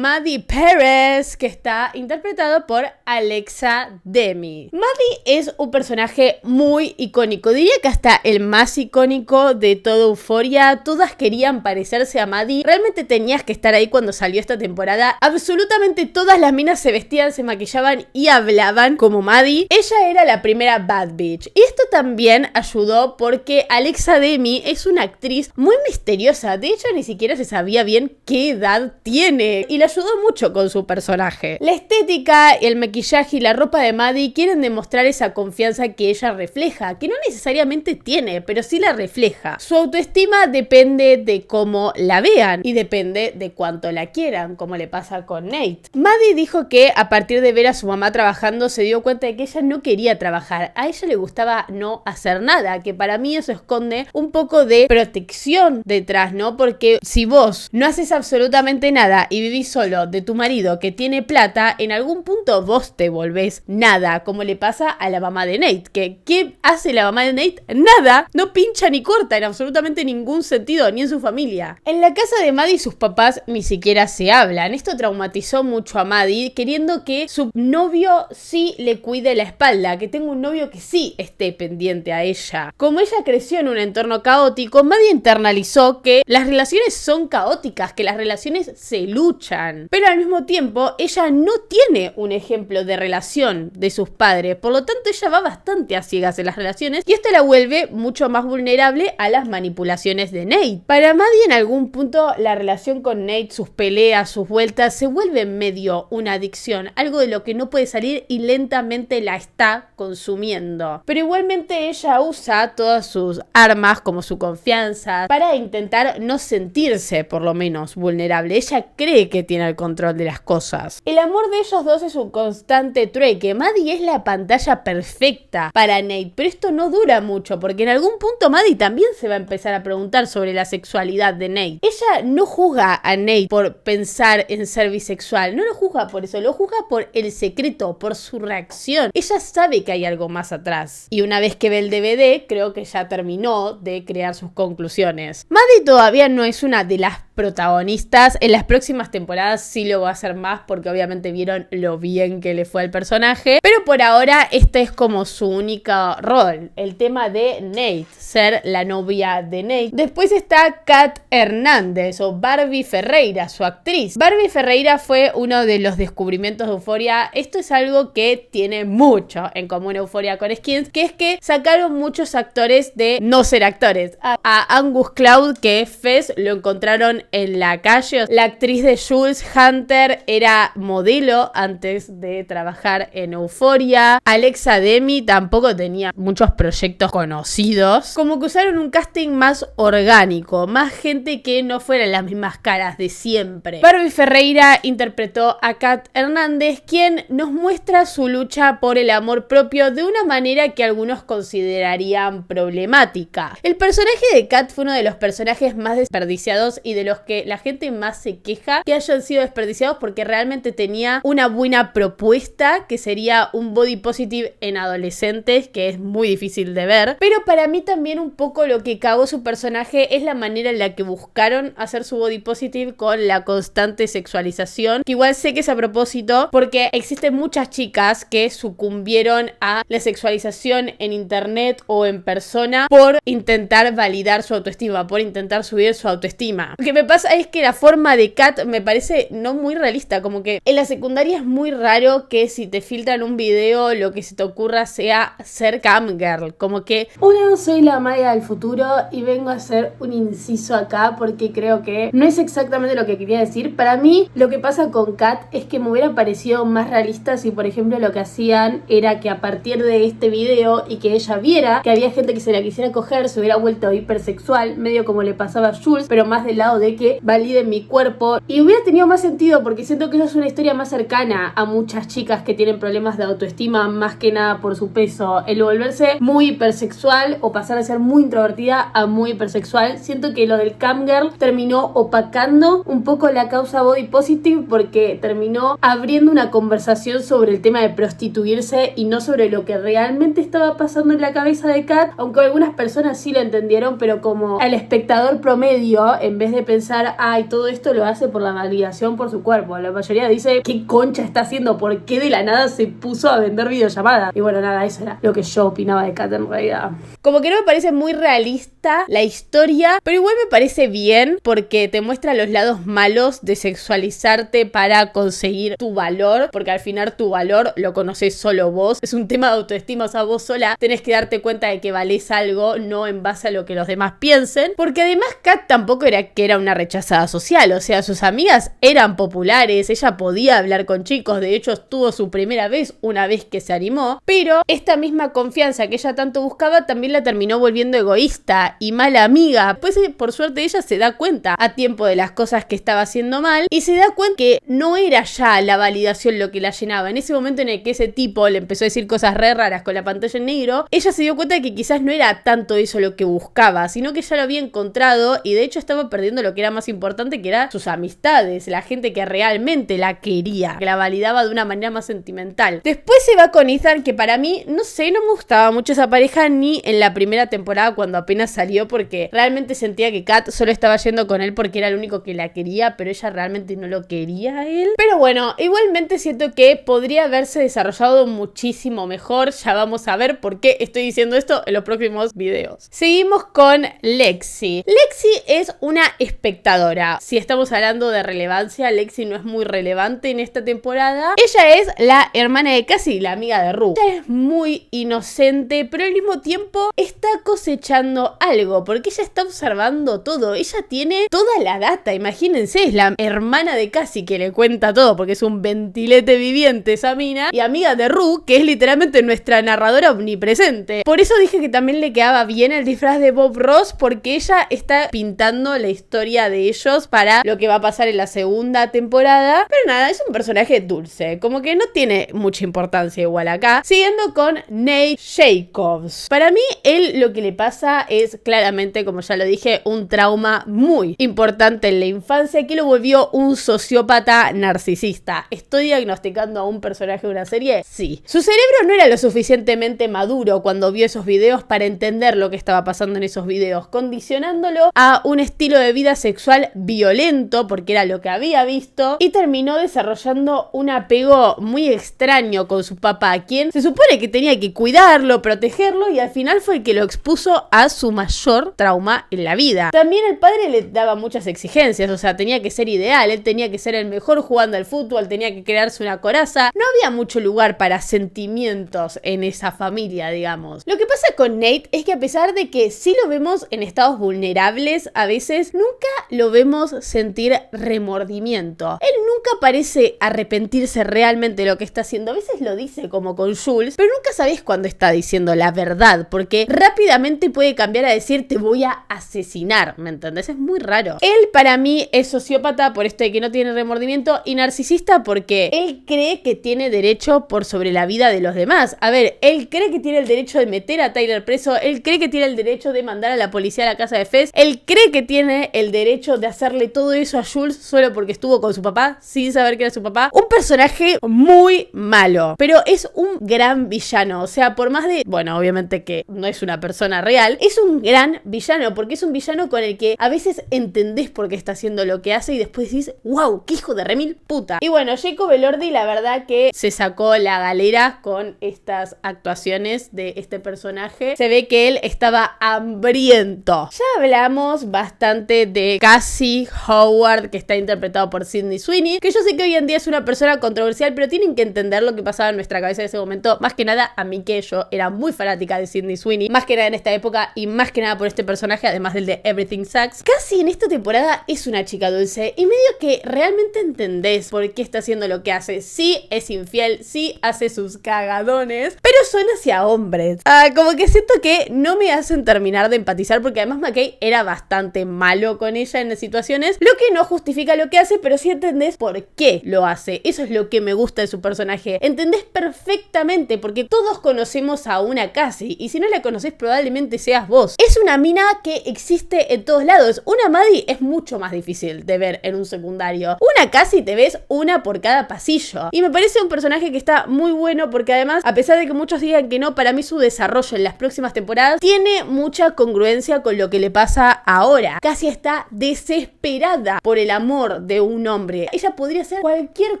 Perez, que está interpretado por Alexa Demi. Maddie es un personaje muy icónico, diría que hasta el más icónico de toda Euphoria. Todas querían parecerse a Maddie. Realmente tenías que estar ahí cuando salió esta temporada. Absolutamente todas las minas se vestían, se maquillaban y hablaban como Maddie. Ella era la primera bad bitch. Y esto también ayudó porque Alexa Demi es una actriz muy misteriosa. De hecho, ni siquiera se sabía bien qué edad tiene y le ayudó mucho con su personaje. La estética, el maquillaje y la ropa de Maddie quieren demostrar esa confianza que ella refleja, que no necesariamente tiene, pero sí la refleja. Su autoestima depende de cómo la vean y depende de cuánto la quieran, como le pasa con Nate. Maddie dijo que a partir de ver a su mamá trabajando se dio cuenta de que ella no quería trabajar. A ella le gustaba no hacer nada, que para mí eso esconde un poco de protección detrás, ¿no? Porque si vos no haces absolutamente nada y vivís solo de tu marido que tiene plata, en algún punto vos te volvés nada, como le pasa a la mamá de Nate, que ¿qué hace la mamá de Nate? Nada, no pincha ni corta en absolutamente ningún sentido, ni en su familia. En la casa de Maddie sus papás ni siquiera se hablan. Esto traumatizó mucho a Maddie, queriendo que su novio sí le cuide la espalda, que tenga un novio que sí esté pendiente a ella. Como ella creció en un entorno caótico, Maddie internalizó que las relaciones son caóticas, que las relaciones se luchan. Pero al mismo tiempo, ella no tiene un ejemplo de relación de sus padres, por lo tanto ella va bastante a ciegas en las relaciones y esto la vuelve mucho más vulnerable a las manipulaciones de Nate. Para Maddie en algún punto la relación con Nate, sus peleas, sus vueltas, se vuelve medio una adicción, algo de lo que no puede salir y lentamente la está consumiendo. Pero igualmente ella usa todas sus armas como su confianza para intentar no sentirse por lo menos vulnerable. Ella cree que tiene el control de las cosas. El amor de ellos dos es un constante trueque. Maddie es la pantalla perfecta para Nate, pero esto no dura mucho porque en algún punto Maddie también se va a empezar a preguntar sobre la sexualidad de Nate. Ella no juzga a Nate por pensar en ser bisexual, no lo juzga por eso, lo juzga por el secreto, por su reacción. Ella sabe que hay algo más atrás y una vez que ve el DVD creo que ya terminó de crear sus conclusiones. Maddie todavía no es una de las protagonistas. En las próximas temporadas sí lo va a hacer más porque obviamente vieron lo bien que le fue al personaje, pero por ahora este es como su único rol, el tema de Nate, ser la novia de Nate. Después está Kat Hernández o Barbie Ferreira, su actriz. Barbie Ferreira fue uno de los descubrimientos de Euphoria. Esto es algo que tiene mucho en común Euphoria con Skins, que es que sacaron muchos actores de no ser actores. A Angus Cloud, que Fez lo encontraron en la calle. La actriz de Jules, Hunter, era modelo antes de trabajar en Euphoria. Alexa Demi tampoco tenía muchos proyectos conocidos. Como que usaron un casting más orgánico, más gente que no fueran las mismas caras de siempre. Barbie Ferreira interpretó a Kat Hernández, quien nos muestra su lucha por el amor propio de una manera que algunos considerarían problemática. El personaje de Kat fue uno de los personajes más desperdiciados y de los que la gente más se queja que hayan sido desperdiciados, porque realmente tenía una buena propuesta que sería un body positive en adolescentes, que es muy difícil de ver. Pero para mí también un poco lo que cagó su personaje es la manera en la que buscaron hacer su body positive con la constante sexualización, que igual sé que es a propósito porque existen muchas chicas que sucumbieron a la sexualización en internet o en persona por intentar validar su autoestima, por intentar subir su autoestima. Lo que me pasa es que la forma de Kat me parece no muy realista, como que en la secundaria es muy raro que si te filtran un video lo que se te ocurra sea ser cam girl, como que hola, soy la Maya del futuro y vengo a hacer un inciso acá porque creo que no es exactamente lo que quería decir. Para mí lo que pasa con Kat es que me hubiera parecido más realista si por ejemplo lo que hacían era que a partir de este video y que ella viera que había gente que se la quisiera coger, se hubiera vuelto hipersexual, medio como le pasaba a Jules, pero más del lado de que validen mi cuerpo, y hubiera tenido más sentido porque siento que eso es una historia más cercana a muchas chicas que tienen problemas de autoestima, más que nada por su peso. El volverse muy hipersexual o pasar a ser muy introvertida a muy hipersexual, siento que lo del cam girl terminó opacando un poco la causa body positive porque terminó abriendo una conversación sobre el tema de prostituirse y no sobre lo que realmente estaba pasando en la cabeza de Kat, aunque algunas personas sí lo entendieron, pero como al espectador promedio, en vez de pensar, ay, todo esto lo hace por la validación por su cuerpo, la mayoría dice, ¿qué concha está haciendo? ¿Por qué de la nada se puso a vender videollamadas? Y bueno, nada, eso era lo que yo opinaba de Kat en realidad. Como que no me parece muy realista la historia, pero igual me parece bien porque te muestra los lados malos de sexualizarte para conseguir tu valor, porque al final tu valor lo conoces solo vos. Es un tema de autoestima, o sea, vos sola tenés que darte cuenta de que valés algo, no en base a lo que los demás piensen, porque además Kat tampoco era que era una rechazada social, o sea, sus amigas eran populares, ella podía hablar con chicos, de hecho tuvo su primera vez una vez que se animó, pero esta misma confianza que ella tanto buscaba también la terminó volviendo egoísta y mala amiga. Pues por suerte ella se da cuenta a tiempo de las cosas que estaba haciendo mal y se da cuenta que no era ya la validación lo que la llenaba. En ese momento en el que ese tipo le empezó a decir cosas re raras con la pantalla en negro, ella se dio cuenta de que quizás no era tanto eso lo que buscaba, sino que ya lo había encontrado y de hecho estaba perdiendo lo que era más importante, que era sus amistades, la gente que realmente la quería, que la validaba de una manera más sentimental. Después se va con Ethan, que para mí, no sé, no me gustaba mucho esa pareja ni en la primera temporada cuando apenas salió, porque realmente sentía que Kat solo estaba yendo con él porque era el único que la quería, pero ella realmente no lo quería a él. Pero bueno, igualmente siento que podría haberse desarrollado muchísimo mejor. Ya vamos a ver por qué estoy diciendo esto en los próximos videos. Seguimos con Lexi. Lexi es una espectadora. Si estamos hablando de relevancia, Lexi no es muy relevante en esta temporada. Ella es la hermana de Cassie, la amiga de Rue. Ella es muy inocente, pero al mismo tiempo está cosechando algo, porque ella está observando todo. Ella tiene toda la data, imagínense, es la hermana de Cassie que le cuenta todo, porque es un ventilete viviente esa mina, y amiga de Rue, que es literalmente nuestra narradora omnipresente. Por eso dije que también le quedaba bien el disfraz de Bob Ross, porque ella está pintando la historia de ellos para lo que va a pasar en la segunda temporada. Pero nada, es un personaje dulce, como que no tiene mucha importancia igual acá. Siguiendo con Nate Jacobs. Para mí, él lo que le pasa es claramente, como ya lo dije, un trauma muy importante en la infancia que lo volvió un sociópata narcisista. ¿Estoy diagnosticando a un personaje de una serie? Sí. Su cerebro no era lo suficientemente maduro cuando vio esos videos para entender lo que estaba pasando en esos videos, condicionándolo a un estilo de vida sexual violento, porque era lo que había visto, y terminó desarrollando un apego muy extraño con su papá, quien se supone que tenía que cuidarlo, protegerlo, y al final fue el que lo expuso a su mayor trauma en la vida. También el padre le daba muchas exigencias, o sea, tenía que ser ideal, él tenía que ser el mejor jugando al fútbol, tenía que crearse una coraza. No había mucho lugar para sentimientos en esa familia, digamos. Lo que pasa con Nate es que a pesar de que sí lo vemos en estados vulnerables, a veces nunca lo vemos sentir remordimiento. Él nunca parece arrepentirse realmente de lo que está haciendo. A veces lo dice como con Jules, pero nunca sabes cuándo está diciendo la verdad, porque rápidamente puede cambiar a decir te voy a asesinar, ¿me entendés? Es muy raro. Él para mí es sociópata por esto de que no tiene remordimiento y narcisista porque él cree que tiene derecho por sobre la vida de los demás. A ver, él cree que tiene el derecho de meter a Tyler preso, él cree que tiene el derecho de mandar a la policía a la casa de Fez, él cree que tiene el derecho de hacerle todo eso a Jules solo porque estuvo con su papá sin saber que era su papá. Un personaje muy malo, pero es un gran villano. O sea, por más de, bueno, obviamente que no es una persona real, es un gran villano porque es un villano con el que a veces entendés por qué está haciendo lo que hace y después decís, wow, qué hijo de remil puta. Y bueno, Jacob Elordi la verdad que se sacó la galera con estas actuaciones de este personaje. Se ve que él estaba hambriento. Ya hablamos bastante de Cassie Howard, que está interpretado por Sydney Sweeney, que yo sé que hoy en día es una persona controversial, pero tienen que entender lo que pasaba en nuestra cabeza en ese momento. Más que nada a mí, que yo era muy fanática de Sydney Sweeney, más que nada en esta época y más que nada por este personaje, además del de Everything Sucks. Cassie en esta temporada es una chica dulce y medio que realmente entendés por qué está haciendo lo que hace. Sí es infiel, sí hace sus cagadones, pero son hacia hombres. Como que siento que no me hacen terminar de empatizar porque además McKay era bastante malo con ella en las situaciones, lo que no justifica lo que hace, pero sí entendés por qué lo hace. Eso es lo que me gusta de su personaje. Entendés perfectamente porque todos conocemos a una Cassie y si no la conocés probablemente seas vos. Es una mina que existe en todos lados. Una Maddie es mucho más difícil de ver en un secundario. Una Cassie te ves una por cada pasillo. Y me parece un personaje que está muy bueno porque además, a pesar de que muchos digan que no, para mí su desarrollo en las próximas temporadas tiene mucha congruencia con lo que le pasa ahora. Cassie está desesperada por el amor de un hombre. Ella podría hacer cualquier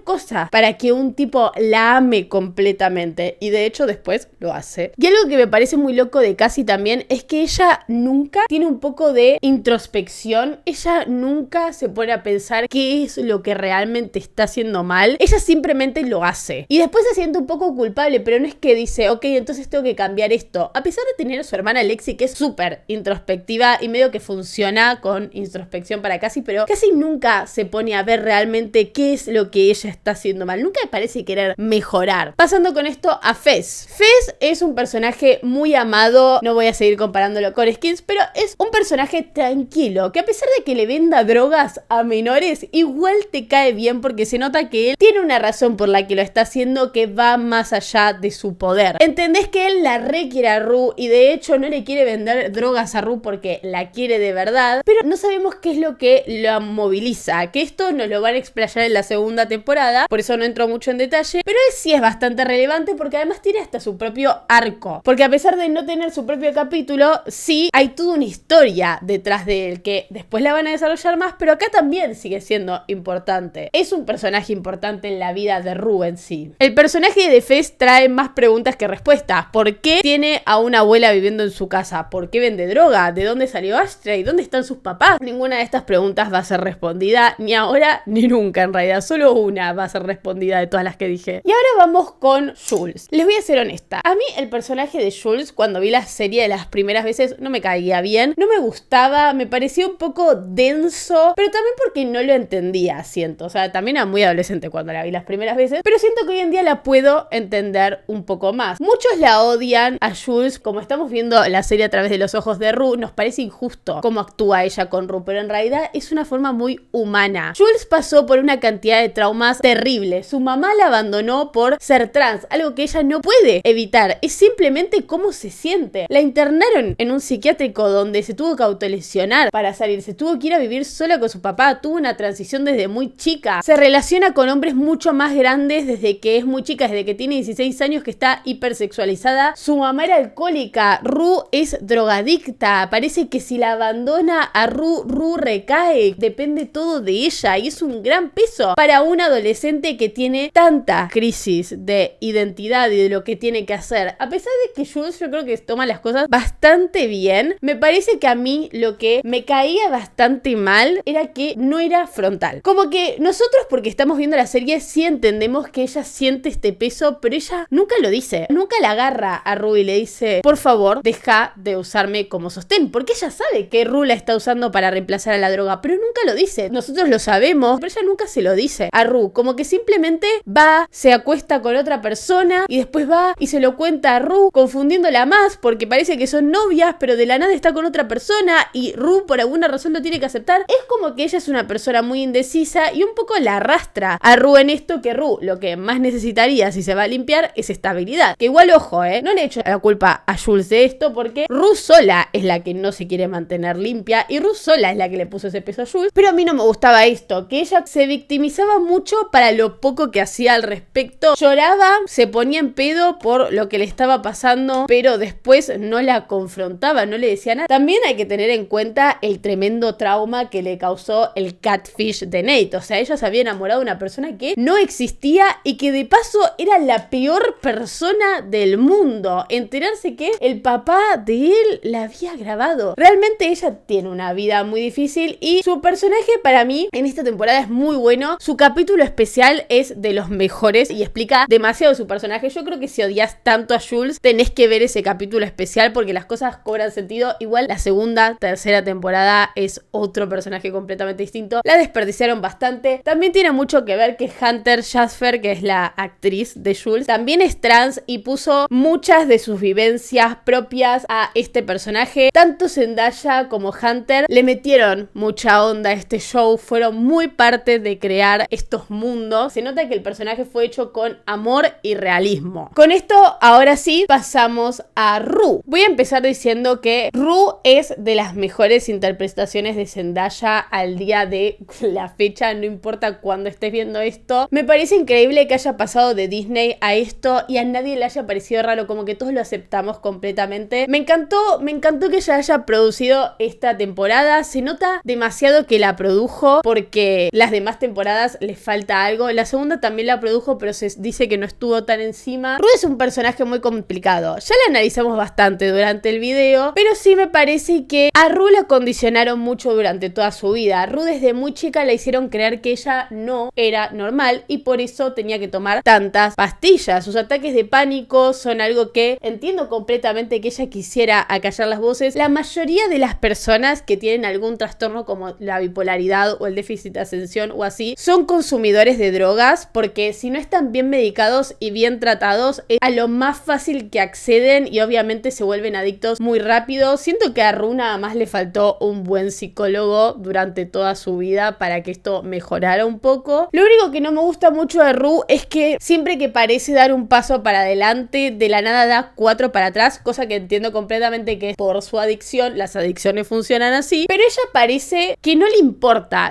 cosa para que un tipo la ame completamente y de hecho después lo hace. Y algo que me parece muy loco de Cassie también es que ella nunca tiene un poco de introspección. Ella nunca se pone a pensar qué es lo que realmente está haciendo mal. Ella simplemente lo hace y después se siente un poco culpable, pero no es que dice ok, entonces tengo que cambiar esto. A pesar de tener a su hermana Lexi, que es súper introspectiva y medio que funciona con introspección para Cassie, pero Cassie nunca se pone a ver realmente qué es lo que ella está haciendo mal. Nunca me parece querer mejorar. Pasando con esto a Fez. Fez es un personaje muy amado, no voy a seguir comparándolo con Skins, pero es un personaje tranquilo, que a pesar de que le venda drogas a menores, igual te cae bien porque se nota que él tiene una razón por la que lo está haciendo que va más allá de su poder. Entendés que él la requiere a Rue y de hecho no le quiere vender drogas a Rue porque la quiere de verdad, pero no sabemos qué es lo que lo moviliza, que esto nos lo van a explayar en la segunda temporada, por eso no entro mucho en detalle, pero él sí es bastante relevante porque además tiene hasta su propio arco, porque a pesar de no tener su propio capítulo, sí hay toda una historia detrás de él que después la van a desarrollar más, pero acá también sigue siendo importante. Es un personaje importante en la vida de Rue en sí. El personaje de Fez trae más preguntas que respuestas. ¿Por qué tiene a una abuela viviendo en su casa? ¿Por qué vende droga? ¿De dónde salió Ashtray? ¿Dónde están sus papás? Ninguna de estas preguntas va a ser respondida ni ahora ni nunca, en realidad. Solo una va a ser respondida de todas las que dije. Y ahora vamos con Jules. Les voy a ser honesta. A mí el personaje de Jules, cuando vi la serie de las primeras veces, no me caía bien. No me gustaba, me parecía un poco denso, pero también porque no lo entendía, siento. O sea, también era muy adolescente cuando la vi las primeras veces, pero siento que hoy en día la puedo entender un poco más. Muchos la odian a Jules, como estamos viendo la serie a través de los ojos de Rue, nos parece injusto cómo actúa ella con Rue, pero en realidad es una forma muy humana. Jules pasó por una cantidad de traumas terribles. Su mamá la abandonó por ser trans, algo que ella no puede evitar. Es simplemente cómo se siente. La internaron en un psiquiátrico donde se tuvo que autolesionar para salir. Se tuvo que ir a vivir sola con su papá. Tuvo una transición desde muy chica. Se relaciona con hombres mucho más grandes desde que es muy chica, desde que tiene 16 años, que está hipersexualizada. Su mamá era alcohólica. Rue es drogadicta. Parece que si la abandona a Rue recae. Depende todo de ella y es un gran peso para un adolescente que tiene tanta crisis de identidad y de lo que tiene que hacer. A pesar de que Jules yo creo que toma las cosas bastante bien, me parece que a mí lo que me caía bastante mal era que no era frontal. Como que nosotros, porque estamos viendo la serie, sí entendemos que ella siente este peso, pero ella nunca lo dice. Nunca la agarra a Rue y le dice, por favor, deja de usarme como sostén, porque ella sabe que Rue la está usando para reemplazar a la droga, pero nunca lo dice. Nosotros lo sabemos, pero ella nunca se lo dice a Rue. Como que simplemente va, se acuesta con otra persona y después va y se lo cuenta a Rue, confundiéndola más porque parece que son novias, pero de la nada está con otra persona y Rue por alguna razón lo tiene que aceptar. Es como que ella es una persona muy indecisa y un poco la arrastra a Rue en esto, que Rue lo que más necesitaría si se va a limpiar es estabilidad. Que igual, ojo, no le echo la culpa a Jules de esto porque Rue sola es la que no se quiere mantener limpia y Rue sola es la que le puso ese peso a Jules. Pero a mí no me gustaba esto, que ella se victimizaba mucho para lo poco que hacía al respecto. Lloraba, se ponía en pedo por lo que le estaba pasando, pero después no la confrontaba, no le decía nada. También hay que tener en cuenta el tremendo trauma que le causó el catfish de Nate. O sea, ella se había enamorado de una persona que no existía y que de paso era la peor persona del mundo. Enterarse que el papá de él la había grabado. Realmente ella tiene una vida muy difícil y su personaje para mí en esta temporada es muy bueno. Su capítulo especial es de los mejores y explica demasiado su personaje. Yo creo que si odias tanto a Jules tenés que ver ese capítulo especial porque las cosas cobran sentido. Igual la segunda, tercera temporada es otro personaje completamente distinto. La desperdiciaron bastante. También tiene mucho que ver que Hunter Jasper, que es la actriz de Jules, también es trans y puso muchas de sus vivencias propias a este personaje. Tanto Zendaya como Hunter le metieron mucha onda a este show, fueron muy parte de crear estos mundos. Se nota que el personaje fue hecho con amor y realismo. Con esto, ahora sí, pasamos a Rue. Voy a empezar diciendo que Rue es de las mejores interpretaciones de Zendaya al día de la fecha, no importa cuándo estés viendo esto. Me parece increíble que haya pasado de Disney a esto y a nadie le haya parecido raro, como que todos lo aceptamos completamente. Me encantó que ella haya producido esta temporada. Se nota demasiado que la produjo porque las demás temporadas les falta algo. La segunda también la produjo, pero se dice que no estuvo tan encima. Rue es un personaje muy complicado. Ya la analizamos bastante durante el video, pero sí me parece que a Rue la condicionaron mucho durante toda su vida. Rue desde muy chica la hicieron creer que ella no era normal y por eso tenía que tomar tantas pastillas. Sus ataques de pánico son algo que entiendo completamente que ella quisiera acallar las voces. La mayoría de las personas que tienen algún trastorno como la bipolaridad o el déficit de atención o así son consumidores de drogas porque si no están bien medicados y bien tratados es a lo más fácil que acceden y obviamente se vuelven adictos muy rápido. Siento que a Rue nada más le faltó un buen psicólogo durante toda su vida para que esto mejorara un poco. Lo único que no me gusta mucho de Rue es que siempre que parece dar un paso para adelante, de la nada da 4 para atrás, cosa que entiendo completamente que es por su adicción, las adicciones funcionan así, pero ella parece que no le importa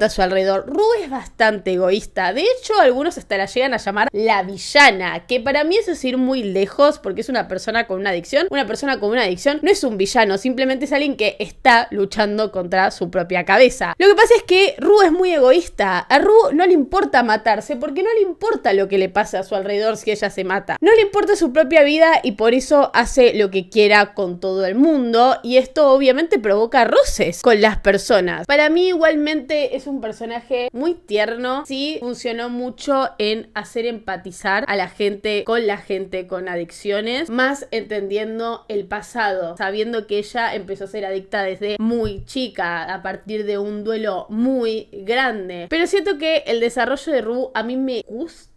a su alrededor. Rue es bastante egoísta, de hecho algunos hasta la llegan a llamar la villana, que para mí eso es ir muy lejos porque es una persona con una adicción. Una persona con una adicción no es un villano, simplemente es alguien que está luchando contra su propia cabeza. Lo que pasa es que Rue es muy egoísta, a Rue no le importa matarse porque no le importa lo que le pasa a su alrededor si ella se mata. No le importa su propia vida y por eso hace lo que quiera con todo el mundo y esto obviamente provoca roces con las personas. Para mí igualmente es un personaje muy tierno, sí funcionó mucho en hacer empatizar a la gente con adicciones, más entendiendo el pasado, sabiendo que ella empezó a ser adicta desde muy chica, a partir de un duelo muy grande. Pero siento que el desarrollo de Rue a mí me gusta.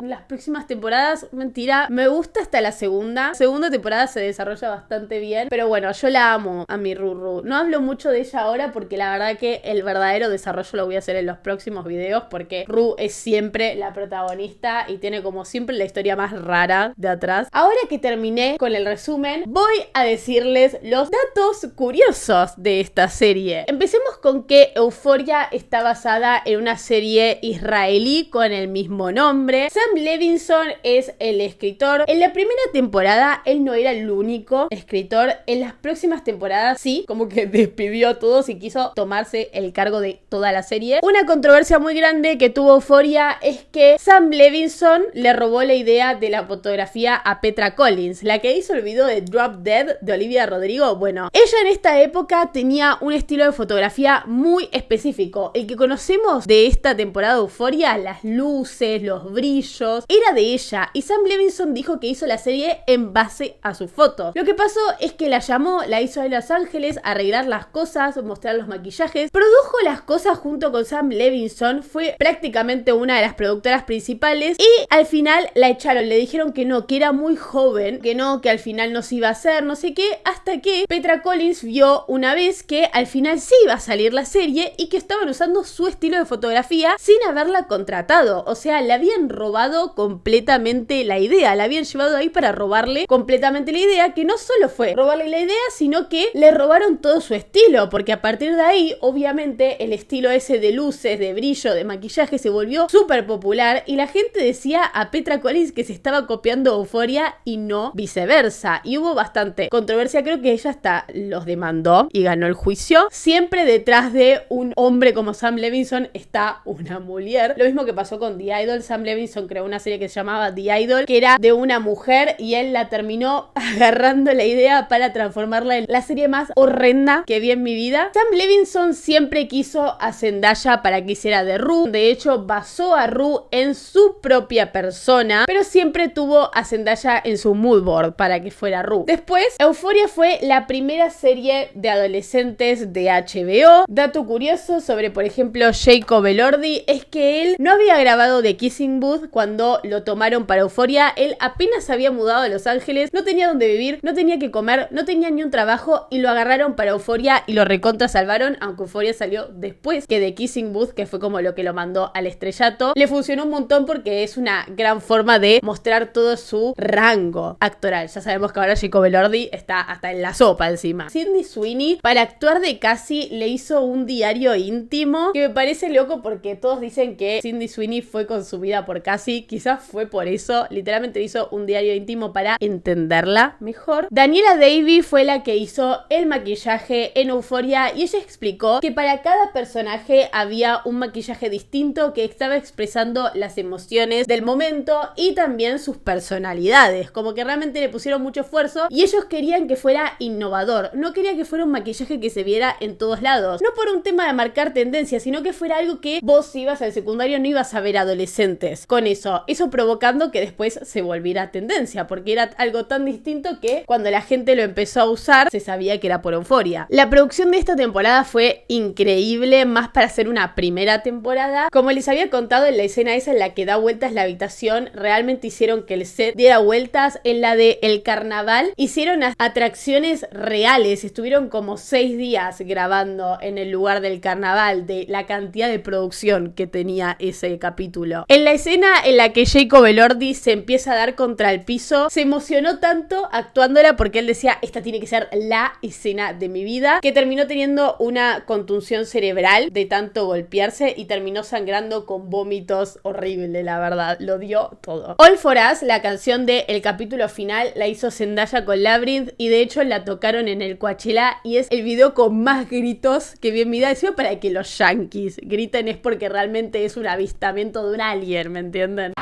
Las próximas temporadas, mentira, me gusta hasta la segunda temporada se desarrolla bastante bien, pero bueno, yo la amo a mi Rue. No hablo mucho de ella ahora porque la verdad que el verdadero desarrollo lo voy a hacer en los próximos videos porque Rue es siempre la protagonista y tiene como siempre la historia más rara de atrás. Ahora que terminé con el resumen, voy a decirles los datos curiosos de esta serie. Empecemos con que Euphoria está basada en una serie israelí con el mismo nombre. Sam Levinson es el escritor. En la primera temporada él no era el único escritor. En las próximas temporadas sí, como que despidió a todos y quiso tomarse el cargo de toda la serie. Una controversia muy grande que tuvo Euphoria es que Sam Levinson le robó la idea de la fotografía a Petra Collins, la que hizo el video de Drop Dead de Olivia Rodrigo. Bueno, ella en esta época tenía un estilo de fotografía muy específico, el que conocemos de esta temporada de Euphoria, las luces, los brillos, era de ella y Sam Levinson dijo que hizo la serie en base a sus fotos. Lo que pasó es que la llamó, la hizo a Los Ángeles a arreglar las cosas, mostrar los maquillajes, produjo las cosas junto con Sam Levinson, fue prácticamente una de las productoras principales y al final la echaron, le dijeron que no, que era muy joven, que no, que al final no se iba a hacer, no sé qué, hasta que Petra Collins vio una vez que al final sí iba a salir la serie y que estaban usando su estilo de fotografía sin haberla contratado, o sea, le habían robado completamente la idea, la habían llevado ahí para robarle completamente la idea, que no solo fue robarle la idea, sino que le robaron todo su estilo, porque a partir de ahí, obviamente, el estilo ese de luces, de brillo, de maquillaje se volvió súper popular y la gente decía a Petra Collins que se estaba copiando Euphoria y no viceversa, y hubo bastante controversia, creo que ella hasta los demandó y ganó el juicio. Siempre detrás de un hombre como Sam Levinson está una mujer, lo mismo que pasó con The Idol. Sam Levinson creó una serie que se llamaba The Idol, que era de una mujer y él la terminó agarrando la idea para transformarla en la serie más horrenda que vi en mi vida. Sam Levinson siempre quiso a Zendaya para que hiciera de Rue, de hecho basó a Rue en su propia persona, pero siempre tuvo a Zendaya en su mood board para que fuera Rue. Después, Euphoria fue la primera serie de adolescentes de HBO. Dato curioso sobre, por ejemplo, Jacob Elordi es que él no había grabado The Kissing Booth cuando lo tomaron para Euphoria. Él apenas había mudado a Los Ángeles, no tenía dónde vivir, no tenía que comer, no tenía ni un trabajo y lo agarraron para Euphoria y lo recontra salvaron, aunque Euphoria salió después que The Kissing Booth, que fue como lo que lo mandó al estrellato. Le funcionó un montón porque es una gran forma de mostrar todo su rango actoral. Ya sabemos que ahora Jacob Elordi está hasta en la sopa encima. Sydney Sweeney, para actuar de Cassie, le hizo un diario íntimo que me parece loco porque todos dicen que Sydney Sweeney fue consumida por Cassie. Quizás fue por eso. Literalmente hizo un diario íntimo para entenderla mejor. Daniela Davy fue la que hizo el maquillaje en Euphoria y ella explicó que para cada personaje había un maquillaje distinto que estaba expresando las emociones del momento y también sus personalidades, como que realmente le pusieron mucho esfuerzo y ellos querían que fuera innovador, no querían que fuera un maquillaje que se viera en todos lados, no por un tema de marcar tendencia, sino que fuera algo que vos si ibas al secundario no ibas a ver adolescentes con eso provocando que después se volviera tendencia, porque era algo tan distinto que cuando la gente lo empezó a usar se sabía que era por Euphoria. La producción de esta temporada fue increíble, más para hacer una primera temporada. Como les había contado en la escena esa en la que da vueltas la habitación, realmente hicieron que el set diera vueltas. En la de El Carnaval hicieron atracciones reales, estuvieron como 6 días grabando en el lugar del carnaval, de la cantidad de producción que tenía ese capítulo. En la escena en la que Jacob Elordi se empieza a dar contra el piso, se emocionó tanto actuándola porque él decía, esta tiene que ser la escena de mi vida, que terminó teniendo una contusión cerebral de tanto golpearse y terminó sangrando con vómitos. Horrible, la verdad, lo dio todo. All For Us, la canción del capítulo final, la hizo Zendaya con Labyrinth y de hecho la tocaron en el Coachella y es el video con más gritos que vi en mi vida. Decía para que los yankees griten es porque realmente es un avistamiento de un alien, ¿me entienden?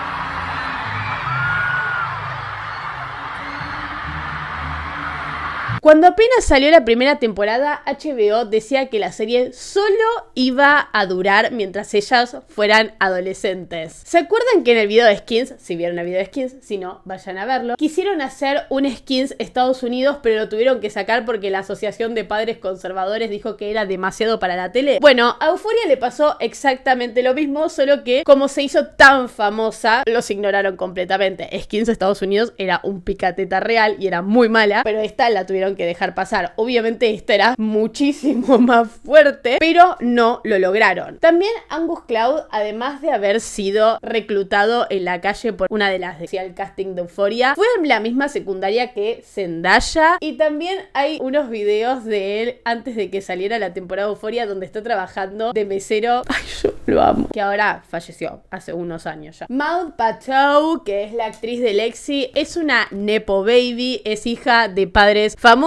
Cuando apenas salió la primera temporada, HBO decía que la serie solo iba a durar mientras ellas fueran adolescentes. ¿Se acuerdan que en el video de Skins, si vieron el video de Skins, si no, vayan a verlo, quisieron hacer un Skins Estados Unidos, pero lo tuvieron que sacar porque la Asociación de Padres Conservadores dijo que era demasiado para la tele? Bueno, a Euphoria le pasó exactamente lo mismo, solo que como se hizo tan famosa, los ignoraron completamente. Skins Estados Unidos era un picateta real y era muy mala, pero esta la tuvieron que dejar pasar. Obviamente esta era muchísimo más fuerte, pero no lo lograron. También Angus Cloud, además de haber sido reclutado en la calle por una de las del casting de Euphoria, fue en la misma secundaria que Zendaya y también hay unos videos de él antes de que saliera la temporada de Euphoria donde está trabajando de mesero. Ay, yo lo amo. Que ahora falleció hace unos años ya. Maud Patow, que es la actriz de Lexi, es una nepo baby, es hija de padres famosos,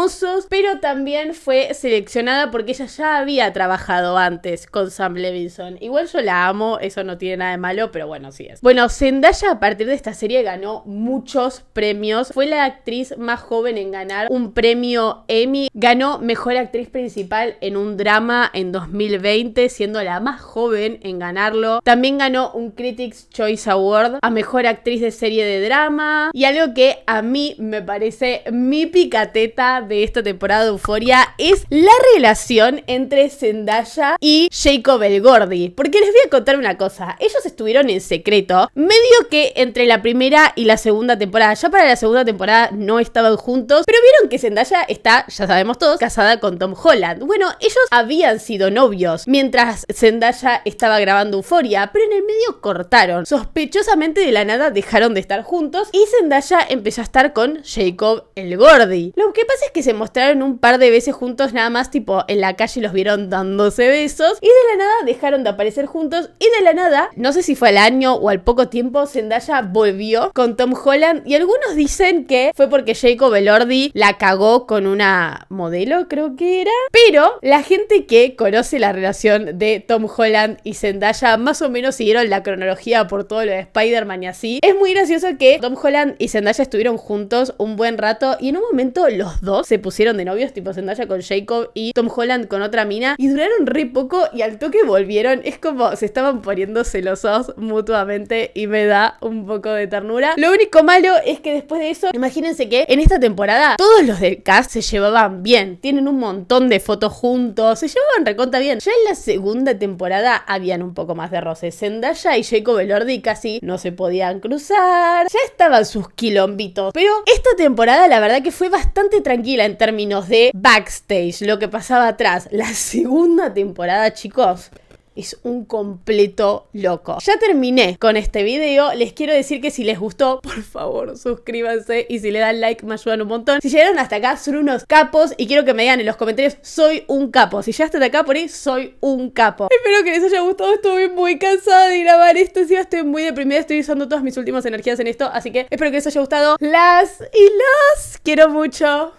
pero también fue seleccionada porque ella ya había trabajado antes con Sam Levinson. Igual yo la amo, eso no tiene nada de malo, pero bueno, sí es. Bueno, Zendaya a partir de esta serie ganó muchos premios. Fue la actriz más joven en ganar un premio Emmy. Ganó Mejor Actriz Principal en un drama en 2020, siendo la más joven en ganarlo. También ganó un Critics' Choice Award a Mejor Actriz de Serie de Drama. Y algo que a mí me parece mi picateta de esta temporada de Euphoria es la relación entre Zendaya y Jacob Elordi. Porque les voy a contar una cosa. Ellos estuvieron en secreto, medio que entre la primera y la segunda temporada. Ya para la segunda temporada no estaban juntos, pero vieron que Zendaya está, ya sabemos todos, casada con Tom Holland. Bueno, ellos habían sido novios mientras Zendaya estaba grabando Euphoria, pero en el medio cortaron. Sospechosamente de la nada dejaron de estar juntos y Zendaya empezó a estar con Jacob Elordi. Lo que pasa es que se mostraron un par de veces juntos, nada más tipo en la calle los vieron dándose besos y de la nada dejaron de aparecer juntos y de la nada, no sé si fue al año o al poco tiempo, Zendaya volvió con Tom Holland y algunos dicen que fue porque Jacob Elordi la cagó con una modelo, creo que era. Pero la gente que conoce la relación de Tom Holland y Zendaya más o menos siguieron la cronología por todo lo de Spider-Man y así. Es muy gracioso que Tom Holland y Zendaya estuvieron juntos un buen rato y en un momento los dos se pusieron de novios, tipo Zendaya con Jacob y Tom Holland con otra mina, y duraron re poco y al toque volvieron. Es como se estaban poniendo celosos mutuamente y me da un poco de ternura. Lo único malo es que después de eso, imagínense que en esta temporada todos los del cast se llevaban bien, tienen un montón de fotos juntos, se llevaban recontra bien. Ya en la segunda temporada habían un poco más de roces. Zendaya y Jacob Elordi casi no se podían cruzar, ya estaban sus quilombitos, pero esta temporada la verdad que fue bastante tranquila en términos de backstage, lo que pasaba atrás. La segunda temporada, chicos, es un completo loco. Ya terminé con este video. Les quiero decir que si les gustó, por favor, suscríbanse. Y si le dan like, me ayudan un montón. Si llegaron hasta acá, son unos capos. Y quiero que me digan en los comentarios, soy un capo. Si llegaste hasta acá, por ahí, soy un capo. Espero que les haya gustado. Estuve muy cansada de grabar esto. Encima estoy muy deprimida. Estoy usando todas mis últimas energías en esto. Así que espero que les haya gustado. Las y los quiero mucho.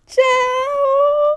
Chao.